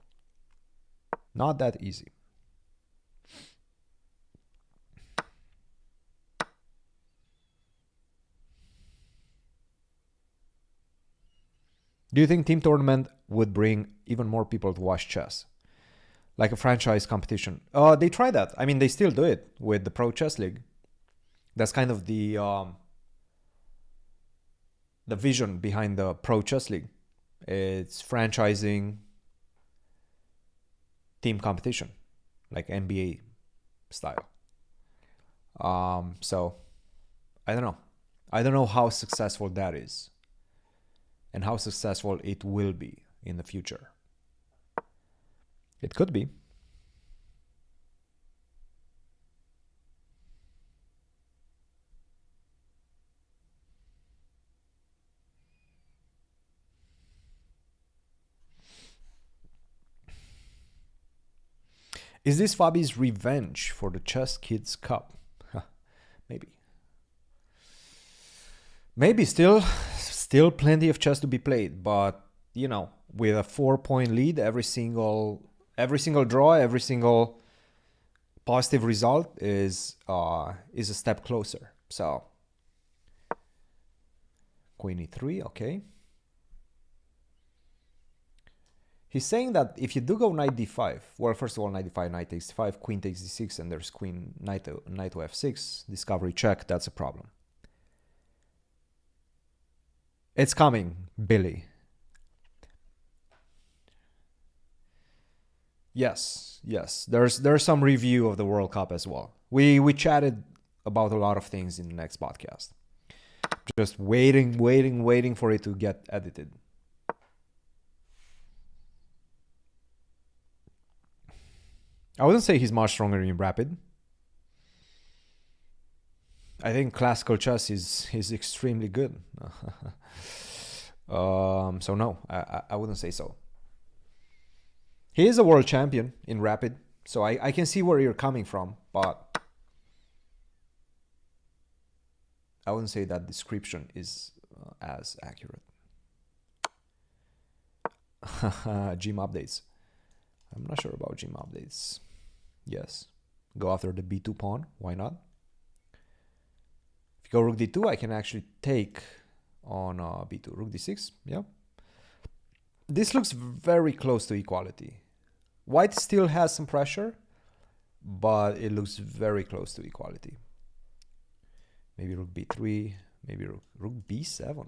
Not that easy. Do you think Team Tournament would bring even more people to watch chess? Like a franchise competition? They try that. I mean, they still do it with the Pro Chess League. That's kind of the vision behind the Pro Chess League. It's franchising team competition, like NBA style. So I don't know. I don't know how successful that is and how successful it will be in the future. It could be. Is this Fabi's revenge for the Chess Kids Cup? Maybe. Maybe still plenty of chess to be played, but you know, with a 4-point lead, every single draw, every single positive result is a step closer. So Queen E3, okay. He's saying that if you do go knight d5, well, first of all, knight d5, knight takes d5, queen takes d6, and there's queen, knight to f6, discovery check, that's a problem. It's coming, Billy. Yes. There's some review of the World Cup as well. We chatted about a lot of things in the next podcast. Just waiting for it to get edited. I wouldn't say he's much stronger in rapid. I think classical chess is extremely good. So no, I wouldn't say so. He is a world champion in rapid, so I can see where you're coming from, but I wouldn't say that description is as accurate. Gym updates. I'm not sure about gym updates. Yes. Go after the b2 pawn. Why not? If you go rook d2, I can actually take on b2. Rook d6. Yeah. This looks very close to equality. White still has some pressure, but it looks very close to equality. Maybe rook b3. Maybe rook b7.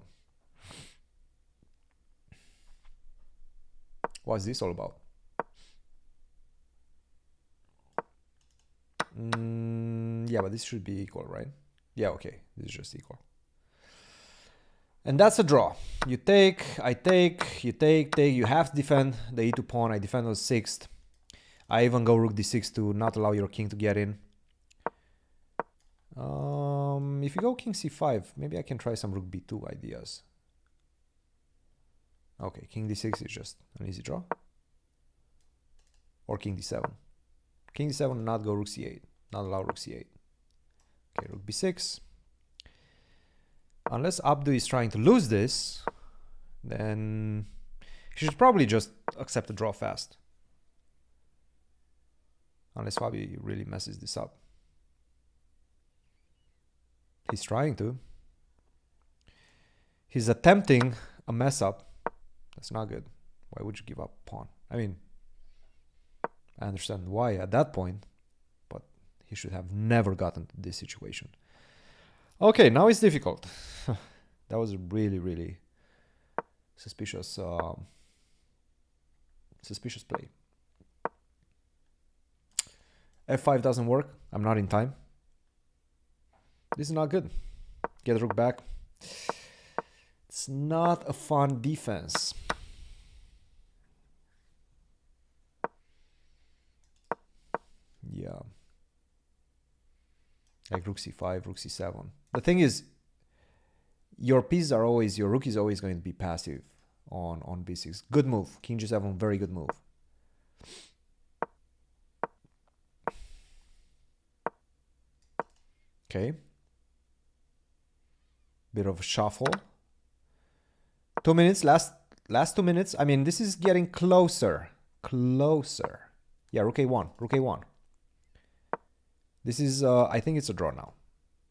What's this all about? Yeah, but this should be equal, right? Yeah, okay. This is just equal. And that's a draw. You take, I take, you take. You have to defend the e2 pawn. I defend on 6th. I even go rook d6 to not allow your king to get in. If you go king c5, maybe I can try some rook b2 ideas. Okay, king d6 is just an easy draw. Or king d7. King d7, not go rook c8. Not allow rook c8. Okay, rook b6. Unless Abdu is trying to lose this, then he should probably just accept the draw fast. Unless Fabi really messes this up. He's trying to. He's attempting a mess up. That's not good. Why would you give up pawn? I mean, I understand why at that point, but he should have never gotten to this situation. Okay, now it's difficult. That was a really suspicious play. F5 doesn't work. I'm not in time. This is not good. Get the rook back. It's not a fun defense. Yeah. Like rook c5, rook c7. The thing is, your pieces are always, your rook is always going to be passive on b6. Good move. King g7, very good move. Okay. Bit of a shuffle. 2 minutes, last 2 minutes. I mean, this is getting closer. Closer. Yeah, rook a1, rook a1. This is, I think it's a draw now.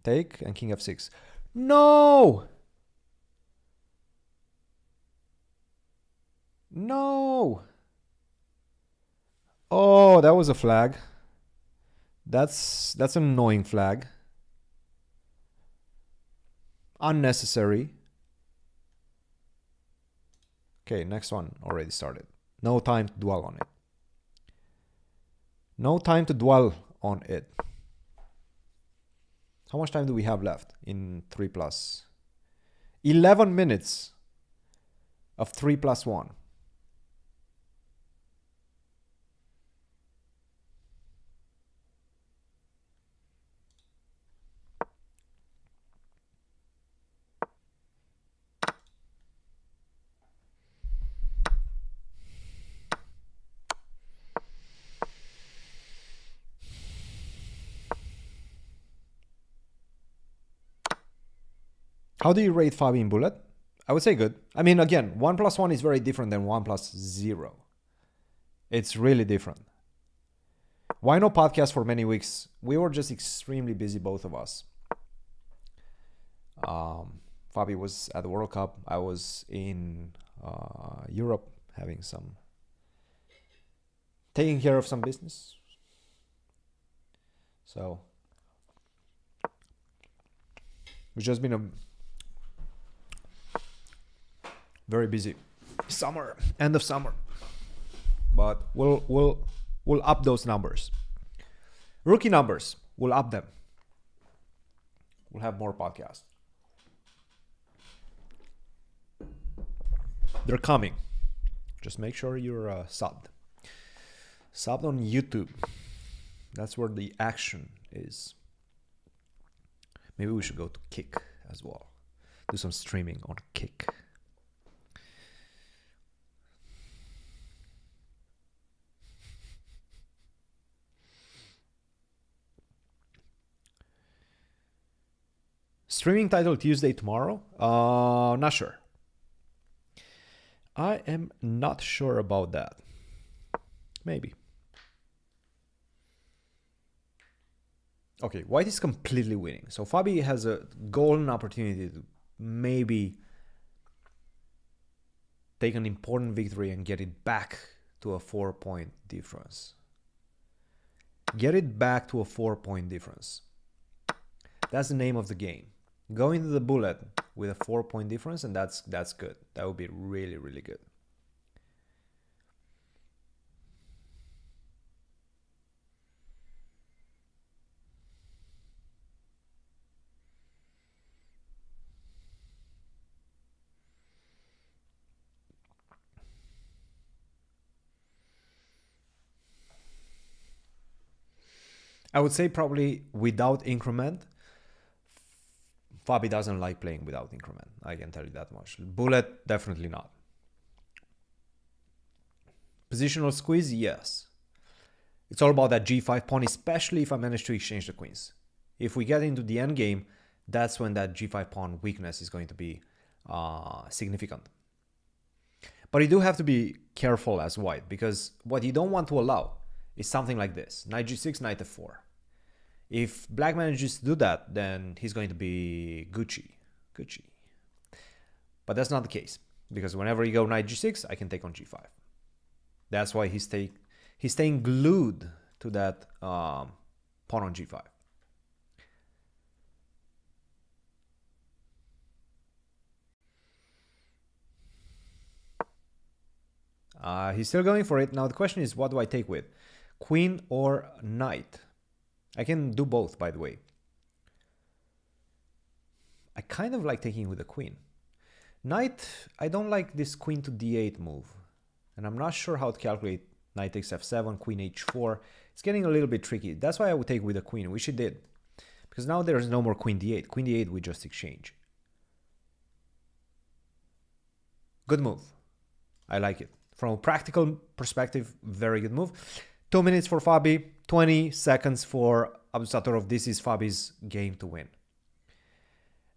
Take and king f6. No! No! Oh, that was a flag. That's an annoying flag. Unnecessary. Okay, next one already started. No time to dwell on it. No time to dwell on it. How much time do we have left in 3+? 11 minutes of 3+1. How do you rate Fabi in bullet? I would say good. I mean, again, 1+1 is very different than 1+0. It's really different. Why no podcast for many weeks? We were just extremely busy, both of us. Fabi was at the World Cup. I was in Europe taking care of some business. So it's just been a very busy summer, end of summer, but we'll up those numbers. Rookie numbers, we'll up them. We'll have more podcasts. They're coming. Just make sure you're subbed on YouTube. That's where the action is. Maybe we should go to Kick as well. Do some streaming on Kick. Streaming title Tuesday tomorrow? Not sure. I am not sure about that. Maybe. Okay, White is completely winning. So Fabi has a golden opportunity to maybe take an important victory and get it back to a 4-point difference. Get it back to a 4-point difference. That's the name of the game. Go into the bullet with a 4-point difference, and that's good. That would be really, really good. I would say probably without increment. Fabi doesn't like playing without increment. I can tell you that much. Bullet, definitely not. Positional squeeze, yes. It's all about that g5 pawn, especially if I manage to exchange the queens. If we get into the end game, that's when that g5 pawn weakness is going to be significant. But you do have to be careful as White, because what you don't want to allow is something like this. Knight g6, knight f4. If Black manages to do that, then he's going to be Gucci. But that's not the case, because whenever you go knight g6, I can take on g5. That's why he's staying glued to that pawn on g5. He's still going for it. Now the question is, what do I take with? Queen or knight? I can do both, by the way. I kind of like taking with a queen. Knight, I don't like this queen to d8 move. And I'm not sure how to calculate knight takes f7, queen h4. It's getting a little bit tricky. That's why I would take with a queen, which it did. Because now there's no more queen d8. Queen d8 we just exchange. Good move. I like it. From a practical perspective, very good move. 2 minutes for Fabi, 20 seconds for Abdusattorov. This is Fabi's game to win.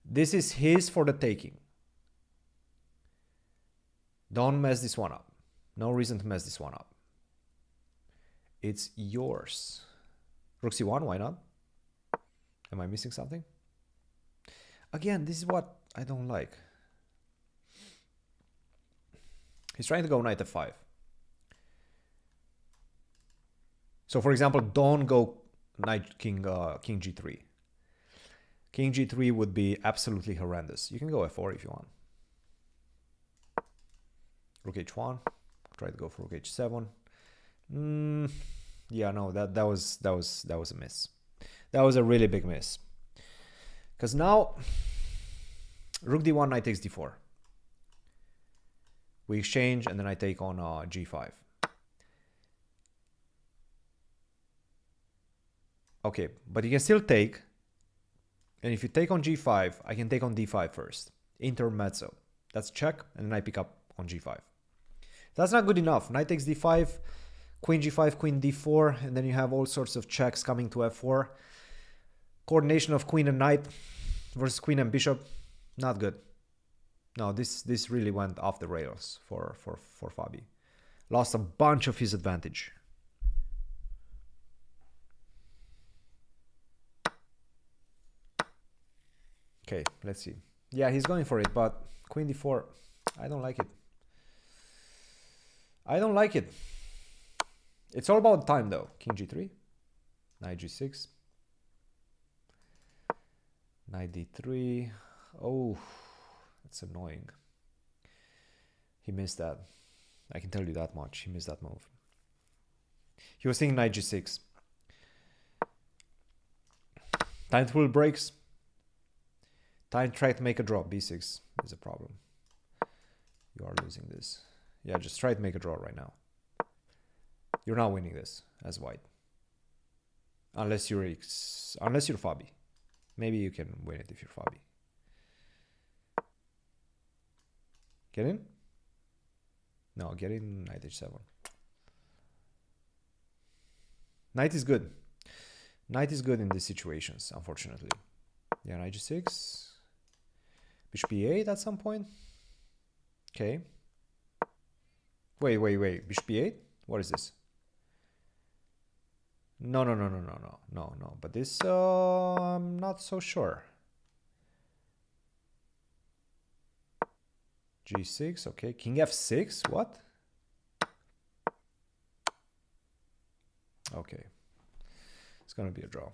This is his for the taking. Don't mess this one up. No reason to mess this one up. It's yours. Rook c1, why not? Am I missing something? Again, this is what I don't like. He's trying to go knight f5. So for example, don't go knight king g3. King g3 would be absolutely horrendous. You can go f4 if you want. Rook h1. Try to go for rook h7. Yeah, no, that was a miss. That was a really big miss. Because now rook d1, knight takes d4. We exchange, and then I take on g5. Okay, but you can still take. And if you take on g5, I can take on d5 first. Intermezzo. That's check, and then I pick up on g5. That's not good enough. Knight takes d5, queen g5, queen d4, and then you have all sorts of checks coming to f4. Coordination of queen and knight versus queen and bishop, not good. No, this really went off the rails for Fabi. Lost a bunch of his advantage. Okay, let's see. Yeah, he's going for it, but queen d4, I don't like it. I don't like it. It's all about time though. King g3, knight g6, knight d3. Oh, that's annoying. He missed that. I can tell you that much. He missed that move. He was thinking knight g6. Time to pull breaks. Time to try to make a draw. b6 is a problem. You are losing this. Yeah, just try to make a draw right now. You're not winning this as white. Unless you're Fabi. Maybe you can win it if you're Fabi. Get in? No, get in knight h7. Knight is good. Knight is good in these situations, unfortunately. Yeah, knight g6. Bishop e8 at some point. Okay. Wait. Bishop e8? What is this? No. But this, I'm not so sure. G6, okay. King f6, what? Okay. It's gonna be a draw.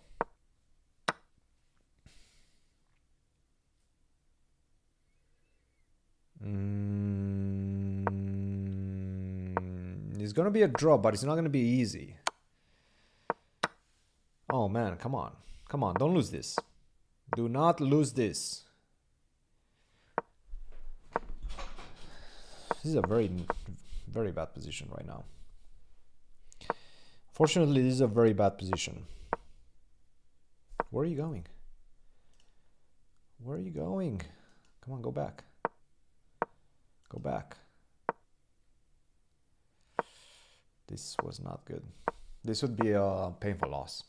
It's gonna be a draw, but it's not gonna be easy. Oh man, come on. Come on, don't lose this. Do not lose this. This is a very, very bad position right now. Fortunately, this is a very bad position. Where are you going? Where are you going? Come on, go back. Go back. This was not good. This would be a painful loss.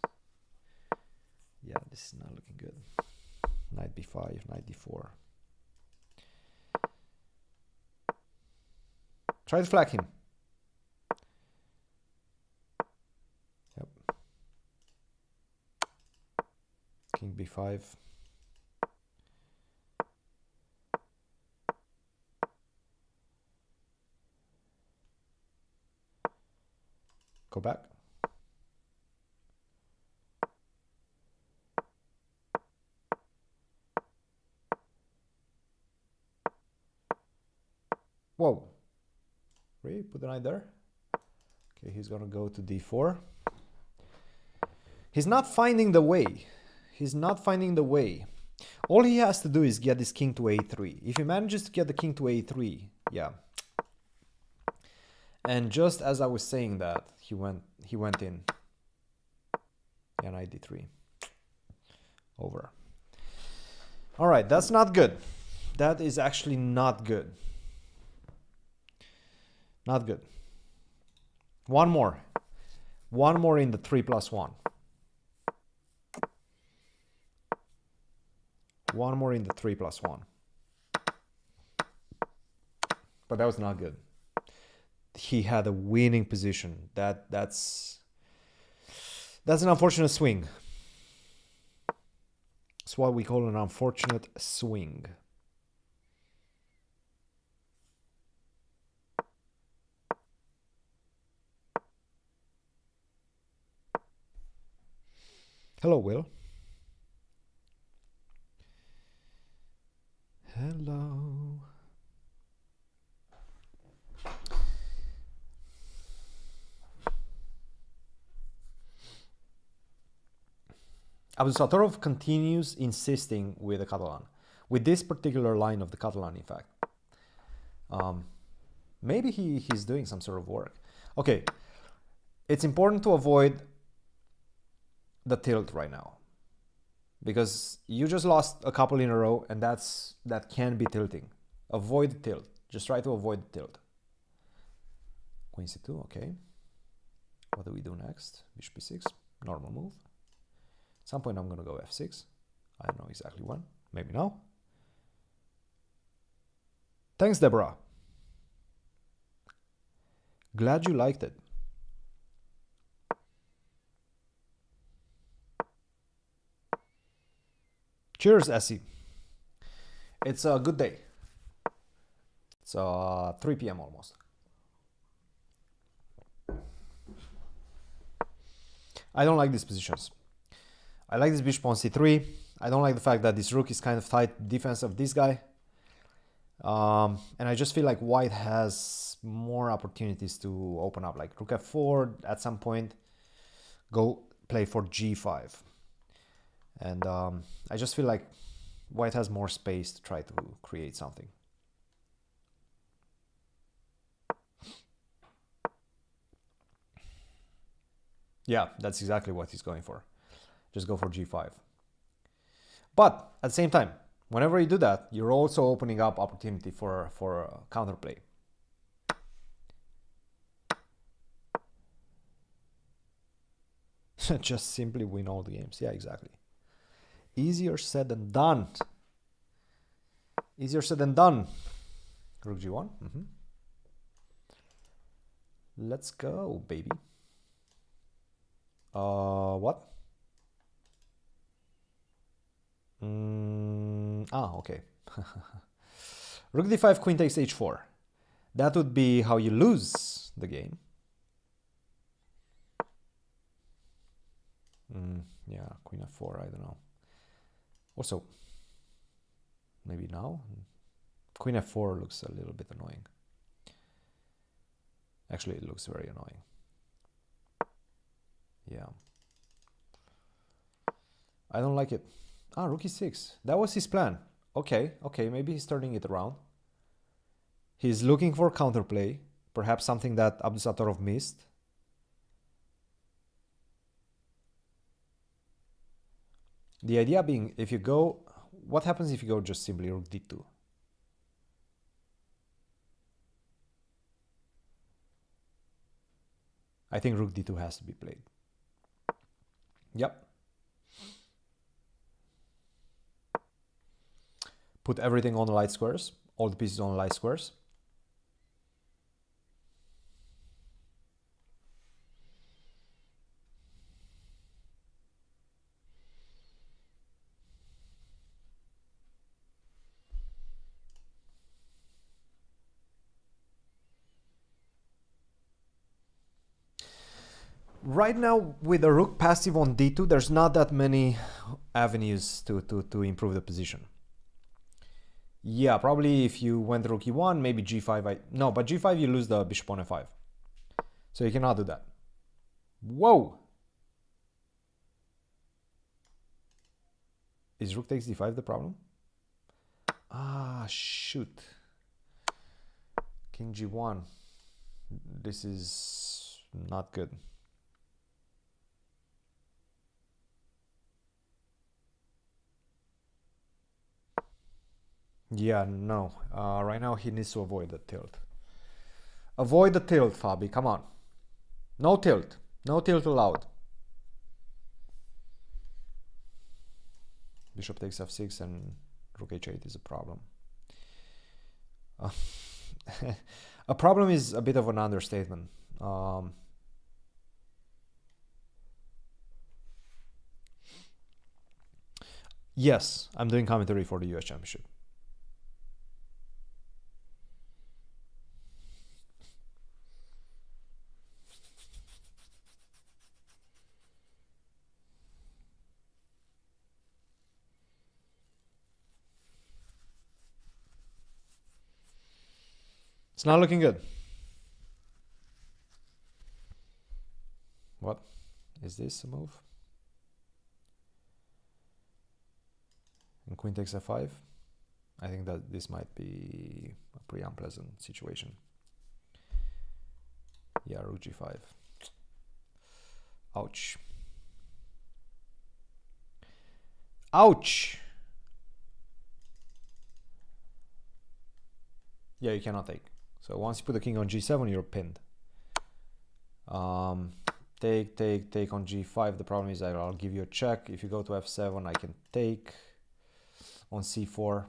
Yeah, this is not looking good. Knight b5, knight d4. Try to flag him. Yep. King b5. Go back. Whoa. Really? Put the knight there? Okay, he's gonna go to d4. He's not finding the way. He's not finding the way. All he has to do is get this king to a3. If he manages to get the king to a3, yeah. And just as I was saying that, he went in. Yeah, knight d3. Over. All right, that's not good. That is actually not good. Not good. One more. One more in the 3+1. One more in the 3+1. But that was not good. He had a winning position. That's an unfortunate swing. It's what we call an unfortunate swing. Hello, Will. Hello. Abdusattorov continues insisting with the Catalan. With this particular line of the Catalan, in fact. Maybe he's doing some sort of work. Okay. It's important to avoid the tilt right now. Because you just lost a couple in a row, and that can be tilting. Avoid the tilt. Just try to avoid the tilt. Queen c2, okay. What do we do next? Bishop b6, normal move. At some point I'm gonna go f6. I don't know exactly when. Maybe now. Thanks, Deborah. Glad you liked it. Cheers, Essie. It's a good day. It's 3 p.m. almost. I don't like these positions. I like this bishop on c3. I don't like the fact that this rook is kind of tight defense of this guy. And I just feel like white has more opportunities to open up. Like rook f4 at some point. Go play for g5. And I just feel like white has more space to try to create something. Yeah, that's exactly what he's going for. Just go for g5. But at the same time, whenever you do that, you're also opening up opportunity for counterplay. Just simply win all the games. Yeah, exactly. Easier said than done. Easier said than done. Rook g1. Let's go, baby. What? Okay. Rook d5, queen takes h4. That would be how you lose the game. Yeah, queen f4, I don't know. Also, maybe now? Queen f4 looks a little bit annoying. Actually, it looks very annoying. Yeah. I don't like it. Rook e6. That was his plan. Okay, maybe he's turning it around. He's looking for counterplay. Perhaps something that Abdusattorov missed. The idea being, if you go... What happens if you go just simply rook d2? I think rook d2 has to be played. Yep. Put everything on the light squares. All the pieces on the light squares. Right now, with the rook passive on d2, there's not that many avenues to improve the position. Yeah, probably if you went rook e1, maybe g5. No, but g5 you lose the bishop on f5. So you cannot do that. Whoa! Is rook takes d5 the problem? Shoot. King g1. This is not good. Yeah, no. Right now he needs to avoid the tilt. Avoid the tilt, Fabi. Come on. No tilt. No tilt allowed. Bishop takes f6 and rook h8 is a problem. A problem is a bit of an understatement. Yes, I'm doing commentary for the US Championship. It's not looking good. What? Is this a move? And queen takes f5. I think that this might be a pretty unpleasant situation. Yeah, rook g5. Ouch. Ouch! Yeah, you cannot take. So once you put the king on g7, you're pinned. Take on g5. The problem is that I'll give you a check. If you go to f7, I can take on c4.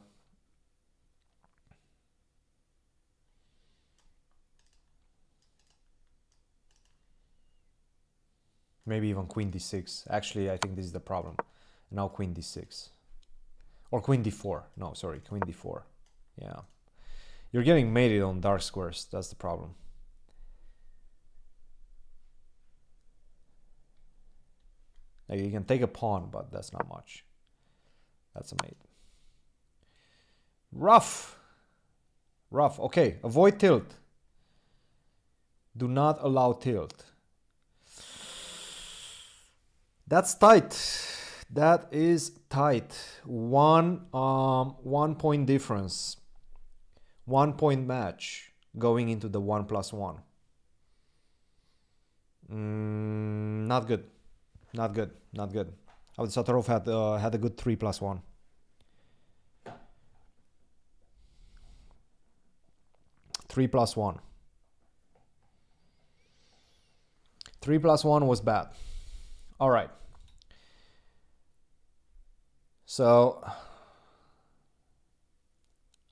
Maybe even queen d6. Actually, I think this is the problem. Now queen d6. Or queen d4. No, sorry, queen d4. Yeah. You're getting mated on dark squares. That's the problem. Like you can take a pawn, but that's not much. That's a mate. Rough. Rough. Okay, avoid tilt. Do not allow tilt. That's tight. That is tight. One point difference. 1 point match going into the 1+1. Not good. Not good. Not good. Abdusattorov had a good 3+1. Three plus one. 3+1 was bad. All right. So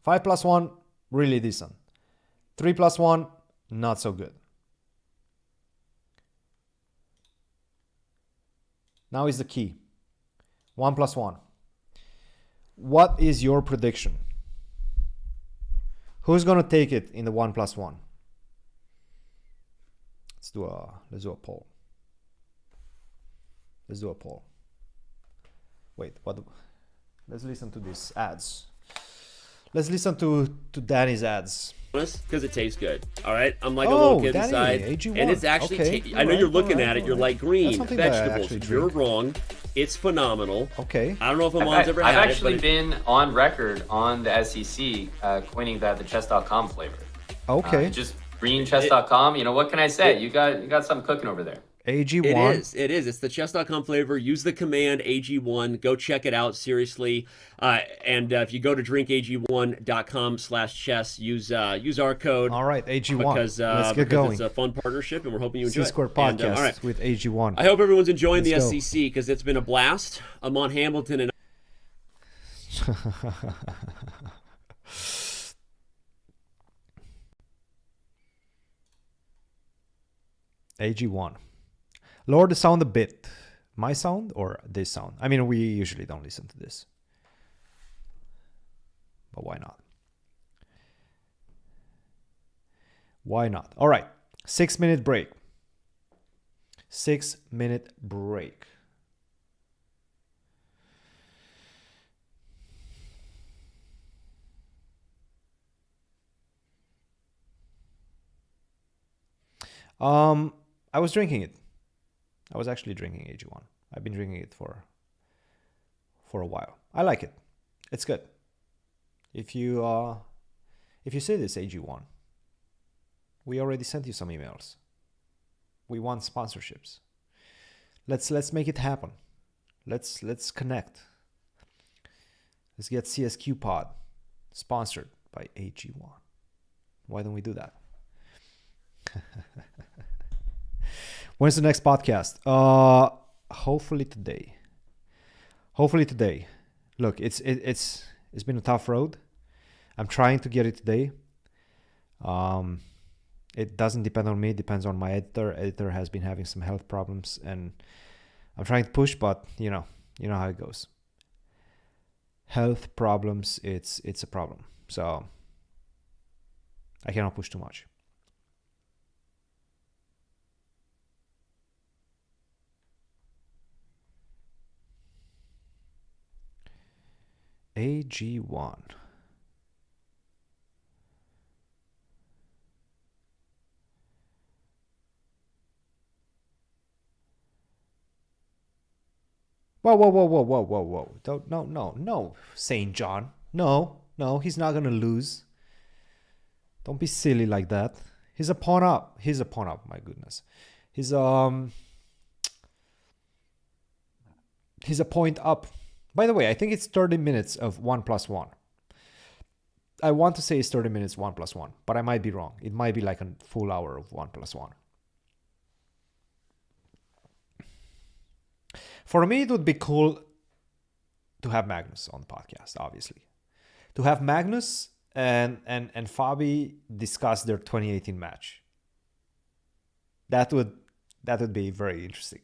5+1 really decent. 3+1 not so good. Now is the key. 1+1. What is your prediction? Who's gonna take it in the 1+1? Let's do a poll. Let's do a poll. Wait, what? Let's listen to these ads. Let's listen to Danny's ads. Because it tastes good. All right, I'm like a Oh, little kid Danny, inside, AG1. and it's actually. Okay, I know alright, you're looking alright, at it. You're alright. like green That's something that I vegetables. actually You're drink. wrong. It's phenomenal. Okay. I don't know if Amon's I've ever had actually it, but been on record on the SCC coining that the chess.com flavor. Okay. Just greenchess.com. You know, what can I say? You got something cooking over there. AG1. It is. It's the chess.com flavor. Use the command AG1. Go check it out, seriously. And if you go to drinkag1.com/chess, use our code. All right, AG1. Because, Let's get going. It's a fun partnership, and we're hoping you enjoy C Square it. Podcast And, all right. with AG1. I hope everyone's enjoying Let's the go. SCC because it's been a blast. Amon Hamilton and AG1. Lower the sound a bit. My sound or this sound? I mean, we usually don't listen to this. But why not? Why not? All right. 6-minute break. 6-minute break. I was drinking it. I was actually drinking AG1. I've been drinking it for a while. I like it. It's good. If you say this AG1, we already sent you some emails. We want sponsorships. Let's make it happen. Let's connect. Let's get CSQ Pod sponsored by AG1. Why don't we do that? When's the next podcast? Hopefully today. Hopefully today. Look, it's been a tough road. I'm trying to get it today. It doesn't depend on me. It depends on my editor. Editor has been having some health problems, and I'm trying to push, but you know how it goes. Health problems, it's a problem. So I cannot push too much. AG1. Whoa. No, St. John. No, he's not going to lose. Don't be silly like that. He's a pawn up. My goodness. He's a point up. By the way, I think it's 30 minutes of 1+1. I want to say it's 30 minutes 1+1, but I might be wrong. It might be like a full hour of 1+1. For me, it would be cool to have Magnus on the podcast, obviously. To have Magnus and Fabi discuss their 2018 match. That would be very interesting.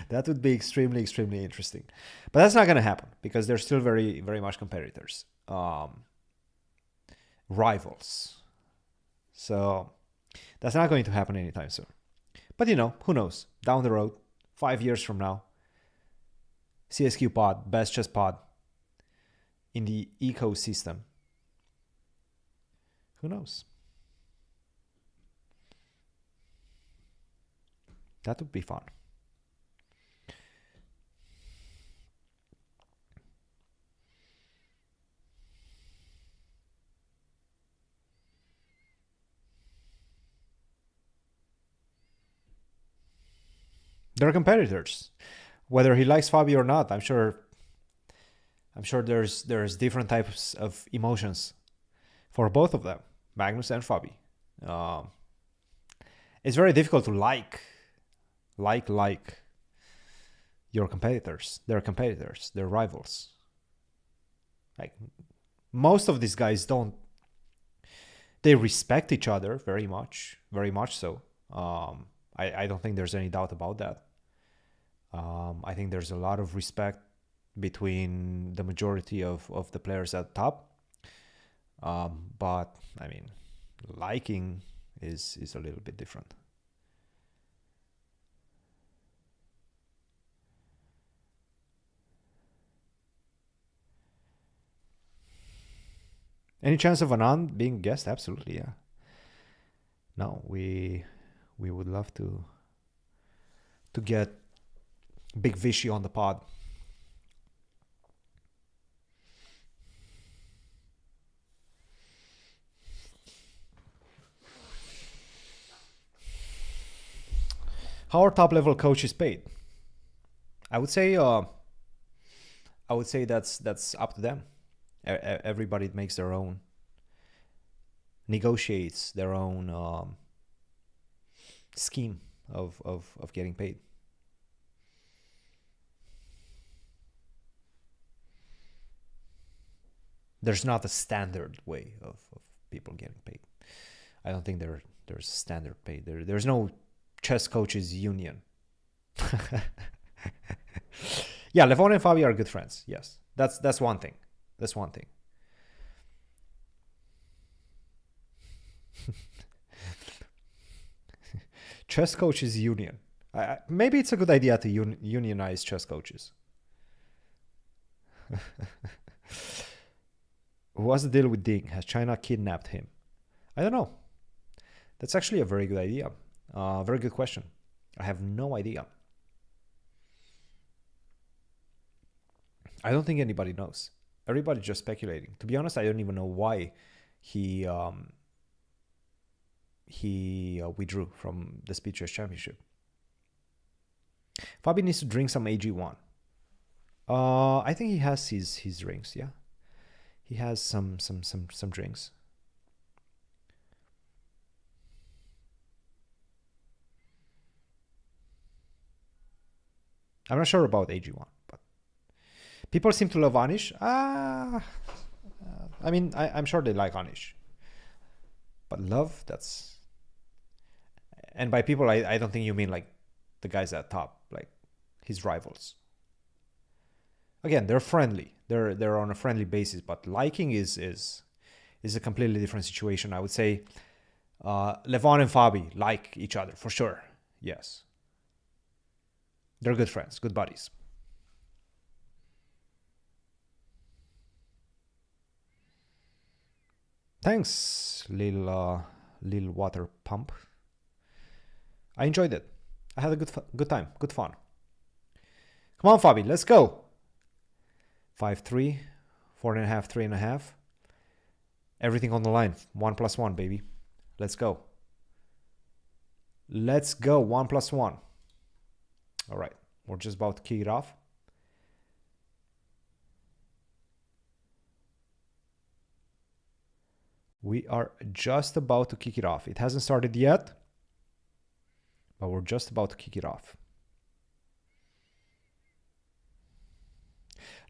That would be extremely interesting. But that's not going to happen because they're still very much competitors. Rivals. So that's not going to happen anytime soon. But who knows? Down the road, 5 years from now, CSQ pod, best chess pod in the ecosystem. Who knows? That would be fun. They're competitors. Whether he likes Fabi or not, I'm sure there's different types of emotions for both of them, Magnus and Fabi. It's very difficult to like your competitors. They're competitors. They're rivals. Like most of these guys don't. They respect each other very much so. I don't think there's any doubt about that. I think there's a lot of respect between the majority of the players at the top. But I mean, liking is a little bit different. Any chance of Anand being a guest? Absolutely, yeah. No, we would love to get Big Vishy on the pod. How are top level coaches paid? I would say that's up to them. Everybody makes their own, negotiates their own scheme of getting paid. There's not a standard way of people getting paid. I don't think there's a standard pay. There's no chess coaches union. Yeah, Levon and Fabi are good friends. Yes, that's one thing. That's one thing. Chess coaches union. Maybe it's a good idea to unionize chess coaches. What's the deal with Ding? Has China kidnapped him? I don't know. That's actually a very good idea. Very good question. I have no idea. I don't think anybody knows. Everybody's just speculating. To be honest, I don't even know why he withdrew from the Speed Chess Championship. Fabi needs to drink some AG1. I think he has his drinks. Yeah, he has some drinks. I'm not sure about AG1, but people seem to love Anish. I mean, I'm sure they like Anish. But love, that's... And by people, I don't think you mean like the guys at top, like his rivals. Again, they're friendly. They're on a friendly basis, but liking is a completely different situation. I would say Levon and Fabi like each other for sure. Yes. They're good friends, good buddies. Thanks, little water pump. I enjoyed it. I had a good time, good fun. Come on, Fabi, let's go. 5-3, 4.5, 3.5. Everything on the line. 1+1, baby. Let's go. Let's go. 1+1. All right, we're just about to kick it off. We are just about to kick it off. It hasn't started yet, but we're just about to kick it off.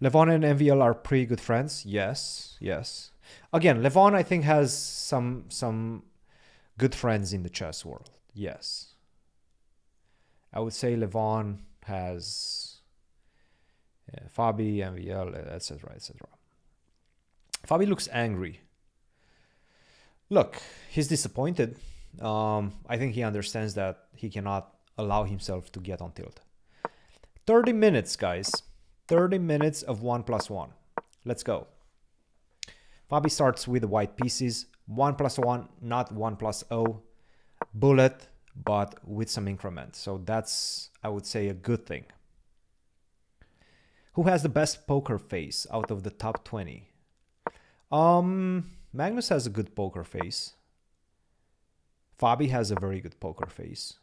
Levon and MVL are pretty good friends. Yes, yes. Again, Levon, I think, has some good friends in the chess world. Yes. I would say Levon has Fabi, MVL, etc., etc. Fabi looks angry. Look, he's disappointed. I think he understands that he cannot allow himself to get on tilt. 30 minutes, guys. 30 minutes of 1+1. Let's go. Fabi starts with the white pieces. 1+1, not 1+0. Bullet, but with some increment. So that's, I would say, a good thing. Who has the best poker face out of the top 20? Magnus has a good poker face. Fabi has a very good poker face.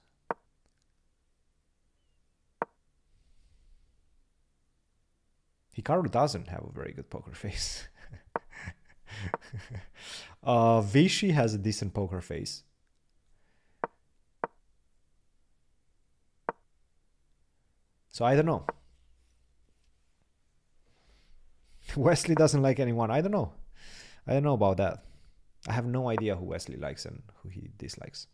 Hikaru doesn't have a very good poker face. Vichy has a decent poker face. So I don't know. Wesley doesn't like anyone. I don't know. I don't know about that. I have no idea who Wesley likes and who he dislikes.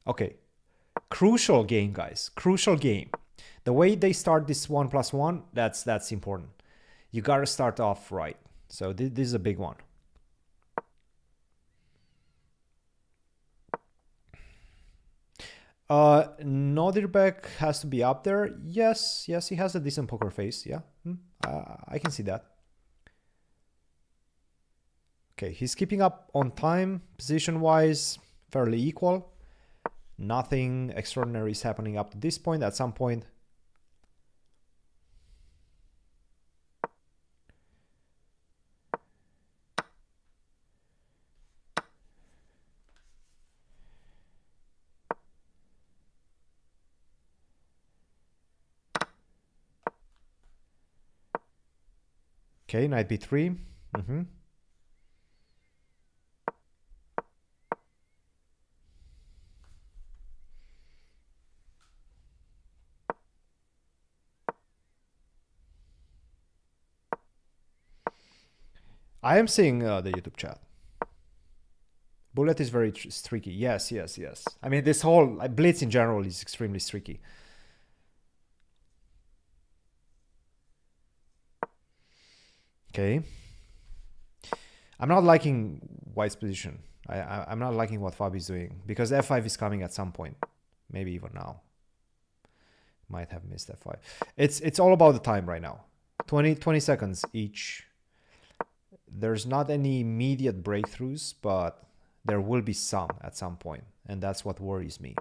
Okay. Crucial game, guys. Crucial game. The way they start this 1+1, that's important. You gotta start off right. So this is a big one. Nodirbek has to be up there. Yes, he has a decent poker face. Yeah, I can see that. Okay, he's keeping up on time, position-wise, fairly equal. Nothing extraordinary is happening up to this point. At some point, okay, knight b3. I am seeing the YouTube chat. Bullet is very streaky. Yes. I mean, this whole Blitz in general is extremely streaky. Okay. I'm not liking White's position. I'm not liking what Fabi is doing because f5 is coming at some point. Maybe even now. Might have missed f5. It's all about the time right now. 20 seconds each. There's not any immediate breakthroughs, but there will be some at some point, and that's what worries me.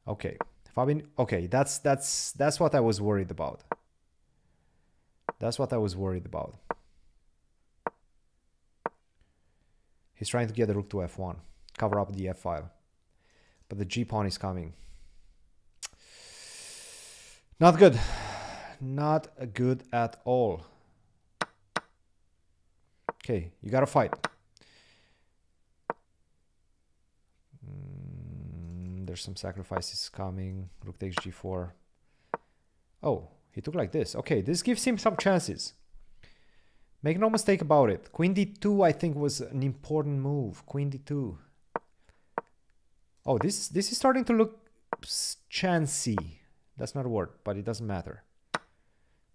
Okay, Fabian. Okay, that's what I was worried about. That's what I was worried about. He's trying to get the rook to f1, cover up the f file, but the g pawn is coming. Not good. Not good at all. Okay, you gotta fight. There's some sacrifices coming. Rook takes g4. Oh, he took like this. Okay, this gives him some chances. Make no mistake about it. Queen d2, I think, was an important move. Queen d2. Oh, this is starting to look chancy. That's not a word, but it doesn't matter.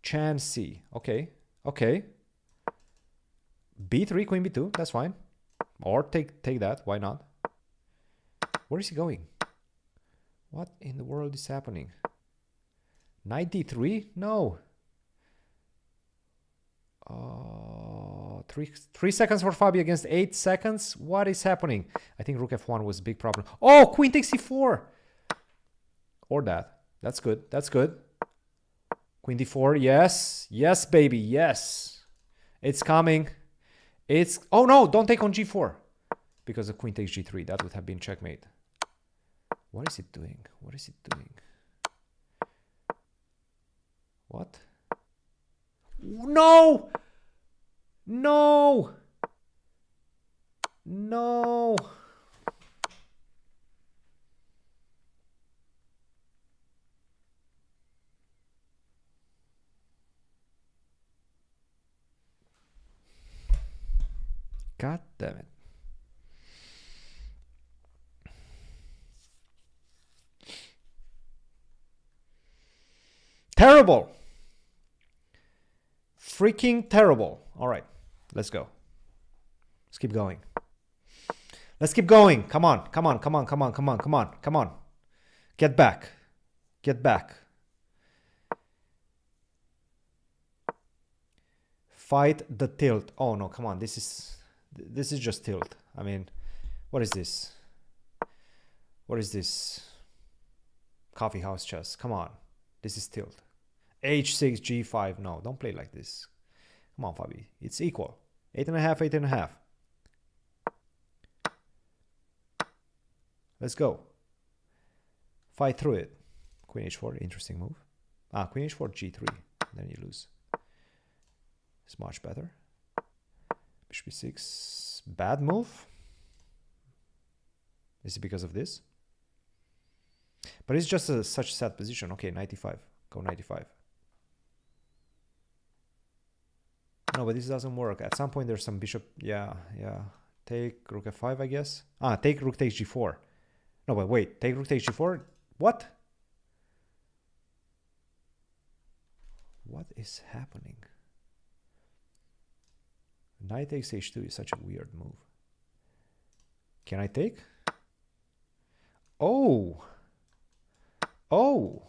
Chancy. Okay. Okay. b3, queen b2. That's fine. Or take that. Why not? Where is he going? What in the world is happening? Knight d3? No. 3 seconds for Fabi against 8 seconds. What is happening? I think rook f1 was a big problem. Oh, queen takes c4. Or that. That's good. That's good. Queen d4. Yes. Yes, baby. Yes. It's coming. It's... Oh, no. Don't take on g4. Because the queen takes g3. That would have been checkmate. What is it doing? What is it doing? What? No! No! No! God damn it. Terrible! Freaking terrible. All right, let's go. Let's keep going. Let's keep going. Come on, come on, come on, come on, come on, come on, come on. Get back. Get back. Fight the tilt. Oh no, come on. This is just tilt. I mean, what is this? What is this? Coffee house chess. Come on. This is tilt. H6, G5. No, don't play like this. Come on, Fabi. It's equal. 8.5, 8.5. Let's go. Fight through it. Queen H4, interesting move. Ah, Queen H4, G3. Then you lose. It's much better. Bishop B6. Bad move. Is it because of this? But it's just such a sad position. Okay, 95. Go 95. No, but this doesn't work. At some point, there's some bishop. Yeah, yeah. Take rook f5, I guess. Ah, take rook takes g4. No, but wait. Take rook takes g4? What? What is happening? Knight takes h2 is such a weird move. Can I take? Oh. Oh.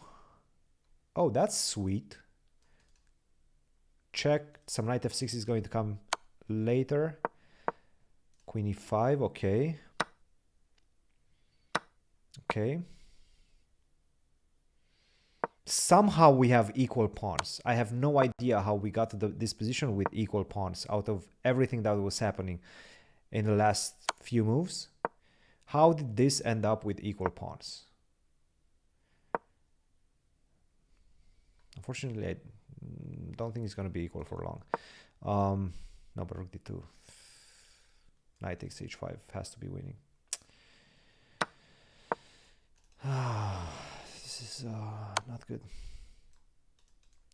Oh, that's sweet. Check. Some knight f6 is going to come later. Queen e5. Okay. Okay. Somehow we have equal pawns. I have no idea how we got to this position with equal pawns out of everything that was happening in the last few moves. How did this end up with equal pawns? Unfortunately, I don't think it's going to be equal for long. No, but rook d2. Knight takes h5 has to be winning. This is not good.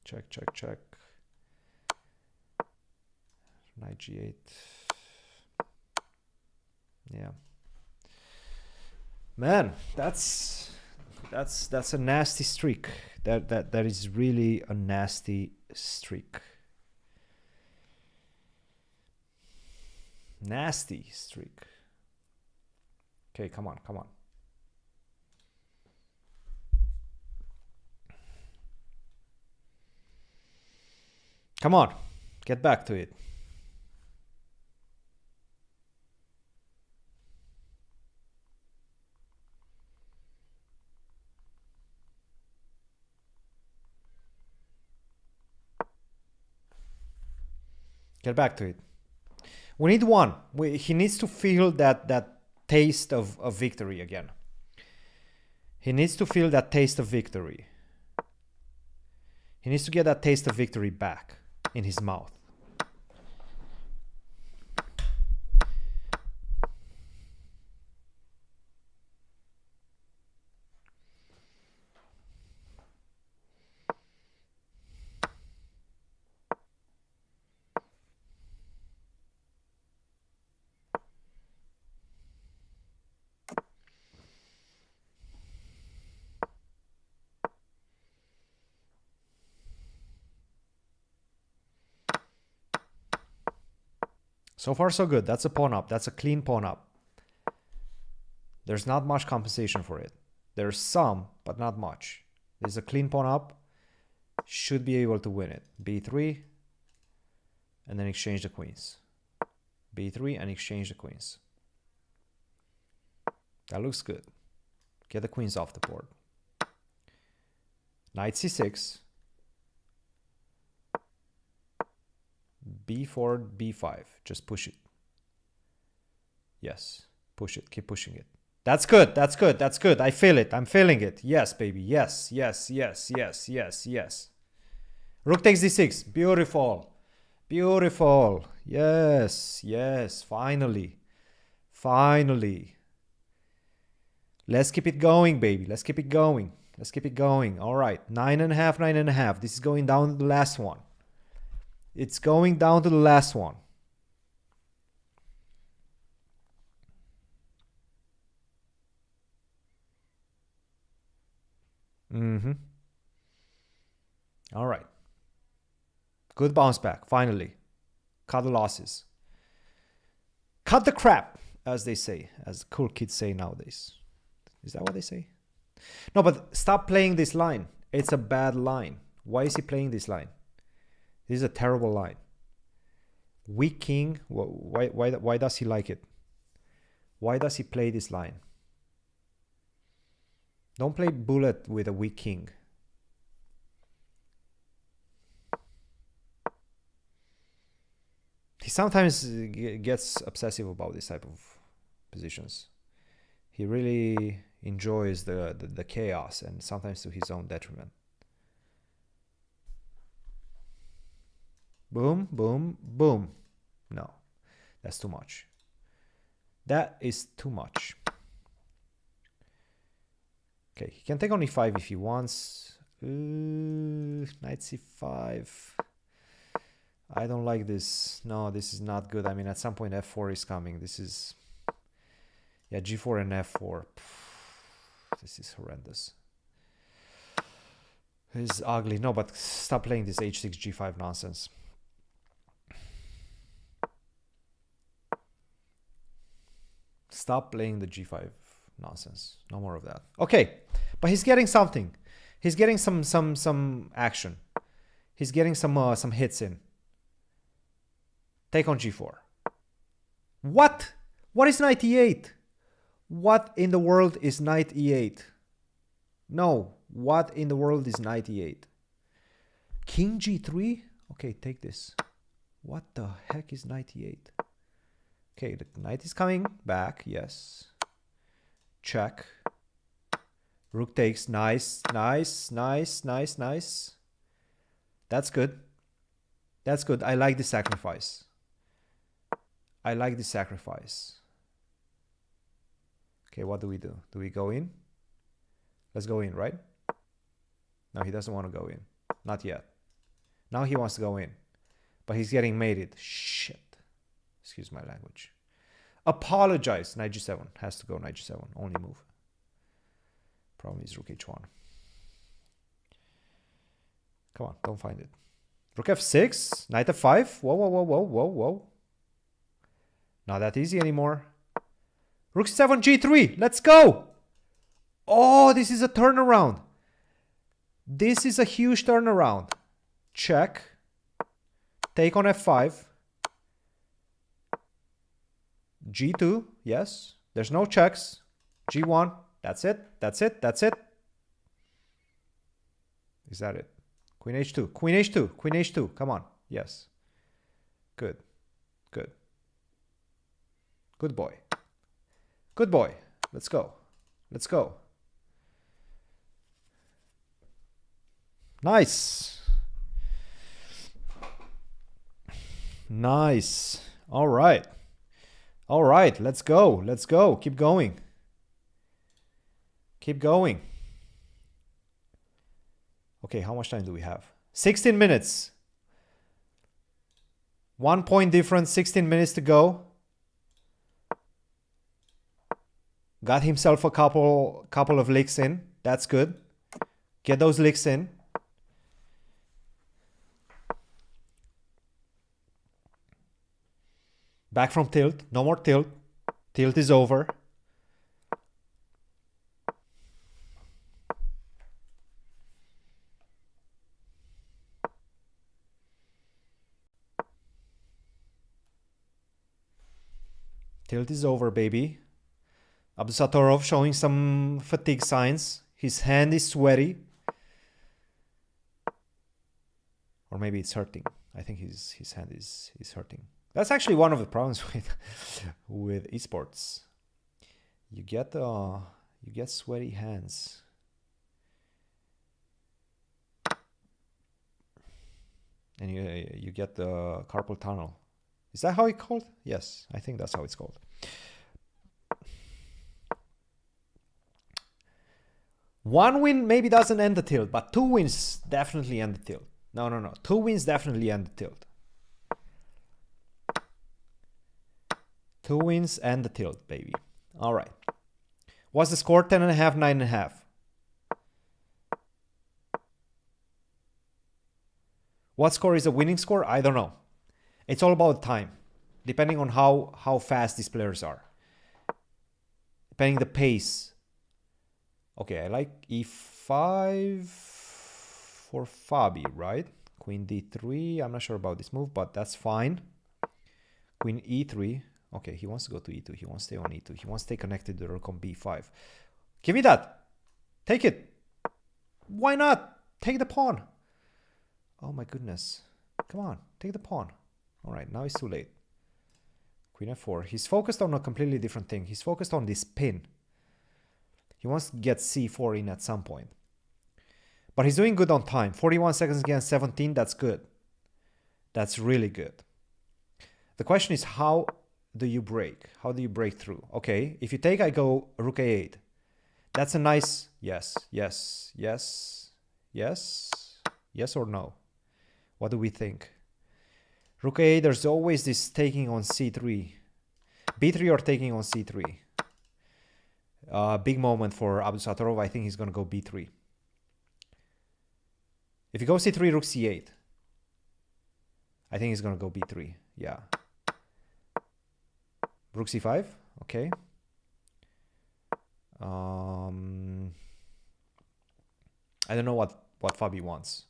Check, check, check. Knight g8. Yeah. Man, that's a nasty streak. That is really a nasty streak. Nasty streak. Okay, come on, come on. Come on, get back to it. Get back to it. We need one. He needs to feel that taste of victory again. He needs to feel that taste of victory. He needs to get that taste of victory back in his mouth. So far, so good. That's a pawn up. That's a clean pawn up. There's not much compensation for it. There's some, but not much. There's a clean pawn up. Should be able to win it. b3. And then exchange the queens. b3 and exchange the queens. That looks good. Get the queens off the board. Knight c6. b4, b5. Just push it. Yes. Push it. Keep pushing it. That's good. That's good. That's good. I feel it. I'm feeling it. Yes, baby. Yes, yes, yes, yes, yes, yes. Rook takes d6. Beautiful. Beautiful. Yes, yes. Finally. Finally. Let's keep it going, baby. Let's keep it going. Let's keep it going. All right. 9.5, 9.5. This is going down to the last one. It's going down to the last one. All right. Good bounce back. Finally. Cut the losses. Cut the crap, as they say, as the cool kids say nowadays. Is that what they say? No, but stop playing this line. It's a bad line. Why is he playing this line? This is a terrible line. Weak king. Why does he like it? Why does he play this line? Don't play bullet with a weak king. He sometimes gets obsessive about this type of positions. He really enjoys the chaos, and sometimes to his own detriment. Boom, boom, boom. No, that's too much. That is too much. Okay, he can take on e5 if he wants. Knight c5. I don't like this. No, this is not good. I mean, at some point f4 is coming. This is... Yeah, g4 and f4. This is horrendous. This is ugly. No, but stop playing this h6, g5 nonsense. Stop playing the g5 nonsense. No more of that. Okay, but he's getting something. He's getting some action. He's getting some hits in. Take on g4. What? What is knight e8? What in the world is knight e8? No. What in the world is knight e8? King g3? Okay, take this. What the heck is knight e8? Okay, the knight is coming back. Yes. Check. Rook takes. Nice, nice, nice, nice, nice. That's good. That's good. I like the sacrifice. I like the sacrifice. Okay, what do? Do we go in? Let's go in, right? No, he doesn't want to go in. Not yet. Now he wants to go in. But he's getting mated. Shit. Excuse my language. Apologize. Knight g7. Has to go knight g7. Only move. Problem is rook h1. Come on, don't find it. Rook f6. Knight f5. Whoa, whoa, whoa, whoa, whoa, whoa. Not that easy anymore. Rook 7 g3. Let's go. Oh, this is a turnaround. This is a huge turnaround. Check. Take on f5. g2. Yes. There's no checks. g1. That's it. That's it. That's it. Is that it? Queen h2. Queen h2. Queen h2. Come on. Yes. Good. Good. Good boy. Good boy. Let's go. Let's go. Nice. Nice. All right. All right. Let's go. Let's go. Keep going. Keep going. Okay, how much time do we have? 16 minutes. 1 point difference, 16 minutes to go. Got himself a couple of licks in. That's good. Get those licks in. Back from tilt. No more tilt. Tilt is over. Tilt is over, baby. Abdusattorov showing some fatigue signs. His hand is sweaty. Or maybe it's hurting. I think his hand is hurting. That's actually one of the problems with esports. You get sweaty hands. And you get the carpal tunnel. Is that how it's called? Yes, I think that's how it's called. One win maybe doesn't end the tilt, but 2 wins definitely end the tilt. No. 2 wins definitely end the tilt. 2 wins and the tilt, baby. All right. What's the score? 10.5, 9.5. What score is a winning score? I don't know. It's all about time, depending on how fast these players are. Depending the pace. Okay, I like e5 for Fabi, right? Queen d3. I'm not sure about this move, but that's fine. Queen e3. Okay, he wants to go to e2. He wants to stay on e2. He wants to stay connected to the rook on b5. Give me that. Take it. Why not? Take the pawn. Oh my goodness. Come on, take the pawn. All right, now it's too late. Queen f4. He's focused on a completely different thing. He's focused on this pin. He wants to get c4 in at some point. But he's doing good on time. 41 seconds against 17, that's good. That's really good. The question is, how do you break? How do you break through? Okay, if you take, I go rook a8. That's a nice yes, yes, yes, yes, yes or no? What do we think? Rook a8, there's always this taking on c3. b3 or taking on c3. Big moment for Abdusattorov. I think he's going to go b3. If you go c3, rook c8. I think he's going to go b3. Yeah. Rook c5. Okay. I don't know what Fabi wants.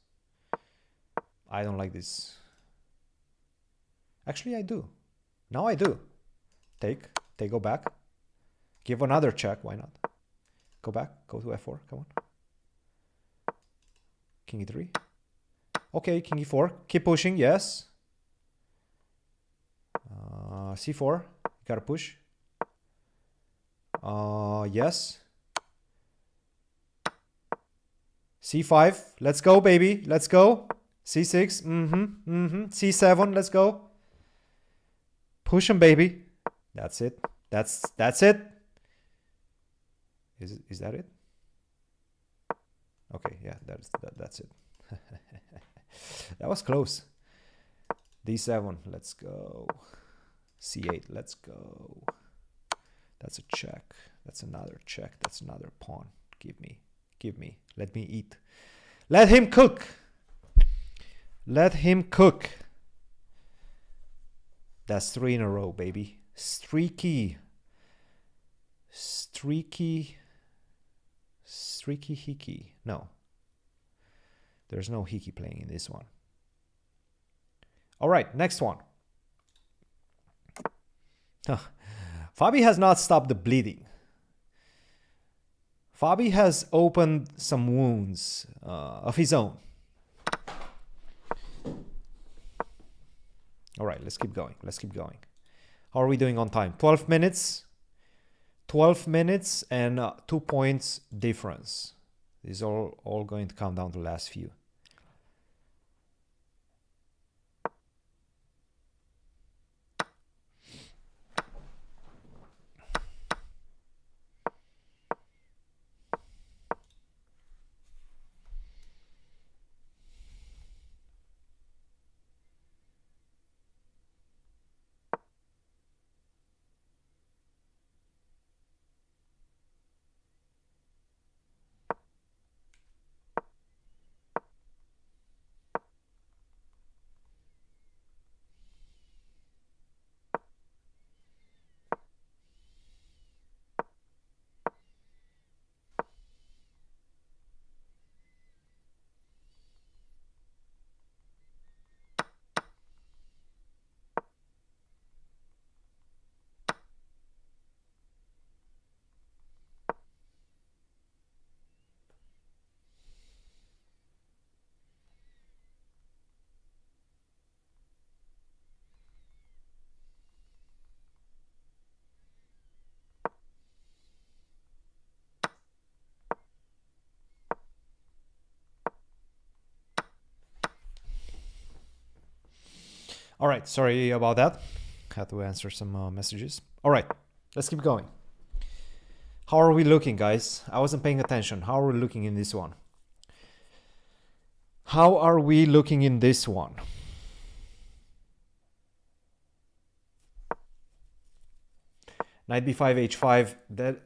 I don't like this. Actually, I do. Now I do. Take, go back. Give another check. Why not? Go back. Go to f4. Come on. King e3. Okay, king e4. Keep pushing. Yes. c4. You gotta push. Yes. c5. Let's go, baby. Let's go. c6. c7. Let's go. Push him, baby. That's it. That's it. Is that it? Okay, yeah, that's it. That was close. d7, let's go. c8, let's go. That's a check. That's another check. That's another pawn. Give me. Let me eat. Let him cook. Let him cook. That's 3 in a row, baby. Streaky hickey. No. There's no hickey playing in this one. All right, next one. Fabi has not stopped the bleeding. Fabi has opened some wounds of his own. All right, let's keep going. How are we doing on time? 12 minutes. 12 minutes and 2 points difference. This is all going to come down to the last few. All right, sorry about that. Had to answer some messages. All right, let's keep going. How are we looking, guys? I wasn't paying attention. How are we looking in this one? How are we looking in this one? Knight b5, h5. That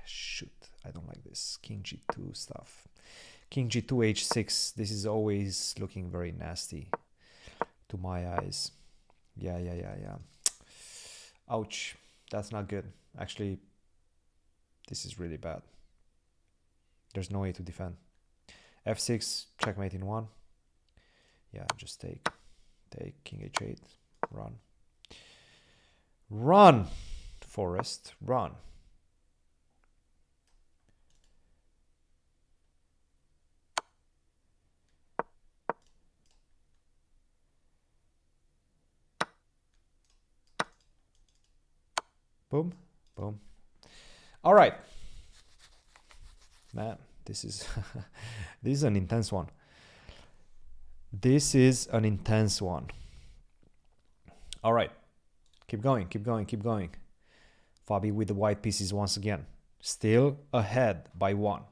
shoot, I don't like this king g2 stuff. King g2, h6. This is always looking very nasty to my eyes. Yeah. Ouch, that's not good. Actually, this is really bad. There's no way to defend. f6, checkmate in 1. Yeah, just take king h8, run, Forest, run. Boom, boom. All right, man, this is this is an intense one. This is an intense one. All right, keep going. Fabi with the white pieces once again, still ahead by 1.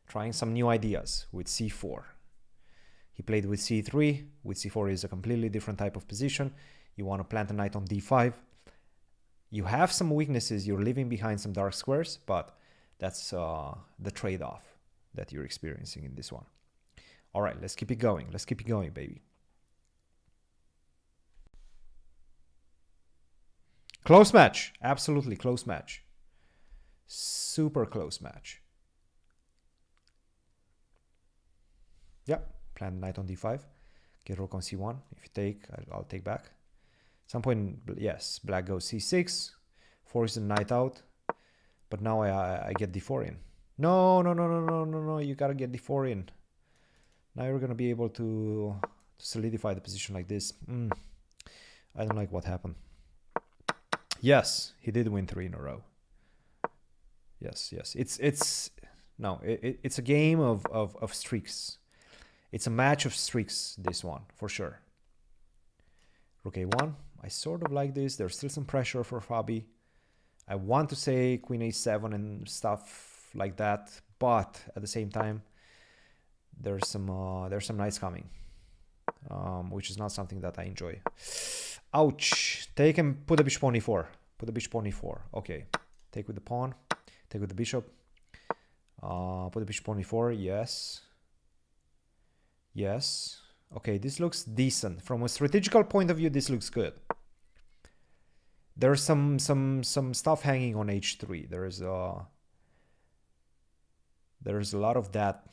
Trying some new ideas with c4. He played with c3. With c4 is a completely different type of position. You want to plant a knight on d5. You have some weaknesses, you're leaving behind some dark squares, but that's the trade-off that you're experiencing in this one. All right, let's keep it going. Let's keep it going, baby. Close match. Absolutely close match. Super close match. Yep, plant knight on d5. Get rook on c1. If you take, I'll take back. Some point, yes, black goes c6, forces the knight out, but now I get d4 in. No, you gotta get d4 in. Now you're gonna be able to solidify the position like this. I don't like what happened. Yes, he did win 3 in a row. Yes, it's a game of streaks. It's a match of streaks, this one, for sure. Rook a1. I sort of like this. There's still some pressure for Fabi. I want to say queen a7 and stuff like that, but at the same time, there's some knights coming, which is not something that I enjoy. Ouch! Take and put the bishop on e4. Put the bishop on e4. Okay. Take with the pawn. Take with the bishop. Put the bishop on e4. Yes. Okay, this looks decent. From a strategical point of view, this looks good. There's some stuff hanging on h3. There's a lot of that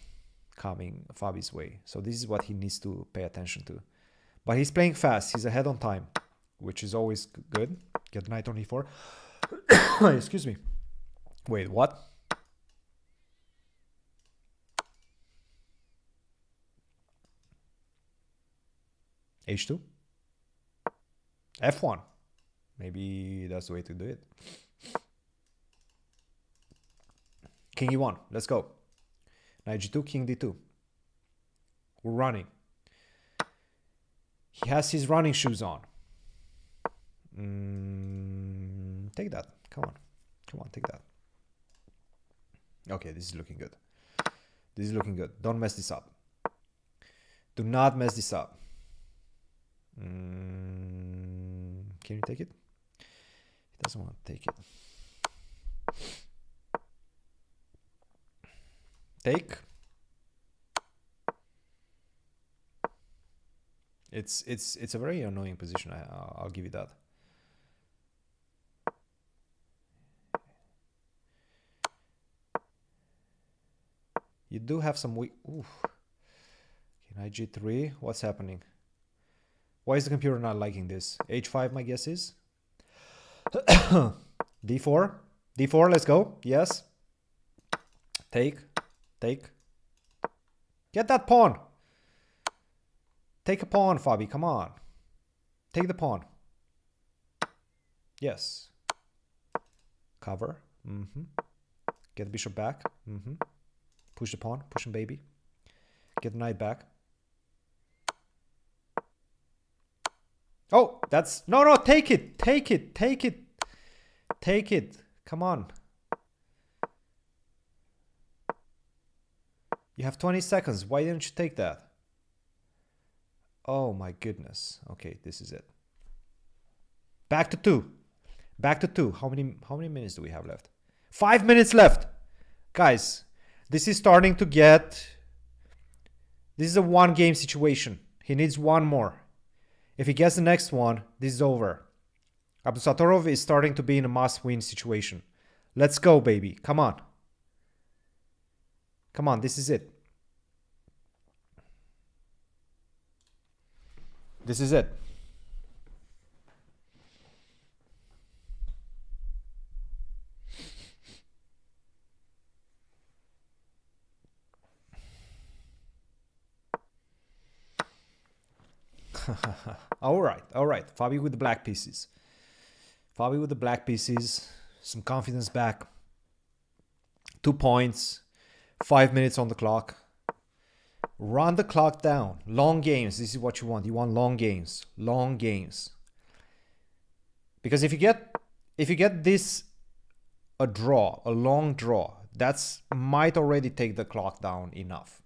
coming Fabi's way. So this is what he needs to pay attention to. But he's playing fast. He's ahead on time, which is always good. Get knight on e4. Excuse me. Wait, what? h2? f1. Maybe that's the way to do it. King e1. Let's go. Knight g2, king d2. We're running. He has his running shoes on. Take that. Come on, take that. Okay, this is looking good. This is looking good. Don't mess this up. Do not mess this up. Can you take it? He doesn't want to take it. Take. It's a very annoying position. I'll give you that. You do have some weak. Oof. Okay, knight g3. What's happening? Why is the computer not liking this? h5, my guess is. d4. d4, let's go. Yes. Take. Get that pawn. Take a pawn, Fabi. Come on. Take the pawn. Yes. Cover. Get the bishop back. Push the pawn. Push him, baby. Get the knight back. Oh, that's... No, take it. Take it. Take it. Take it. Come on. You have 20 seconds. Why didn't you take that? Oh my goodness. Okay, this is it. Back to 2. Back to 2. How many minutes do we have left? 5 minutes left. Guys, this is starting to get... This is a 1-game situation. He needs 1 more. If he gets the next one, this is over. Abdusattorov is starting to be in a must-win situation. Let's go, baby. Come on. Come on, this is it. This is it. All right. Fabi with the black pieces. Fabi with the black pieces. Some confidence back. 2 points. 5 minutes on the clock. Run the clock down. Long games. This is what you want. You want long games. Long games. Because if you get this a draw, a long draw, that's might already take the clock down enough.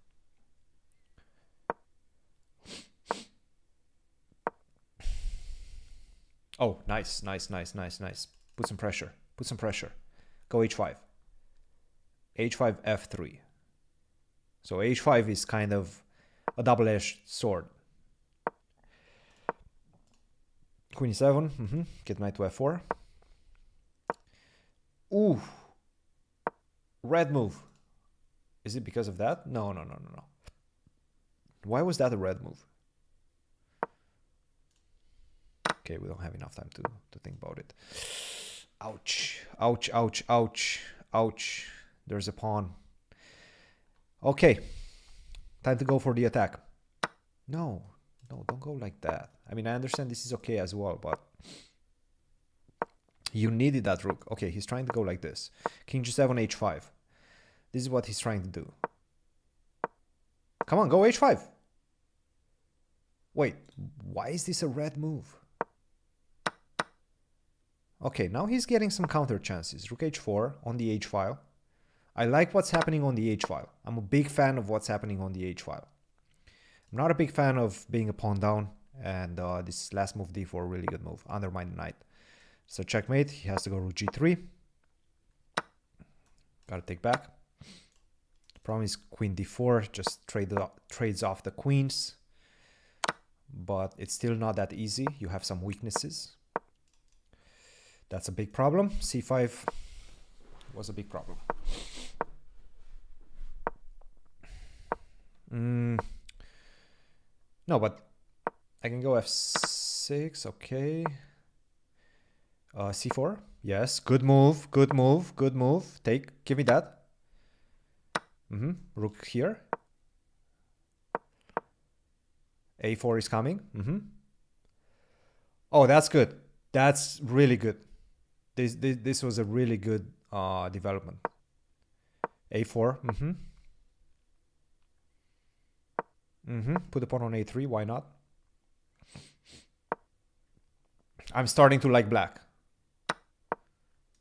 Oh, nice. Put some pressure. Go h5. h5, f3. So h5 is kind of a double-edged sword. Queen e7. Get knight to f4. Ooh. Red move. Is it because of that? No. Why was that a red move? Okay, we don't have enough time to think about it. Ouch. There's a pawn. Okay. Time to go for the attack. No, don't go like that. I mean, I understand this is okay as well, but you needed that rook. Okay, he's trying to go like this. King g7, h5. This is what he's trying to do. Come on, go h5. Wait, why is this a red move? Okay, now he's getting some counter chances. Rook h4 on the h file. I like what's happening on the h file. I'm a big fan of what's happening on the h file. I'm not a big fan of being a pawn down, and this last move d4, really good move. Undermine the knight. So checkmate, he has to go rook g3. Gotta take back. The problem is queen d4 just trades off the queens, but it's still not that easy. You have some weaknesses. That's a big problem. c5 was a big problem. No, but I can go f6. Okay. c4. Yes. Good move. Give me that. Rook here. a4 is coming. Oh, that's good. That's really good. This was a really good development. a4. Put the pawn on a3. Why not? I'm starting to like black.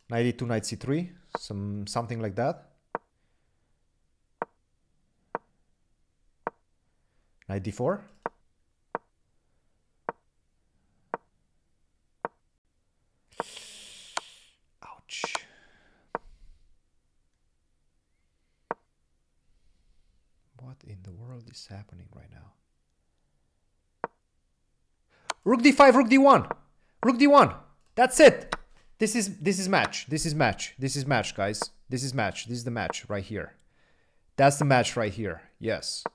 Knight e2, knight c3. Something like that. Knight d4. Ouch. What in the world is happening right now? Rook d5, rook d1. Rook d1. That's it. This is match. This is match, guys. This is match. This is the match right here. That's the match right here. Yes.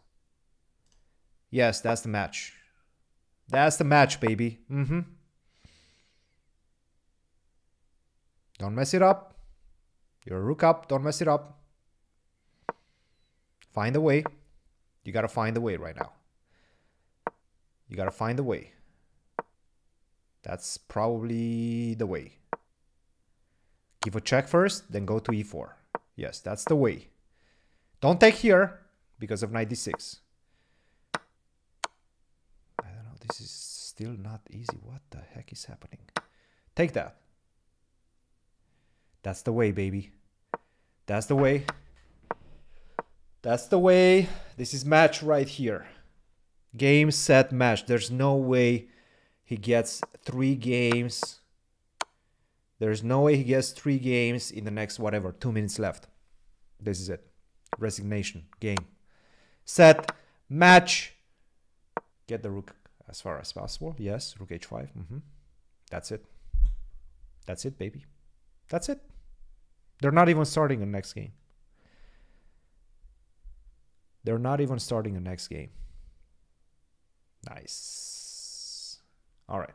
Yes, that's the match. That's the match, baby. Don't mess it up. You're a rook up. Don't mess it up. Find a way. You gotta find the way right now. You gotta find the way. That's probably the way. Give a check first, then go to e4. Yes, that's the way. Don't take here because of knight d6. I don't know. This is Still not easy. What the heck is happening? Take that. That's the way, baby. That's the way. That's the way. This is match right here. Game, set, match. There's no way he gets 3 games. There's no way he gets 3 games in the next, whatever, 2 minutes left. This is it. Resignation. Game. Set. Match. Get the rook as far as possible. Yes, rook h5. That's it. That's it, baby. That's it. They're not even starting the next game. They're not even starting the next game. Nice. All right.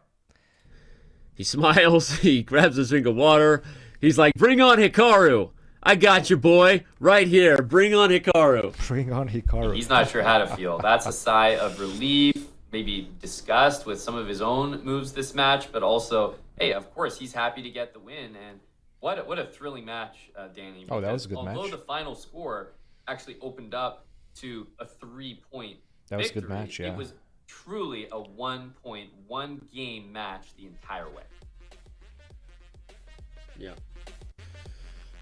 He smiles. He grabs a drink of water. He's like, bring on Hikaru. I got you, boy. Right here. Bring on Hikaru. Bring on Hikaru. He's not sure how to feel. That's a sigh of relief, maybe disgust with some of his own moves this match, but also, hey, of course, he's happy to get the win. And what a thrilling match, Danny. Oh, that was a good match. Although the final score actually opened up to a 3-point That was victory, a good match, yeah. It was truly a 1-point, 1-game match the entire way. Yeah.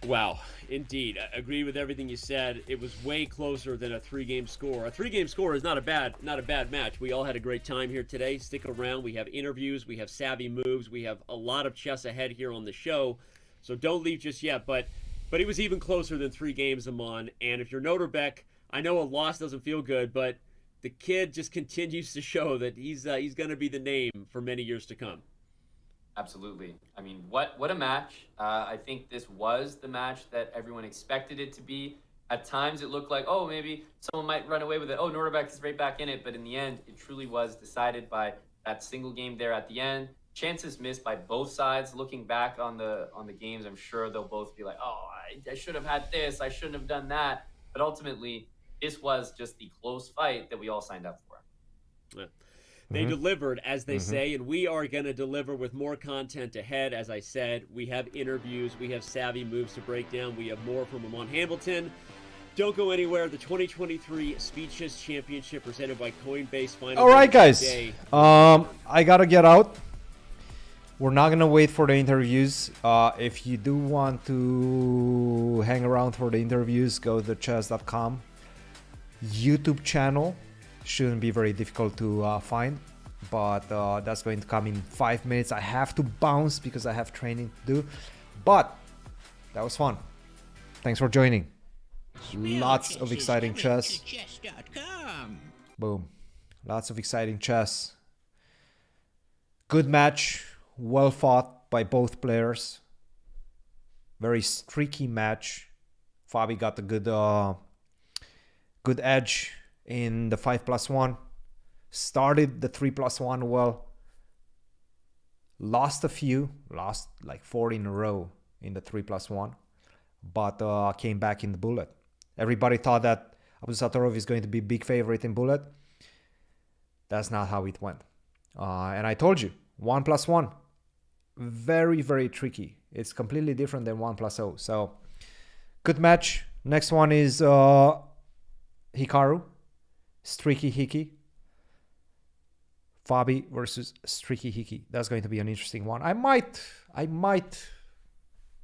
Wow, indeed. I agree with everything you said. It was way closer than a 3-game score. A 3-game score is not a bad match. We all had a great time here today. Stick around. We have interviews. We have savvy moves. We have a lot of chess ahead here on the show. So don't leave just yet. But it was even closer than 3 games, Amon. And if you're Noterbeck, I know a loss doesn't feel good, but the kid just continues to show that he's going to be the name for many years to come. Absolutely. I mean, what a match. I think this was the match that everyone expected it to be. At times it looked like, oh, maybe someone might run away with it. Oh, Noterbeck is right back in it. But in the end, it truly was decided by that single game there at the end. Chances missed by both sides. Looking back on the games, I'm sure they'll both be like, oh, I should have had this. I shouldn't have done that. But ultimately, this was just the close fight that we all signed up for. Yeah. They delivered, as they say, and we are going to deliver with more content ahead. As I said, we have interviews, we have savvy moves to break down, we have more from Amon Hamilton. Don't go anywhere. The 2023 Speed Chess Championship presented by Coinbase. Final. All right, guys. I gotta get out. We're not gonna wait for the interviews. If you do want to hang around for the interviews, go to chess.com. YouTube channel shouldn't be very difficult to find, but that's going to come in 5 minutes. I have to bounce because I have training to do, but that was fun. Thanks for joining. Lots of exciting chess. Boom. Lots of exciting chess. Good match. Well fought by both players. Very streaky match. Fabi got the good edge in the 5+1. Started the 3+1 well. Lost a few. Lost like 4 in a row in the 3+1. But came back in the bullet. Everybody thought that Abdusattorov is going to be big favorite in bullet. That's not how it went. And I told you, 1+1. Very, very tricky. It's completely different than 1+0. So, good match. Next one is Hikaru. Streaky Hiki. Fabi versus Streaky Hiki. That's going to be an interesting one. I might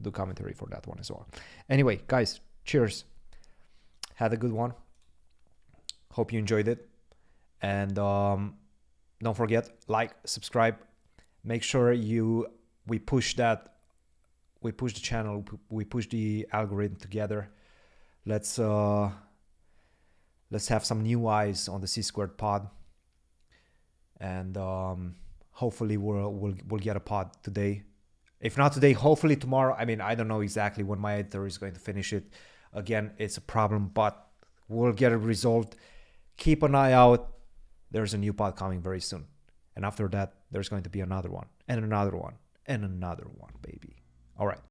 do commentary for that one as well. Anyway, guys, cheers. Had a good one. Hope you enjoyed it. And don't forget, like, subscribe. Make sure we push the channel, we push the algorithm together. Let's have some new eyes on the C² pod. And hopefully we'll get a pod today. If not today, hopefully tomorrow. I mean, I don't know exactly when my editor is going to finish it. Again, it's a problem, but we'll get it resolved. Keep an eye out. There's a new pod coming very soon. And after that, there's going to be another one, and another one, and another one, baby. All right.